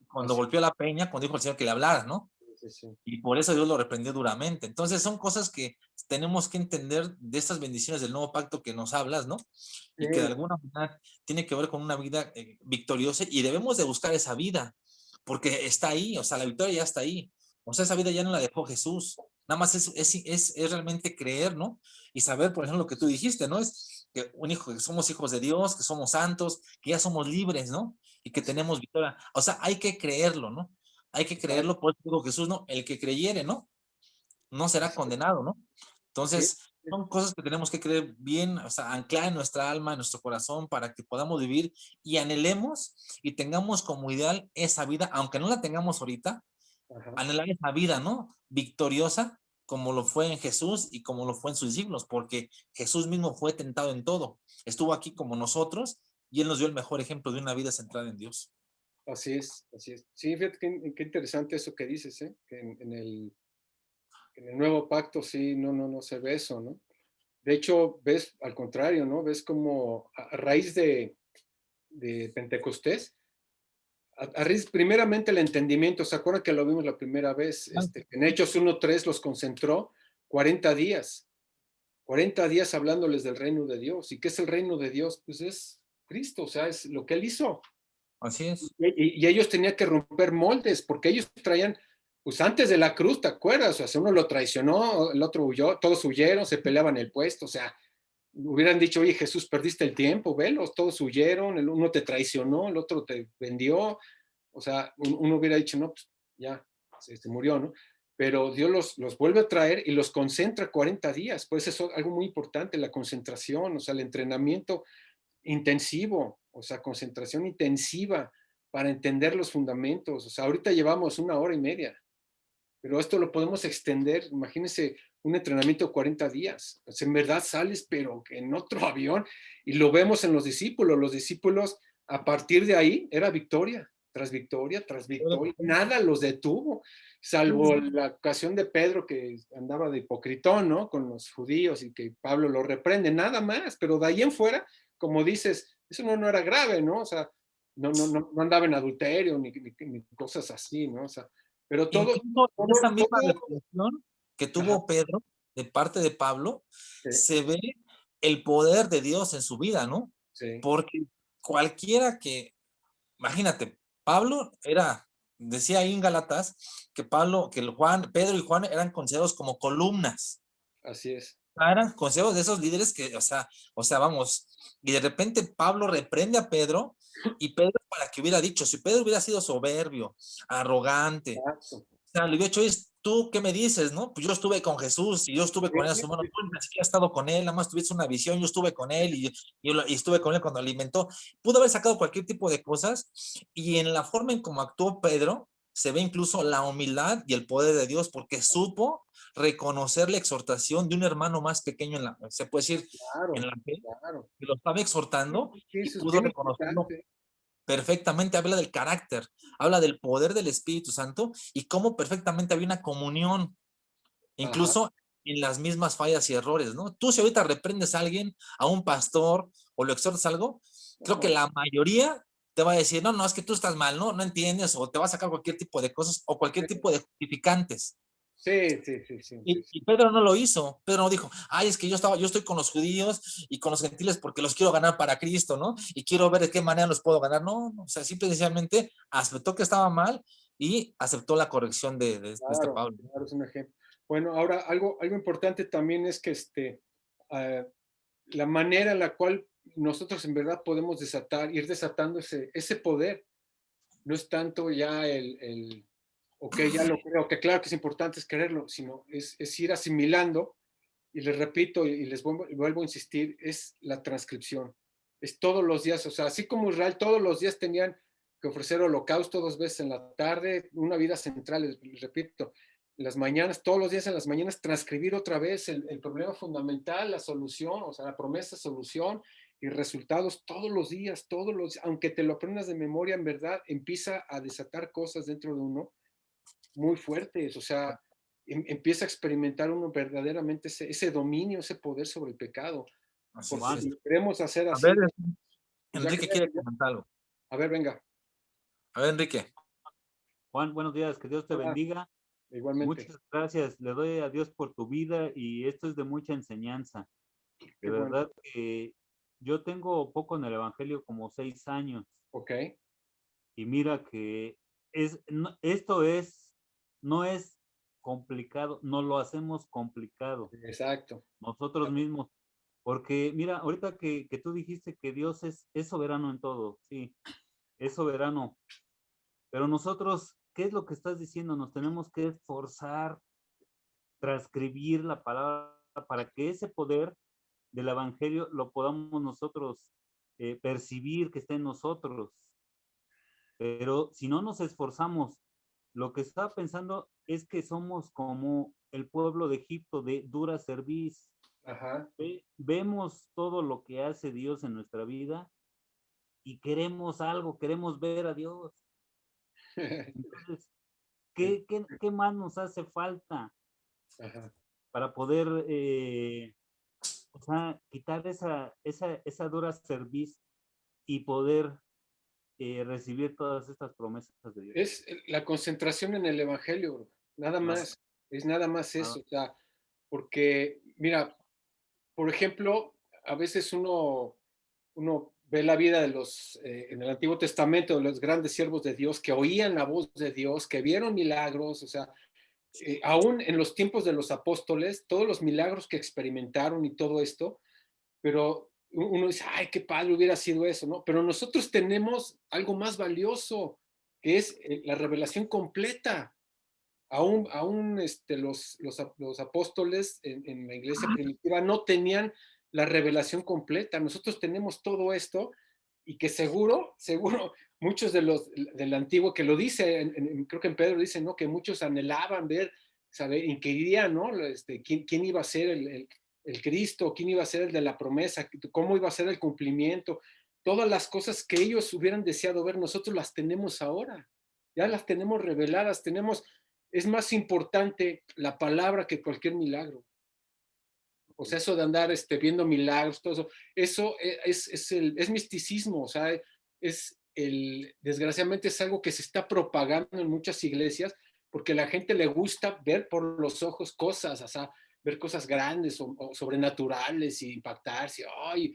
Cuando Así golpeó la peña, cuando dijo al Señor que le hablara, ¿no? es, sí, sí. Y por eso Dios lo reprendió duramente. Entonces son cosas que tenemos que entender de estas bendiciones del nuevo pacto que nos hablas, ¿no? Y que de Sí, alguna manera tiene que ver con una vida victoriosa, y debemos de buscar esa vida, porque está ahí, o sea, la victoria ya está ahí. O sea, esa vida ya no la dejó Jesús. Nada más es realmente creer, ¿no? Y saber, por ejemplo, lo que tú dijiste, ¿no? Es que que somos hijos de Dios, que somos santos, que ya somos libres, ¿no? Y que así tenemos victoria. O sea, hay que creerlo, ¿no? Hay que es. creerlo, por eso dijo Jesús, ¿no? El que creyere, ¿no? No será Así es. condenado, ¿no? Así Entonces, es. son cosas que tenemos que creer bien, o sea, anclar en nuestra alma, en nuestro corazón, para que podamos vivir y anhelemos y tengamos como ideal esa vida, aunque no la tengamos ahorita, Ajá. anhelar esa vida, ¿no? Victoriosa, como lo fue en Jesús y como lo fue en sus siglos, porque Jesús mismo fue tentado en todo. Estuvo aquí como nosotros y Él nos dio el mejor ejemplo de una vida centrada en Dios. Así es, así es. Sí, fíjate qué interesante eso que dices, ¿eh? Que en el nuevo pacto sí, no se ve eso, ¿no? De hecho, ves al contrario, ¿no? Ves como a raíz de Pentecostés, a raíz primeramente el entendimiento, ¿se acuerdan que lo vimos la primera vez? En Hechos 1:3 los concentró 40 días, 40 días hablándoles del reino de Dios. ¿Y qué es el reino de Dios? Pues es Cristo, o sea, es lo que Él hizo. Así es. Y ellos tenían que romper moldes, porque ellos traían, pues antes de la cruz, ¿te acuerdas? O sea, uno lo traicionó, el otro huyó, todos huyeron, se peleaban el puesto, o sea, hubieran dicho, oye, Jesús, perdiste el tiempo, velos, todos huyeron, el uno te traicionó, el otro te vendió, o sea, uno hubiera dicho, no, pues ya, se murió, ¿no? Pero Dios los vuelve a traer y los concentra 40 días, pues eso es algo muy importante, la concentración, o sea, el entrenamiento intensivo, o sea, concentración intensiva para entender los fundamentos. O sea, ahorita llevamos 1 hora y media, pero esto lo podemos extender. Imagínense un entrenamiento de 40 días. O sea, en verdad sales, pero en otro avión. Y lo vemos en los discípulos. Los discípulos, a partir de ahí, era victoria tras victoria tras victoria. Nada los detuvo, salvo la ocasión de Pedro que andaba de hipocritón, ¿no? Con los judíos y que Pablo lo reprende, nada más. Pero de ahí en fuera, como dices, eso no era grave, ¿no? O sea, no andaba en adulterio ni cosas así, ¿no? O sea, pero Incluso en esa misma todo, reflexión que ajá, tuvo Pedro de parte de Pablo, sí, se ve el poder de Dios en su vida, ¿no? sí, Porque cualquiera que, imagínate, Pablo decía ahí en Galatas que Pedro y Juan eran considerados como columnas. así es. Eran consejos de esos líderes que, vamos, y de repente Pablo reprende a Pedro, y Pedro, para que hubiera dicho, si Pedro hubiera sido soberbio, arrogante, Exacto. o sea, le hubiera dicho, oye, ¿tú qué me dices, no? Pues yo estuve con Jesús y yo estuve con él a su mano, tú ni siquiera has estado con él, nada más tuviste una visión, yo estuve con él y estuve con él cuando alimentó. Pudo haber sacado cualquier tipo de cosas, y en la forma en cómo actuó Pedro, se ve incluso la humildad y el poder de Dios, porque supo reconocer la exhortación de un hermano más pequeño se puede decir, en Claro, la fe, claro. que lo estaba exhortando, Sí, y eso es pudo bien reconocerlo importante. perfectamente. Habla del carácter, habla del poder del Espíritu Santo y cómo perfectamente había una comunión, Ajá. incluso en las mismas fallas y errores, ¿no? Tú si ahorita reprendes a alguien, a un pastor, o lo exhortas algo, creo que Ajá. la mayoría te va a decir, no, es que tú estás mal, no entiendes, o te va a sacar cualquier tipo de cosas o cualquier tipo de justificantes. Sí, sí, sí, sí, sí, sí. Y Pedro no lo hizo. Pedro no dijo, ay, es que yo estoy con los judíos y con los gentiles porque los quiero ganar para Cristo, ¿no? Y quiero ver de qué manera los puedo ganar. No, o sea, simplemente aceptó que estaba mal y aceptó la corrección de este Claro, Pablo. claro, es un ejemplo. Bueno, ahora algo importante también es que ah, la manera en la cual nosotros en verdad podemos ir desatando ese poder, no es tanto ya ok, ya lo creo, que claro que es importante es quererlo, sino es ir asimilando, y les repito y les vuelvo a insistir, es la transcripción, es todos los días, o sea, así como Israel todos los días tenían que ofrecer holocausto 2 veces en la tarde, una vida central, les repito, las mañanas, todos los días en las mañanas, transcribir otra vez el problema fundamental, la solución, o sea, la promesa, solución y resultados todos los, aunque te lo aprendas de memoria, en verdad empieza a desatar cosas dentro de uno muy fuertes, o sea, empieza a experimentar uno verdaderamente ese dominio, ese poder sobre el pecado. Así Porque es. si lo queremos hacer A así, ver, pues ya Enrique que- quiere comentar algo. a ver, venga. A ver, Enrique. Juan, buenos días, que Dios te Hola, bendiga. igualmente. Muchas gracias, le doy a Dios por tu vida y esto es de mucha enseñanza. De Qué bueno. verdad que yo tengo poco en el Evangelio, como 6 años, Ok. y mira que no es complicado, no lo hacemos complicado Exacto. nosotros mismos, porque mira, ahorita que tú dijiste que Dios es soberano en todo, sí, es soberano, pero nosotros, ¿qué es lo que estás diciendo? Nos tenemos que esforzar, transcribir la palabra para que ese poder del evangelio lo podamos nosotros percibir que está en nosotros. Pero si no nos esforzamos, lo que estaba pensando es que somos como el pueblo de Egipto de dura cerviz. Ajá. Vemos todo lo que hace Dios en nuestra vida y queremos algo, queremos ver a Dios. Entonces, ¿qué más nos hace falta Ajá. para poder o sea, quitar esa dura cerviz y poder recibir todas estas promesas de Dios? Es la concentración en el evangelio, bro. Nada Claro. más. Es nada más eso. Ah, O sea, porque, mira, por ejemplo, a veces uno ve la vida de los, en el Antiguo Testamento, de los grandes siervos de Dios que oían la voz de Dios, que vieron milagros, o sea, aún en los tiempos de los apóstoles, todos los milagros que experimentaron y todo esto, pero uno dice, ay, qué padre hubiera sido eso, ¿no? Pero nosotros tenemos algo más valioso, que es la revelación completa. Aún los apóstoles en la iglesia primitiva no tenían la revelación completa. Nosotros tenemos todo esto y que seguro, muchos del antiguo que lo dice, creo que en Pedro dice, ¿no? Que muchos anhelaban ver, saber, en qué iría, ¿no? ¿Quién iba a ser el Cristo? ¿Quién iba a ser el de la promesa? ¿Cómo iba a ser el cumplimiento? Todas las cosas que ellos hubieran deseado ver, nosotros las tenemos ahora. Ya las tenemos reveladas, es más importante la palabra que cualquier milagro. O sea, eso de andar viendo milagros, todo eso es misticismo, o sea, desgraciadamente es algo que se está propagando en muchas iglesias porque a la gente le gusta ver por los ojos cosas, o sea, ver cosas grandes o sobrenaturales y impactarse, ay,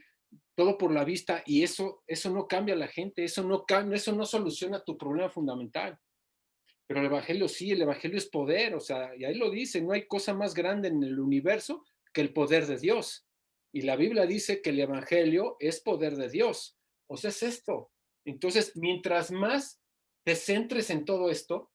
todo por la vista, y eso no cambia a la gente, eso no soluciona tu problema fundamental. Pero el evangelio sí, el evangelio es poder, o sea, y ahí lo dice, no hay cosa más grande en el universo que el poder de Dios. Y la Biblia dice que el evangelio es poder de Dios. O sea, es esto. Entonces, mientras más te centres en todo esto,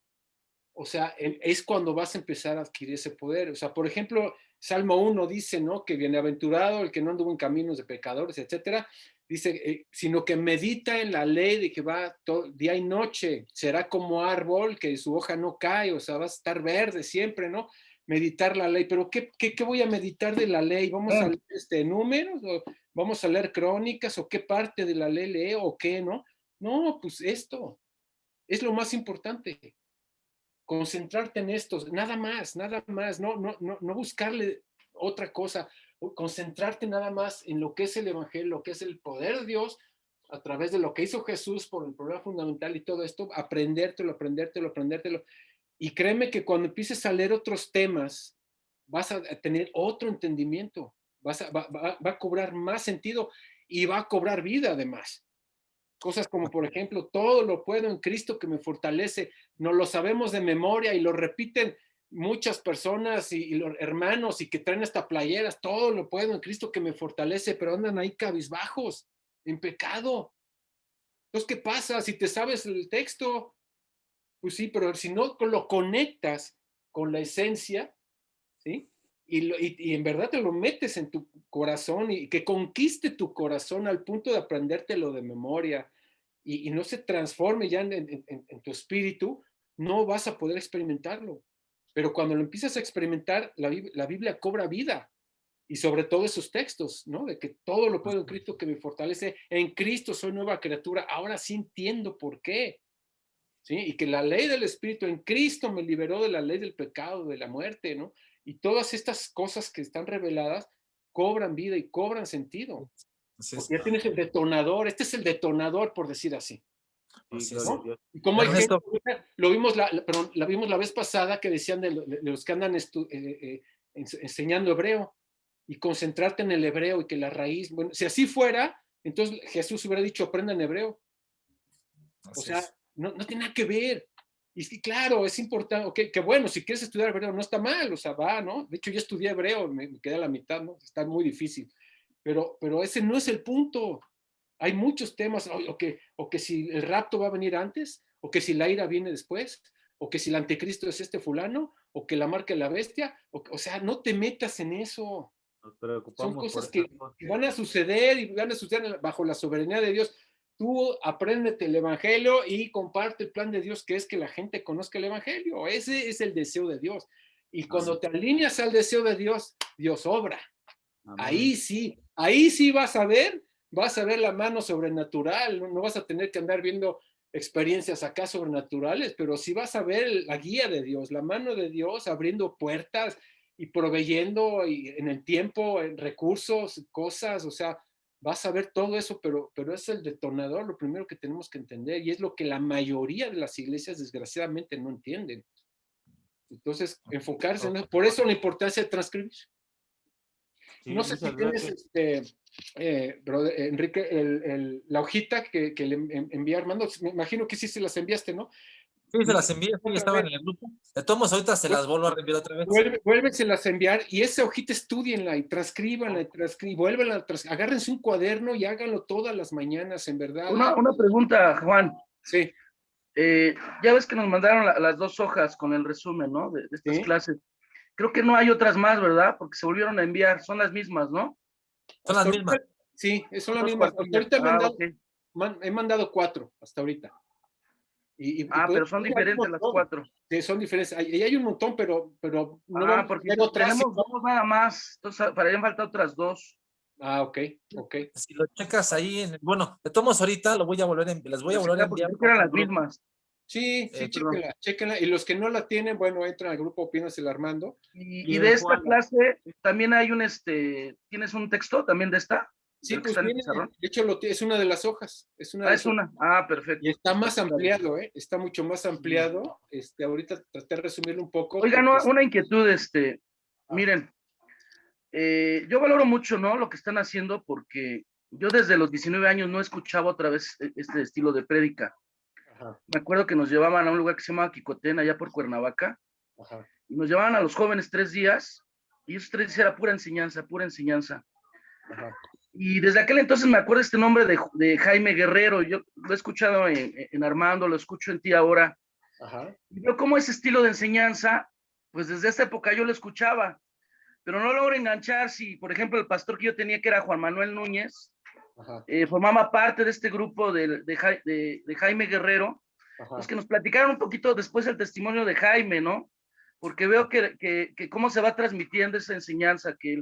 o sea, es cuando vas a empezar a adquirir ese poder. O sea, por ejemplo, Salmo 1 dice, ¿no? Que bienaventurado el que no anduvo en caminos de pecadores, etcétera. Dice, sino que medita en la ley de Jehová todo, día y noche. Será como árbol que su hoja no cae, o sea, va a estar verde siempre, ¿no? Meditar la ley. Pero ¿qué voy a meditar de la ley? ¿Vamos a leer números? ¿O vamos a leer crónicas? ¿O qué parte de la ley leo? ¿O qué, no? No, pues esto es lo más importante. Concentrarte en estos, nada más, no buscarle otra cosa, concentrarte nada más en lo que es el evangelio, lo que es el poder de Dios a través de lo que hizo Jesús por el problema fundamental y todo esto, aprendértelo. Y créeme que cuando empieces a leer otros temas, vas a tener otro entendimiento, va a cobrar más sentido y va a cobrar vida además. Cosas como, por ejemplo, todo lo puedo en Cristo que me fortalece. No lo sabemos de memoria y lo repiten muchas personas y los hermanos y que traen hasta playeras. Todo lo puedo en Cristo que me fortalece, pero andan ahí cabizbajos, en pecado. Entonces, ¿qué pasa? Si te sabes el texto, pues sí, pero si no lo conectas con la esencia, ¿sí? Y en verdad te lo metes en tu corazón y que conquiste tu corazón al punto de aprendértelo de memoria y no se transforme ya en tu espíritu, no vas a poder experimentarlo. pero cuando lo empiezas a experimentar, la Biblia cobra vida. Y sobre todo esos textos, ¿no? De que todo lo puedo en Cristo que me fortalece. En Cristo soy nueva criatura. Ahora sí entiendo por qué. ¿Sí? Y que la ley del Espíritu en Cristo me liberó de la ley del pecado, de la muerte, ¿no? Y todas estas cosas que están reveladas cobran vida y cobran sentido. Así es. Porque ya tienes el detonador. Este es el detonador, por decir así. Sí, Así gloria es. a Dios. Y como hay gente, Ernesto, lo vimos la vimos la vez pasada que decían de los que andan enseñando hebreo y concentrarte en el hebreo y que la raíz, bueno, si así fuera, entonces Jesús hubiera dicho aprendan hebreo. O así sea, es. no tiene nada que ver. Y sí, claro, es importante, okay, que bueno, si quieres estudiar hebreo no está mal, o sea, va, ¿no? De hecho, yo estudié hebreo, me quedé a la mitad, ¿no? Está muy difícil. Pero ese no es el punto. Hay muchos temas, o que si el rapto va a venir antes, o que si la ira viene después, o que si el anticristo es este fulano, o que la marca de la bestia, o sea, no te metas en eso. Nos Son preocupamos por cosas esas que cosas. van a suceder y van a suceder bajo la soberanía de Dios. Tú apréndete el evangelio y comparte el plan de Dios, que es que la gente conozca el evangelio. Ese es el deseo de Dios. Y cuando te alineas al deseo de Dios, Dios obra. Amén. Ahí sí vas a ver la mano sobrenatural. No vas a tener que andar viendo experiencias acá sobrenaturales, pero sí vas a ver la guía de Dios, la mano de Dios abriendo puertas y proveyendo en el tiempo, en recursos, cosas, o sea, vas a ver todo eso, pero es el detonador, lo primero que tenemos que entender, y es lo que la mayoría de las iglesias desgraciadamente no entienden. Entonces, enfocarse en eso, por eso la importancia de transcribir. Sí, No sé si muchas tienes, gracias. Enrique, la hojita que le envié a Armando, me imagino que sí se las enviaste, ¿no? sí, se las envié, sí, estaban en el grupo. De todos modos, ahorita se las vuelvo a reenviar otra vez. Vuélveselas a enviar y esa hojita estudienla y transcríbanla, vuélvanla, agárrense un cuaderno y háganlo todas las mañanas, en verdad. Una pregunta, Juan. Sí, Ya ves que nos mandaron las 2 hojas con el resumen, ¿no? De estas sí. clases. Creo que no hay otras más, ¿verdad? Porque se volvieron a enviar, son las mismas, ¿no? Son las Hasta mismas. ahorita, sí, son las Dos mismas. Hasta cuartillas. ahorita Ok. he mandado 4 hasta ahorita. Pero son diferentes las 4. Sí, son diferentes. Hay un montón, pero no vamos a Porque ver otras. tenemos 2 nada más. Entonces, para allá faltan otras 2. Ok. Si lo checas ahí, bueno, de todos modos, ahorita lo voy a volver les voy a volver a enviar. Porque creo que eran las mismas. Sí, Perdón. chéquenla. Y los que no la tienen, bueno, entran al grupo Opinas el Armando. Y de esta clase también hay ¿tienes un texto también de esta? Sí, ¿El que pues está en el viene, pizarrón? de hecho es una de las hojas. Es una de Es una. Perfecto. Y está más ampliado, está mucho más ampliado. Ahorita traté de resumirlo un poco. Oigan, una inquietud, miren, yo valoro mucho, ¿no? Lo que están haciendo porque yo desde los 19 años no escuchaba otra vez este estilo de prédica. Ajá, Me acuerdo que nos llevaban a un lugar que se llama Quicotén, allá por Cuernavaca, ajá, y nos llevaban a los jóvenes 3 días, y esos 3 días era pura enseñanza, pura enseñanza. ajá. Y desde aquel entonces me acuerdo este nombre de Jaime Guerrero, yo lo he escuchado en Armando, lo escucho en ti ahora, Ajá. y veo cómo ese estilo de enseñanza, pues desde esta época yo lo escuchaba, pero no logro enganchar si, por ejemplo, el pastor que yo tenía, que era Juan Manuel Núñez, formaba parte de este grupo de Jaime Guerrero, pues que nos platicaron un poquito después el testimonio de Jaime, ¿no? Porque veo que cómo se va transmitiendo esa enseñanza que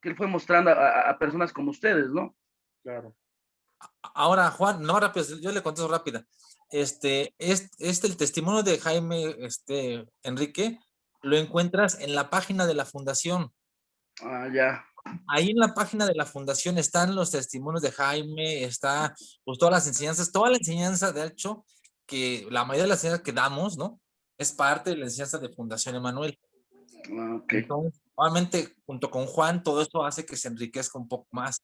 él fue mostrando a personas como ustedes, ¿no? Claro. Ahora, Juan, no rápido, yo le contesto rápida. El testimonio de Jaime, Enrique, lo encuentras en la página de la fundación. Ya. Ahí en la página de la fundación están los testimonios de Jaime, está pues todas las enseñanzas, toda la enseñanza, de hecho, que la mayoría de las enseñanzas que damos, ¿no? Es parte de la enseñanza de Fundación Emanuel. Ok. Entonces, obviamente, junto con Juan, todo esto hace que se enriquezca un poco más.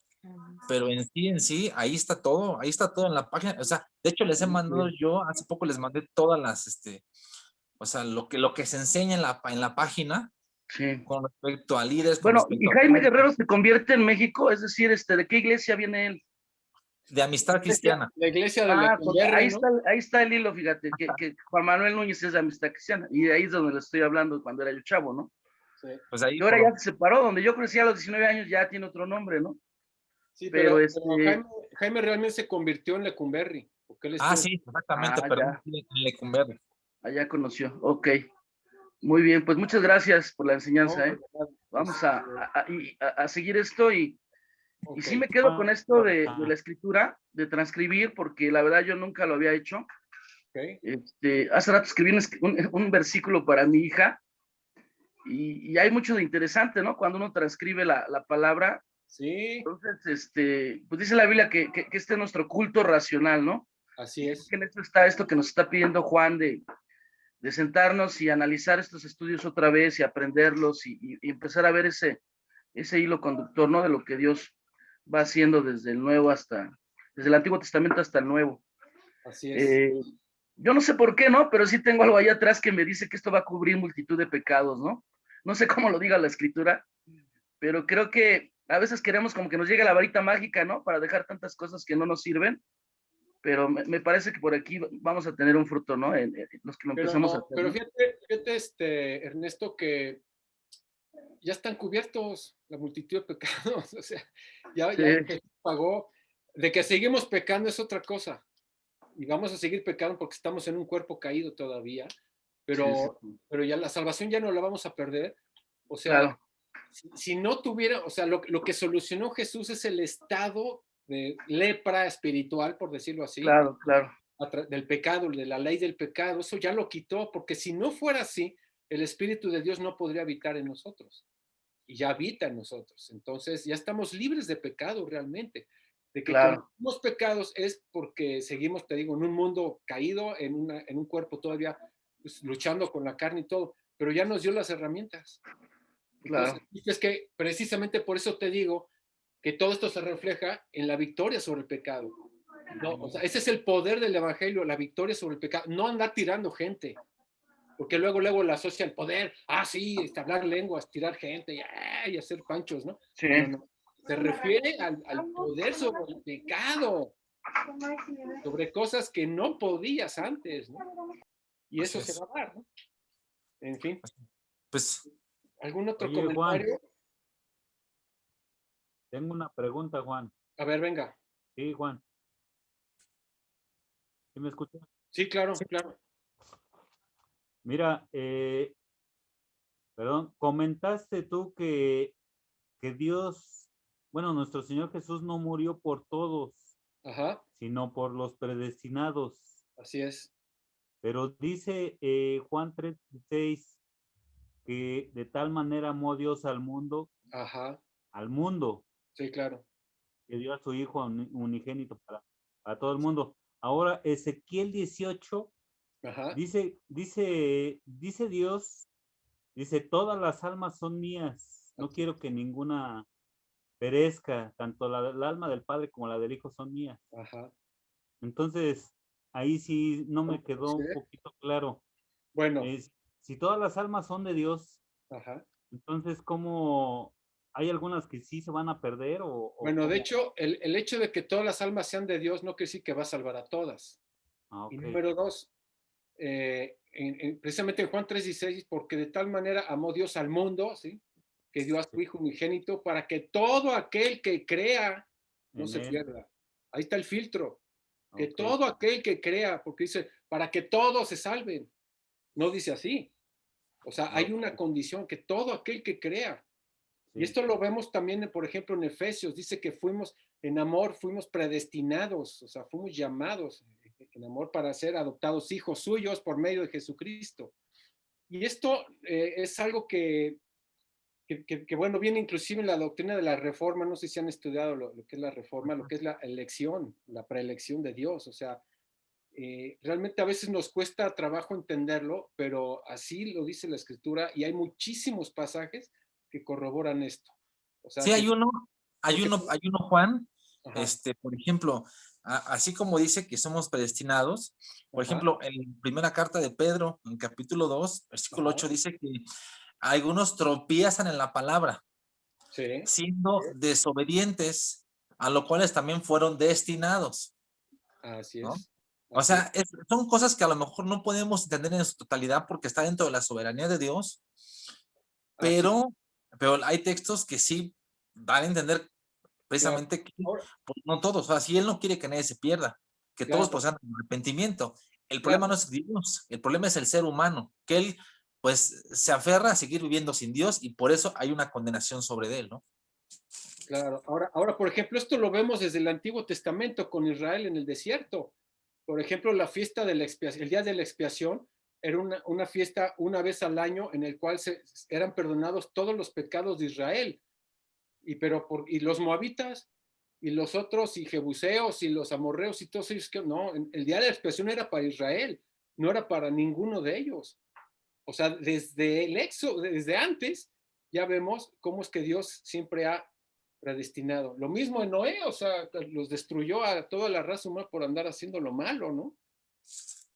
Pero en sí, ahí está todo en la página. O sea, de hecho, les he mandado yo, hace poco les mandé todas las, o sea, lo que se enseña en la página. Sí. Con respecto a líderes. Bueno, y Jaime Guerrero se convierte en México, es decir, ¿de qué iglesia viene él? De Amistad Cristiana. La iglesia de Lecumberri, ahí está el hilo, fíjate, que Juan Manuel Núñez es de Amistad Cristiana, y de ahí es donde le estoy hablando cuando era yo chavo, ¿no? Sí. Pues ahí, y ahora ya se separó, donde yo crecí a los 19 años ya tiene otro nombre, ¿no? Sí, pero Jaime realmente se convirtió en Lecumberri. Sí, exactamente, pero en Lecumberri. Allá conoció, ok. Muy bien, pues muchas gracias por la enseñanza, No, ¿eh? Vamos a seguir esto y ok. sí me quedo con esto de la escritura, de transcribir, porque la verdad yo nunca lo había hecho. Ok. Hace rato escribí un versículo para mi hija y hay mucho de interesante, ¿no? Cuando uno transcribe la palabra, Sí, entonces, pues dice la Biblia que este es nuestro culto racional, ¿no? así es. Que en esto está esto que nos está pidiendo Juan de sentarnos y analizar estos estudios otra vez y aprenderlos y empezar a ver ese hilo conductor, ¿no? De lo que Dios va haciendo desde el Antiguo Testamento hasta el Nuevo. Así es. Yo no sé por qué, ¿no? Pero sí tengo algo ahí atrás que me dice que esto va a cubrir multitud de pecados, ¿no? No sé cómo lo diga la escritura, pero creo que a veces queremos como que nos llegue la varita mágica, ¿no? Para dejar tantas cosas que no nos sirven, pero me parece que por aquí vamos a tener un fruto, ¿no? En los que lo empezamos a hacer, Pero ¿no? fíjate, Ernesto, que ya están cubiertos la multitud de pecados. O sea, ya Sí, Jesús pagó. De que seguimos pecando es otra cosa. Y vamos a seguir pecando porque estamos en un cuerpo caído todavía, sí, pero ya la salvación ya no la vamos a perder. O sea, claro, si no tuviera, o sea, lo que solucionó Jesús es el estado de lepra espiritual, por decirlo así, claro, claro, del pecado, de la ley del pecado. Eso ya lo quitó, porque si no fuera así, el Espíritu de Dios no podría habitar en nosotros. Y ya habita en nosotros. Entonces ya estamos libres de pecado realmente. De que claro, cometemos pecados es porque seguimos, te digo, en un mundo caído, en un cuerpo todavía pues, luchando con la carne y todo, pero ya nos dio las herramientas. Entonces, claro. es que precisamente por eso te digo que todo esto se refleja en la victoria sobre el pecado. No, o sea, ese es el poder del evangelio, la victoria sobre el pecado. No andar tirando gente, porque luego la asocia al poder. Ah, sí, hablar lenguas, tirar gente y hacer panchos, ¿no? Sí, No. Se refiere al poder sobre el pecado, sobre cosas que no podías antes, ¿no? Y Así eso se es. va a dar, ¿no? En fin, Pues, ¿algún otro Oye, Juan, comentario? tengo una pregunta, Juan. A ver, venga. Sí, Juan. ¿Sí me escuchas? Sí, claro, sí, claro. Mira, perdón, comentaste tú que Dios, bueno, nuestro Señor Jesús no murió por todos, Ajá, sino por los predestinados. así es. Pero dice Juan 3:16 que de tal manera amó Dios Ajá, al mundo, sí, claro. que dio a su Hijo unigénito para todo el mundo. Ahora, Ezequiel 18 Ajá, dice Dios, dice, todas las almas son mías, no así, quiero que ninguna perezca, tanto el alma del Padre como la del Hijo son mías. ajá. Entonces, ahí sí no me ¿Cómo quedó un procede? poquito claro. Bueno, Si todas las almas son de Dios, ajá. entonces, ¿cómo? ¿Hay algunas que sí se van a perder o Bueno, de cómo? hecho, el hecho de que todas las almas sean de Dios no quiere decir que va a salvar a todas. Ah, Y ok. número dos, precisamente en Juan 3:16, porque de tal manera amó Dios al mundo, ¿sí? Que dio a su Hijo unigénito para que todo aquel que crea no En se él, pierda. Ahí está el filtro. Que ok. todo aquel que crea, porque dice, para que todos se salven. No dice así. O sea, hay una Ok, condición, que todo aquel que crea. Y sí, esto lo vemos también, por ejemplo, en Efesios. Dice que fuimos, en amor, fuimos predestinados, o sea, fuimos llamados en amor para ser adoptados hijos suyos por medio de Jesucristo. Y esto es algo bueno, viene inclusive en la doctrina de la reforma. No sé si han estudiado lo que es la reforma, lo que es la elección, la preelección de Dios. O sea, realmente a veces nos cuesta trabajo entenderlo, pero así lo dice la escritura y hay muchísimos pasajes que corroboran esto. O sea, sí, que porque, hay uno, Juan, ajá, por ejemplo, así como dice que somos predestinados, por ajá, ejemplo, en primera carta de Pedro, en capítulo 2, versículo ajá, 8, dice que algunos tropiezan en la palabra, sí, siendo desobedientes, a lo cuales también fueron destinados, así ¿no? es, O así es, sea, son cosas que a lo mejor no podemos entender en su totalidad porque está dentro de la soberanía de Dios, así es, pero, hay textos que sí dan a entender claro. precisamente que Ahora, pues, no todos, o sea, si Él no quiere que nadie se pierda, que todos claro, posean arrepentimiento. El problema claro, no es Dios, el problema es el ser humano, que Él pues se aferra a seguir viviendo sin Dios y por eso hay una condenación sobre él, ¿no? Claro. Ahora, por ejemplo, esto lo vemos desde el Antiguo Testamento con Israel en el desierto. Por ejemplo, la fiesta de la expiación, el día de la expiación, era una fiesta una vez al año en el cual eran perdonados todos los pecados de Israel. Y los moabitas, y los otros, y jebuseos, y los amorreos, y todos ellos, que no, el día de la expiación era para Israel, no era para ninguno de ellos. O sea, desde el Éxodo, desde antes, ya vemos cómo es que Dios siempre ha predestinado. Lo mismo en Noé, o sea, los destruyó a toda la raza humana por andar haciendo lo malo, ¿no?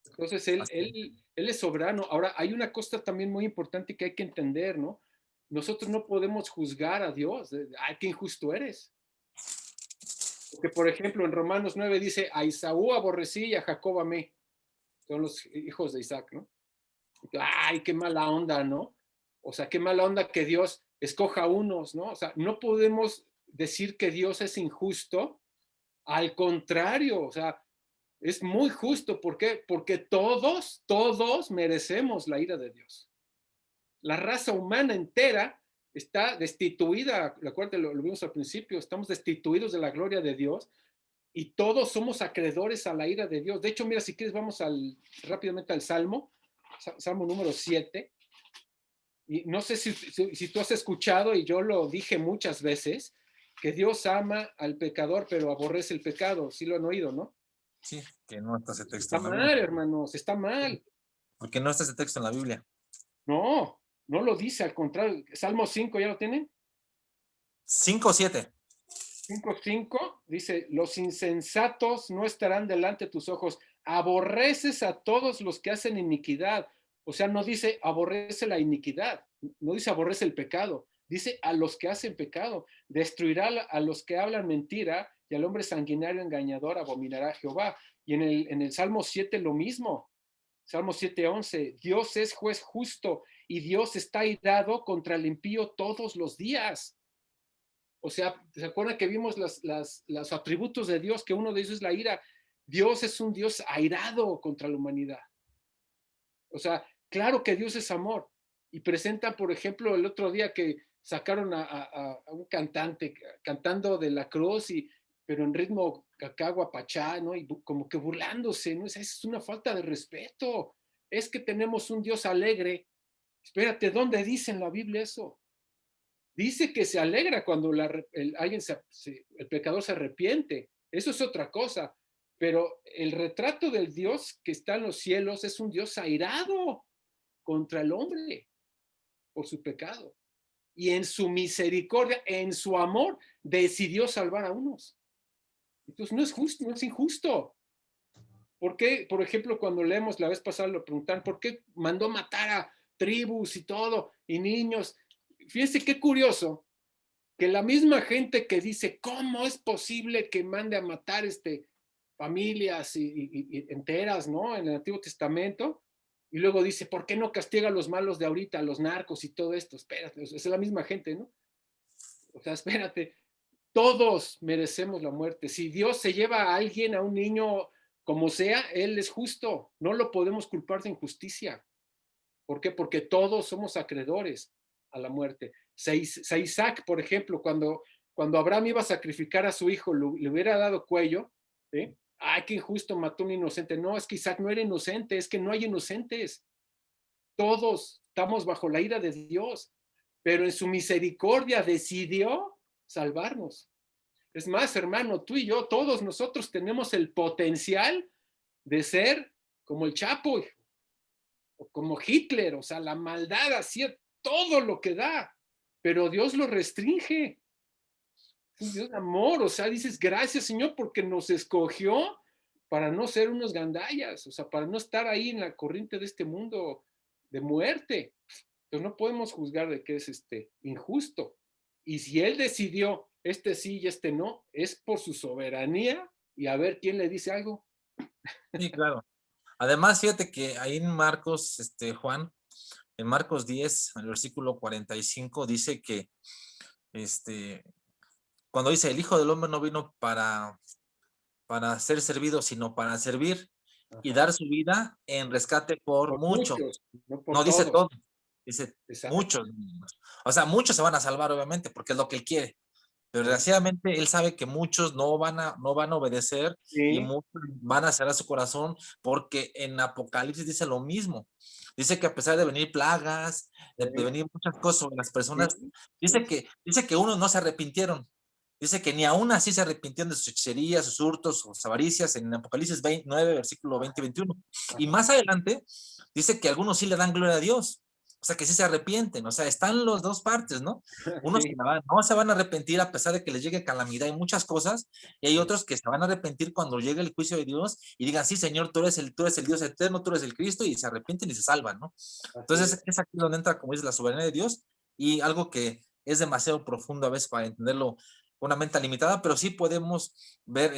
Entonces, él es soberano. Ahora, hay una cosa también muy importante que hay que entender, ¿no? Nosotros no podemos juzgar a Dios. ¡Ay, qué injusto eres! Porque, por ejemplo, en Romanos 9 dice, a Esaú aborrecí y a Jacob amé. Son los hijos de Isaac, ¿no? ¡Ay, qué mala onda!, ¿no? O sea, qué mala onda que Dios escoja a unos, ¿no? O sea, no podemos decir que Dios es injusto. Al contrario, o sea, es muy justo. ¿Por qué? Porque todos merecemos la ira de Dios. La raza humana entera está destituida, recuerden, lo vimos al principio, estamos destituidos de la gloria de Dios y todos somos acreedores a la ira de Dios. De hecho, mira, si quieres vamos rápidamente al Salmo número 7. Y no sé si tú has escuchado, y yo lo dije muchas veces, que Dios ama al pecador, pero aborrece el pecado. Sí lo han oído, ¿no? Sí, que no está ese texto Está en la mal, Biblia. hermanos, está mal. Porque no está ese texto en la Biblia. No lo dice, al contrario. Salmo 5, ¿ya lo tienen? 5:7. 5:5 dice, los insensatos no estarán delante de tus ojos. Aborreces a todos los que hacen iniquidad. O sea, no dice aborrece la iniquidad, no dice aborrece el pecado, dice a los que hacen pecado. Destruirá a los que hablan mentira y al hombre sanguinario engañador abominará a Jehová. Y en el Salmo 7 lo mismo. Salmo 7:11, Dios es juez justo y Dios está airado contra el impío todos los días. O sea, ¿se acuerdan que vimos los atributos de Dios? Que uno de ellos es la ira. Dios es un Dios airado contra la humanidad. O sea, claro que Dios es amor. Y presentan, por ejemplo, el otro día que sacaron a un cantante cantando de la cruz, pero en ritmo cacahuapachá, ¿no? Y como que burlándose, ¿no? Es una falta de respeto. Es que tenemos un Dios alegre. Espérate, ¿dónde dice en la Biblia eso? Dice que se alegra cuando el pecador se arrepiente. Eso es otra cosa. Pero el retrato del Dios que está en los cielos es un Dios airado contra el hombre por su pecado. Y en su misericordia, en su amor, decidió salvar a unos. Entonces no es justo, no es injusto. ¿Por qué, por ejemplo, cuando leemos la vez pasada lo preguntan, ¿por qué mandó matar a tribus y todo, y niños? Fíjense qué curioso, que la misma gente que dice, ¿cómo es posible que mande a matar familias y enteras, ¿no? En el Antiguo Testamento, y luego dice, ¿por qué no castiga a los malos de ahorita, a los narcos y todo esto? Espérate, es la misma gente, ¿no? O sea, espérate, todos merecemos la muerte. Si Dios se lleva a alguien, a un niño, como sea, Él es justo. No lo podemos culpar de injusticia. ¿Por qué? Porque todos somos acreedores a la muerte. Isaac, por ejemplo, cuando Abraham iba a sacrificar a su hijo, le hubiera dado cuello, ¿sí? Ay, qué injusto, mató a un inocente. No, es que Isaac no era inocente, es que no hay inocentes. Todos estamos bajo la ira de Dios, pero en su misericordia decidió salvarnos. Es más, hermano, tú y yo, todos nosotros tenemos el potencial de ser como el Chapo, o como Hitler, o sea, la maldad hacía todo lo que da, pero Dios lo restringe. Es Dios de amor, o sea, dices, gracias Señor porque nos escogió para no ser unos gandallas, o sea, para no estar ahí en la corriente de este mundo de muerte. Entonces no podemos juzgar de que es injusto. Y si Él decidió sí y no, es por su soberanía y a ver quién le dice algo. Sí, claro. Además, fíjate que ahí en Marcos, Juan, en Marcos 10, en el versículo 45, dice que cuando dice el Hijo del Hombre no vino para ser servido, sino para servir y dar su vida en rescate por muchos. No, por no dice todos. todo. Dice, Exacto. muchos niños. O sea, muchos se van a salvar, obviamente, porque es lo que él quiere. Pero desgraciadamente él sabe que muchos no van a obedecer y Sí, muchos van a cerrar su corazón, porque en Apocalipsis dice lo mismo. Dice que a pesar de venir plagas, de sí, venir muchas cosas sobre las personas, sí, dice que unos no se arrepintieron. Dice que ni aún así se arrepintieron de sus hechicerías, sus hurtos, sus avaricias, en Apocalipsis 9, versículo 20 y 21. Y más adelante dice que algunos sí le dan gloria a Dios. O sea, que sí se arrepienten. O sea, están las dos partes, ¿no? Unos sí, que no se van a arrepentir a pesar de que les llegue calamidad y muchas cosas, y hay otros que se van a arrepentir cuando llegue el juicio de Dios y digan, sí, Señor, tú eres el Dios eterno, tú eres el Cristo, y se arrepienten y se salvan, ¿no? así Entonces, es. es aquí donde entra, como dice, la soberanía de Dios, y algo que es demasiado profundo a veces para entenderlo con una mente limitada, pero sí podemos ver,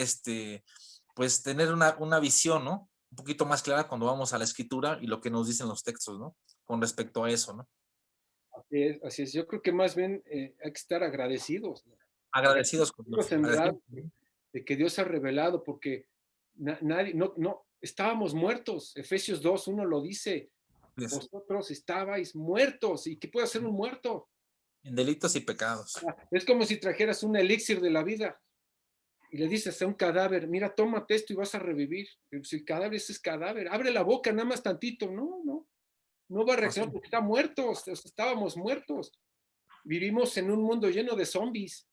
pues, tener una visión, ¿no? Un poquito más clara cuando vamos a la escritura y lo que nos dicen los textos, ¿no? Con respecto a eso, ¿no? Así es, así es. Yo creo que más bien hay que estar agradecidos, ¿no? Agradecidos con Dios. Agradecidos en verdad Agradecidos. de que Dios se ha revelado, porque nadie, no, estábamos muertos. Efesios 2:1 lo dice. Vosotros estabais muertos. ¿Y qué puede hacer un muerto? En delitos y pecados. Es como si trajeras un elixir de la vida y le dices a un cadáver, mira, tómate esto y vas a revivir. Pero si el cadáver es cadáver, abre la boca nada más tantito. No va a reaccionar porque está muertos, estábamos muertos. Vivimos en un mundo lleno de zombies.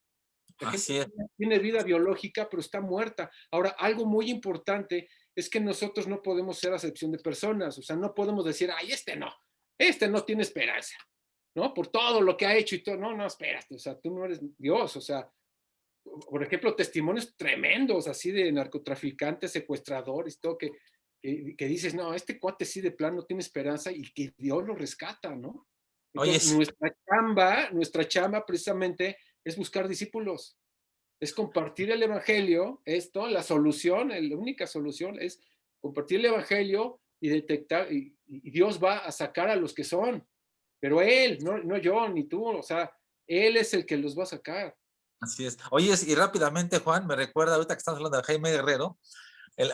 La Así gente es. tiene vida biológica, pero está muerta. Ahora, algo muy importante es que nosotros no podemos ser acepción de personas. O sea, no podemos decir, ay, este no tiene esperanza, ¿no? Por todo lo que ha hecho y todo. No, espérate. O sea, tú no eres Dios. O sea, por ejemplo, testimonios tremendos así de narcotraficantes, secuestradores, todo, que dices, no, este cuate sí de plano tiene esperanza y que Dios lo rescata, ¿no? Oye, Entonces, nuestra chamba precisamente es buscar discípulos, es compartir el evangelio, esto, la solución, la única solución es compartir el evangelio y detectar, y Dios va a sacar a los que son, pero Él, no yo, ni tú, o sea, Él es el que los va a sacar. así es. Oye, y rápidamente, Juan, me recuerda ahorita que estamos hablando de Jaime Guerrero,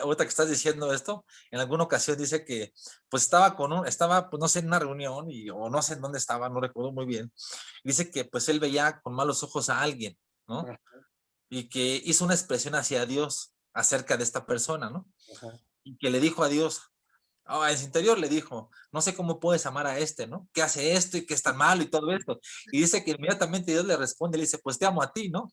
ahorita que estás diciendo esto, en alguna ocasión dice que pues estaba, pues no sé, en una reunión o no sé en dónde estaba, no recuerdo muy bien. Dice que pues él veía con malos ojos a alguien, ¿no? Ajá, Y que hizo una expresión hacia Dios acerca de esta persona, ¿no? ajá. Y que le dijo a Dios, en su interior le dijo, no sé cómo puedes amar a este, ¿no? Que hace esto y que es tan malo y todo esto. Y dice que inmediatamente Dios le responde, le dice, pues te amo a ti, ¿no?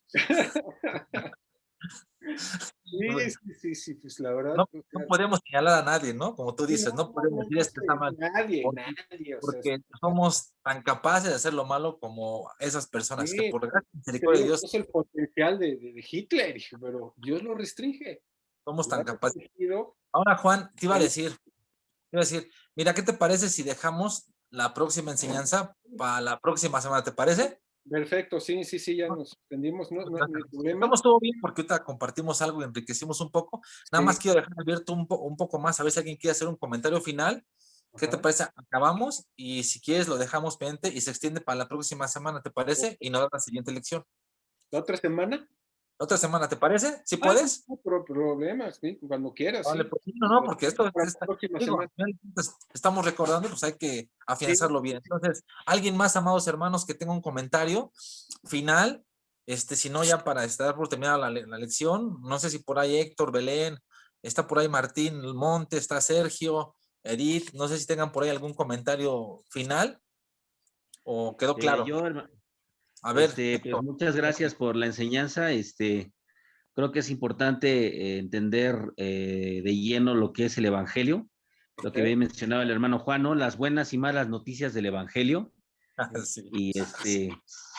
Sí, pues la verdad, No, o no sea, podemos señalar a nadie, ¿no? Como tú sí, dices, no podemos decir este está mal, nadie, porque, nadie, o sea, porque somos tan capaces de hacer lo malo como esas personas que sí, por gracia y te misericordia de digo, Dios es el potencial de Hitler, dije, pero Dios lo restringe, somos lo tan ha capaces. restringido. Ahora, Juan, Él- te iba a decir, mira, ¿qué te parece si dejamos la próxima enseñanza para la próxima semana? ¿Te parece? Perfecto, sí, ya nos entendimos, no hay problema. Estamos todo bien porque ahorita compartimos algo y enriquecimos un poco. Nada Sí, más quiero dejar abierto un poco más, a ver si alguien quiere hacer un comentario final. ¿Qué te ajá. parece? Acabamos y si quieres lo dejamos pendiente y se extiende para la próxima semana, ¿te parece? Y no da la siguiente lección. ¿La otra semana? ¿La otra semana te parece? ¿Sí Ah, puedes? no, problemas, sí, cuando quieras, Vale, sí. pues sí, no, porque esto Para la próxima digo, semana. al final de cuentas, estamos recordando, pues hay que Sí, afianzarlo bien. Entonces, alguien más, amados hermanos, que tenga un comentario final, si no, ya para estar por terminar la lección, no sé si por ahí Héctor, Belén, está por ahí Martín Monte, está Sergio, Edith, no sé si tengan por ahí algún comentario final o quedó claro. Yo, A ver, pues Héctor. muchas gracias por la enseñanza. Creo que es importante entender de lleno lo que es el Evangelio, lo que ok, había mencionado el hermano Juan, ¿no? Las buenas y malas noticias del Evangelio Sí.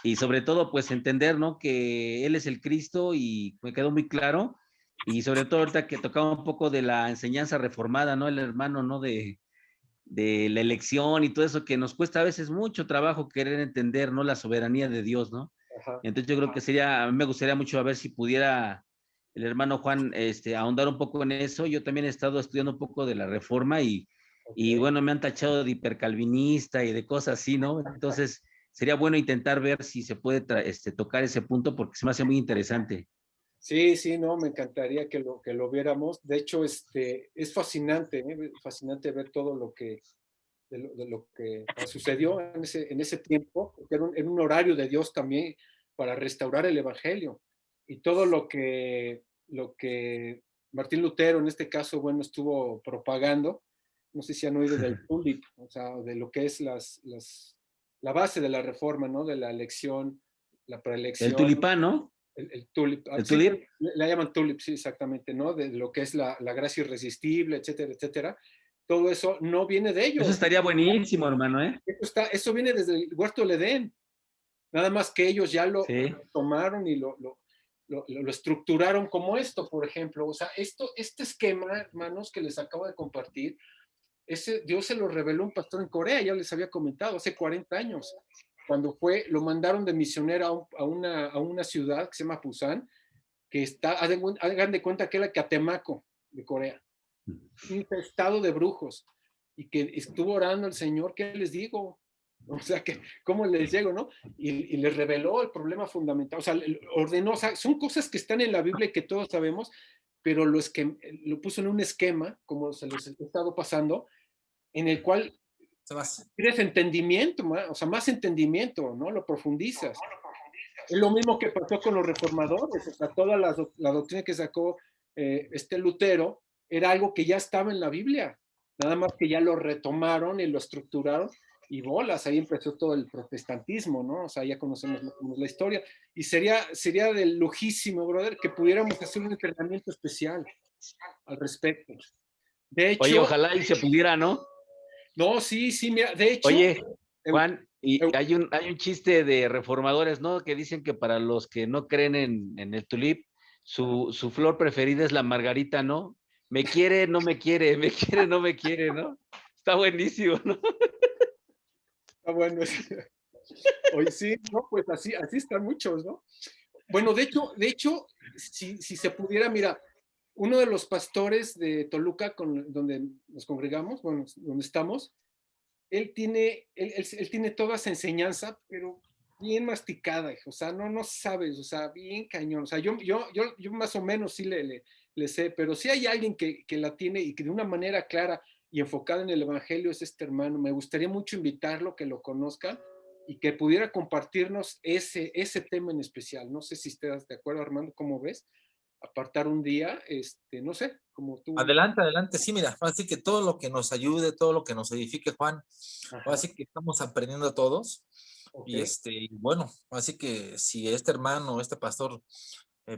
y sobre todo, pues entender, ¿no? Que Él es el Cristo y me quedó muy claro. Y sobre todo ahorita que tocaba un poco de la enseñanza reformada, ¿no? El hermano, ¿no? De la elección y todo eso que nos cuesta a veces mucho trabajo querer entender, ¿no? La soberanía de Dios, ¿no? ajá, Entonces yo creo que a mí me gustaría mucho a ver si pudiera el hermano Juan ahondar un poco en eso. Yo también he estado estudiando un poco de la Reforma y ok. bueno, me han tachado de hipercalvinista y de cosas así, ¿no? Entonces sería bueno intentar ver si se puede tocar ese punto porque se me hace muy interesante. Sí, no, me encantaría que lo viéramos. De hecho, es fascinante, fascinante ver todo de lo que sucedió en ese tiempo, porque era un horario de Dios también para restaurar el Evangelio. Y todo lo que Martín Lutero, en este caso, bueno, estuvo propagando, no sé si han oído del tulip, o sea, de lo que es la base de la reforma, ¿no? De la elección, la preelección. El tulipán, ¿no? El tulip. ¿El Sí, tulip? la llaman tulip, sí, exactamente, ¿no? De lo que es la gracia irresistible, etcétera, etcétera. Todo eso no viene de ellos. Eso estaría buenísimo, hermano, ¿eh? Eso viene desde el huerto del Edén. Nada más que ellos ya lo Sí. tomaron y lo estructuraron como esto, por ejemplo. O sea, este esquema, hermanos, que les acabo de compartir, Dios se lo reveló a un pastor en Corea, ya les había comentado, hace 40 años, cuando lo mandaron de misionero a una ciudad que se llama Busan, que hagan de cuenta que era Catemaco de Corea, un estado de brujos, y que estuvo orando al Señor, ¿qué les digo? O sea, ¿cómo les llego, no? Y les reveló el problema fundamental, o sea, ordenó, o sea, son cosas que están en la Biblia y que todos sabemos, pero lo puso en un esquema, como se los he estado pasando, en el cual tienes entendimiento, o sea, más entendimiento, ¿no? Lo profundizas. Es lo mismo que pasó con los reformadores, o sea, toda la doctrina que sacó Lutero era algo que ya estaba en la Biblia, nada más que ya lo retomaron y lo estructuraron, y bolas, ahí empezó todo el protestantismo, ¿no? O sea, ya conocemos la historia, y sería de lujísimo, brother, que pudiéramos hacer un entrenamiento especial al respecto. De hecho... Oye, ojalá y se pudiera, ¿no? No, sí, mira, de hecho... Oye, Juan, y hay un chiste de reformadores, ¿no? Que dicen que para los que no creen en el tulip, su flor preferida es la margarita, ¿no? Me quiere, no me quiere, me quiere, no me quiere, ¿no? Está buenísimo, ¿no? Está bueno. Oye, sí, no, pues así están muchos, ¿no? Bueno, de hecho, si se pudiera, mira, uno de los pastores de Toluca, donde nos congregamos, bueno, donde estamos, él tiene toda esa enseñanza, pero bien masticada, o sea, no sabes, o sea, bien cañón, o sea, yo más o menos sí le sé, pero si hay alguien que la tiene y que de una manera clara y enfocada en el Evangelio es este hermano. Me gustaría mucho invitarlo, que lo conozcan y que pudiera compartirnos ese tema en especial. No sé si estás de acuerdo, Armando, ¿cómo ves? Apartar un día, no sé, como tú. Adelante, sí, mira, así que todo lo que nos ayude, todo lo que nos edifique, Juan, así que estamos aprendiendo todos. Okay. Y bueno, así que si este hermano, este pastor,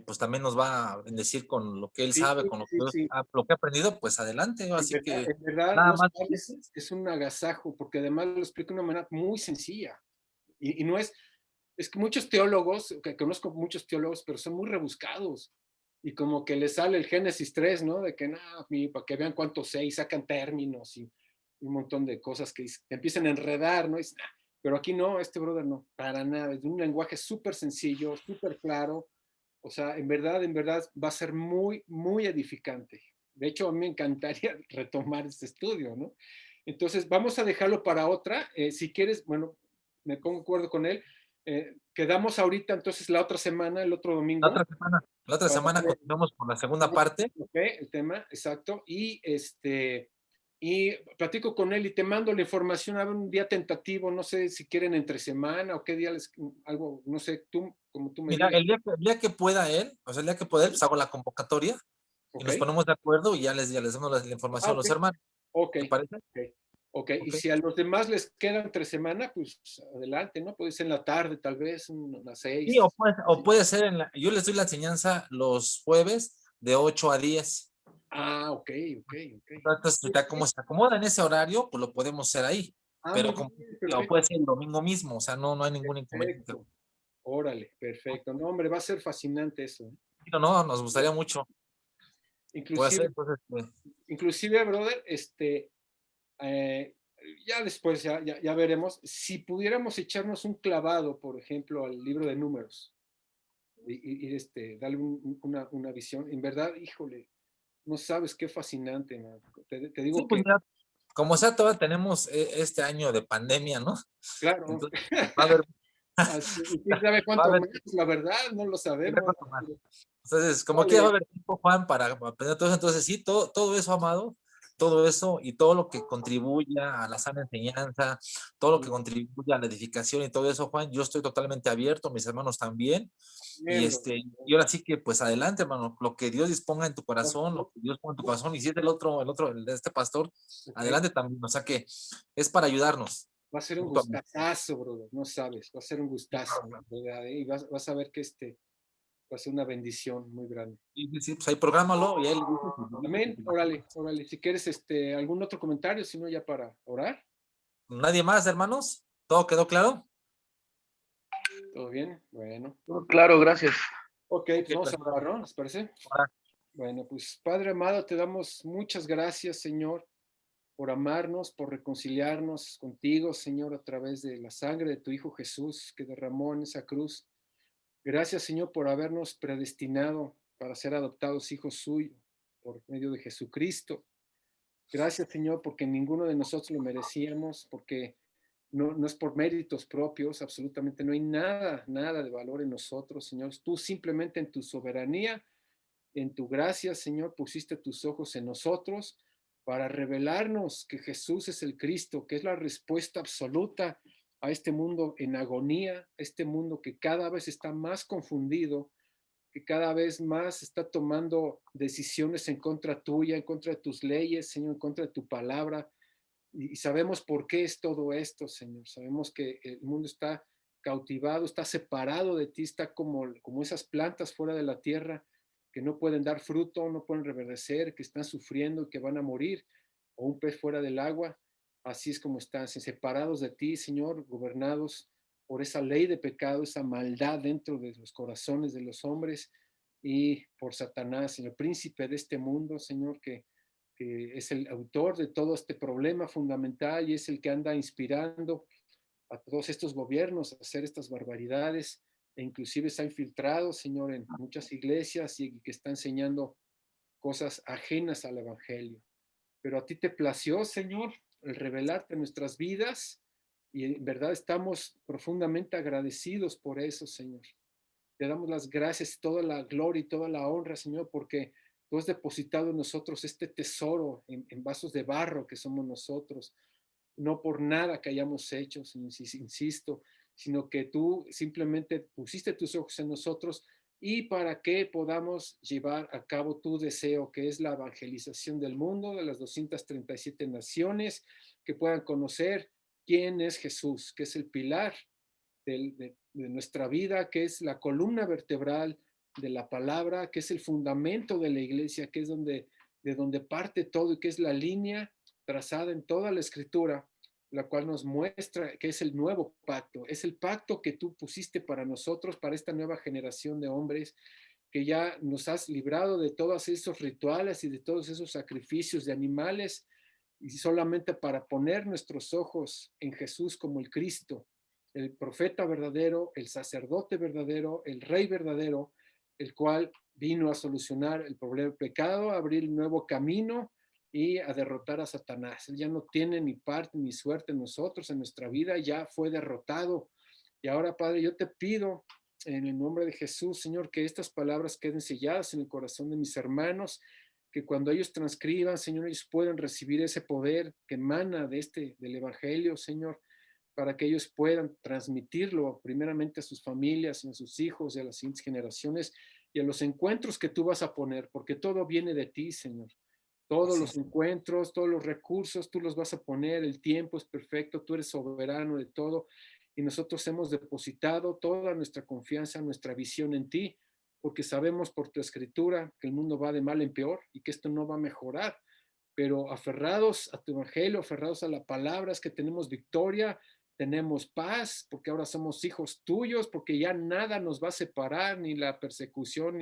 pues también nos va a bendecir con lo que él sabe, con lo que ha aprendido, pues adelante. Así que en verdad, nada más. Es un agasajo, porque además lo explica de una manera muy sencilla. Y no es que muchos teólogos, que conozco muchos teólogos, pero son muy rebuscados. Y como que les sale el Génesis 3, ¿no? De que, para que vean cuántos 6, sacan términos y un montón de cosas que te empiezan a enredar, ¿no? Pero aquí no, este brother no, para nada. Es un lenguaje súper sencillo, súper claro. O sea, en verdad va a ser muy, muy edificante. De hecho, a mí me encantaría retomar este estudio, ¿no? Entonces, vamos a dejarlo para otra. Si quieres, bueno, me pongo de acuerdo con él. Quedamos ahorita, entonces, la otra semana, el otro domingo. La otra semana continuamos con la segunda parte. Ok, el tema, exacto. Y platico con él y te mando la información a un día tentativo, no sé si quieren entre semana o qué día algo, no sé, como tú me digas. Mira, el día que pueda él, o sea, el día que pueda él, pues hago la convocatoria y nos ponemos de acuerdo y ya les damos la información a los hermanos. ¿Te parece? Ok, y si a los demás les queda entre semana, pues adelante, ¿no? Puede ser en la tarde, tal vez, unas 6. Sí, o puede ser, yo les doy la enseñanza los jueves de 8 a 10. Ok. Entonces, como se acomoda en ese horario, pues lo podemos hacer ahí. Pero puede ser el domingo mismo, o sea, no hay ningún inconveniente. Órale, perfecto. No, hombre, va a ser fascinante eso. No, nos gustaría mucho. Inclusive, brother, ya después, ya veremos, si pudiéramos echarnos un clavado, por ejemplo, al libro de Números, y darle una visión, en verdad, híjole, no sabes qué fascinante, man. Te digo pues mira, como sea, todavía tenemos este año de pandemia, ¿no? Claro. Entonces, va a haber... ¿Quién sabe cuánto más? La verdad, no lo sabemos. Entonces, como que va a haber tiempo, Juan, para aprender todo eso. Entonces, sí, todo eso, amado, todo eso y todo lo que contribuya a la sana enseñanza, todo lo que contribuya a la edificación y todo eso, Juan, yo estoy totalmente abierto, mis hermanos también. Y ahora sí que, pues adelante, hermano, lo que Dios disponga en tu corazón, lo que Dios ponga en tu corazón, y si es el de este pastor, adelante también, o sea que es para ayudarnos. Va a ser un gustazo, brother, no sabes, va a ser un gustazo, ¿verdad? Y vas a ver que va a ser una bendición muy grande. Sí, pues ahí prográmalo y él. Amén, órale. Si quieres, algún otro comentario, si no, ya para orar. ¿Nadie más, hermanos? ¿Todo quedó claro? ¿Todo bien? Bueno. Claro, gracias. Ok, pues vamos a orar, ¿no? ¿Les parece? Bueno, pues Padre amado, te damos muchas gracias, Señor, por amarnos, por reconciliarnos contigo, Señor, a través de la sangre de tu Hijo Jesús que derramó en esa cruz. Gracias, Señor, por habernos predestinado para ser adoptados hijos suyos por medio de Jesucristo. Gracias, Señor, porque ninguno de nosotros lo merecíamos, porque no es por méritos propios, absolutamente no hay nada de valor en nosotros, Señor. Tú simplemente en tu soberanía, en tu gracia, Señor, pusiste tus ojos en nosotros para revelarnos que Jesús es el Cristo, que es la respuesta absoluta a este mundo en agonía, a este mundo que cada vez está más confundido, que cada vez más está tomando decisiones en contra tuya, en contra de tus leyes, Señor, en contra de tu palabra. Y sabemos por qué es todo esto, Señor. Sabemos que el mundo está cautivado, está separado de ti, está como esas plantas fuera de la tierra que no pueden dar fruto, no pueden reverdecer, que están sufriendo y que van a morir, o un pez fuera del agua. Así es como están, separados de ti, Señor, gobernados por esa ley de pecado, esa maldad dentro de los corazones de los hombres y por Satanás, el príncipe de este mundo, Señor, que es el autor de todo este problema fundamental y es el que anda inspirando a todos estos gobiernos a hacer estas barbaridades e inclusive se ha infiltrado, Señor, en muchas iglesias y que está enseñando cosas ajenas al Evangelio. Pero a ti te plació, Señor, el revelarte nuestras vidas y en verdad estamos profundamente agradecidos por eso, Señor. Te damos las gracias, toda la gloria y toda la honra, Señor, porque tú has depositado en nosotros este tesoro en vasos de barro que somos nosotros, no por nada que hayamos hecho, insisto, sino que tú simplemente pusiste tus ojos en nosotros y para que podamos llevar a cabo tu deseo, que es la evangelización del mundo, de las 237 naciones, que puedan conocer quién es Jesús, que es el pilar de nuestra vida, que es la columna vertebral de la palabra, que es el fundamento de la iglesia, que es de donde parte todo y que es la línea trazada en toda la escritura, la cual nos muestra que es el nuevo pacto, es el pacto que tú pusiste para nosotros, para esta nueva generación de hombres, que ya nos has librado de todos esos rituales y de todos esos sacrificios de animales, y solamente para poner nuestros ojos en Jesús como el Cristo, el profeta verdadero, el sacerdote verdadero, el rey verdadero, el cual vino a solucionar el problema del pecado, a abrir un nuevo camino y a derrotar a Satanás. Él ya no tiene ni parte ni suerte en nosotros, en nuestra vida, ya fue derrotado. Y ahora, Padre, yo te pido en el nombre de Jesús, Señor, que estas palabras queden selladas en el corazón de mis hermanos, que cuando ellos transcriban, Señor, ellos puedan recibir ese poder que emana del Evangelio, Señor, para que ellos puedan transmitirlo primeramente a sus familias, a sus hijos y a las siguientes generaciones y a los encuentros que tú vas a poner, porque todo viene de ti, Señor. Todos los encuentros, todos los recursos, tú los vas a poner, el tiempo es perfecto, tú eres soberano de todo y nosotros hemos depositado toda nuestra confianza, nuestra visión en ti, porque sabemos por tu escritura que el mundo va de mal en peor y que esto no va a mejorar, pero aferrados a tu evangelio, aferrados a la palabra, es que tenemos victoria, tenemos paz, porque ahora somos hijos tuyos, porque ya nada nos va a separar, ni la persecución,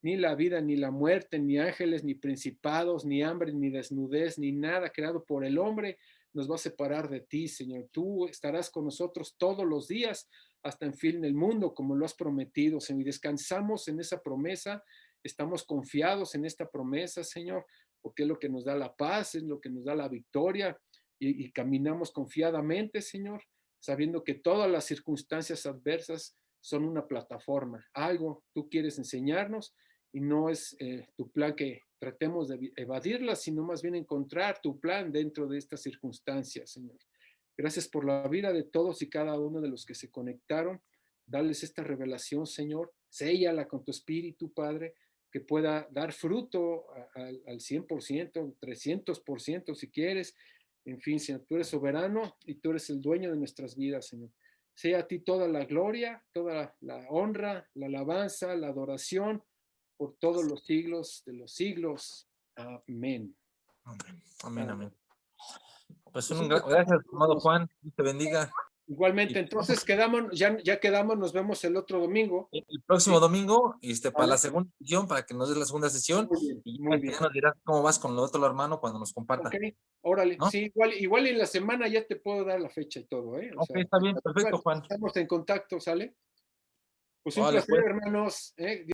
ni la vida, ni la muerte, ni ángeles, ni principados, ni hambre, ni desnudez, ni nada creado por el hombre nos va a separar de ti, Señor. Tú estarás con nosotros todos los días hasta en fin del mundo, como lo has prometido, Señor. Y descansamos en esa promesa, estamos confiados en esta promesa, Señor, porque es lo que nos da la paz, es lo que nos da la victoria y caminamos confiadamente, Señor, sabiendo que todas las circunstancias adversas son una plataforma, algo tú quieres enseñarnos y no es tu plan que tratemos de evadirlas, sino más bien encontrar tu plan dentro de estas circunstancias, Señor. Gracias por la vida de todos y cada uno de los que se conectaron. Dales esta revelación, Señor. Séllala con tu espíritu, Padre, que pueda dar fruto al 100%, 300% si quieres. En fin, Señor, tú eres soberano y tú eres el dueño de nuestras vidas, Señor. Sea a ti toda la gloria, toda la honra, la alabanza, la adoración por todos los siglos de los siglos. Amén. Amén, amén, amén. Pues gracias, amado Juan, Dios te bendiga. Igualmente, entonces quedamos, ya quedamos, nos vemos el otro domingo. El próximo domingo, para la Vale. segunda sesión, para que nos des la segunda sesión, Muy bien, y muy bien. ya nos dirás cómo vas con lo otro hermano cuando nos comparta. Ok, órale, ¿no? sí, igual en la semana ya te puedo dar la fecha y todo, ¿eh? O Ok, sea, está bien, perfecto, Juan. estamos en contacto, ¿sale? Pues un Vale, placer, pues. hermanos, ¿eh?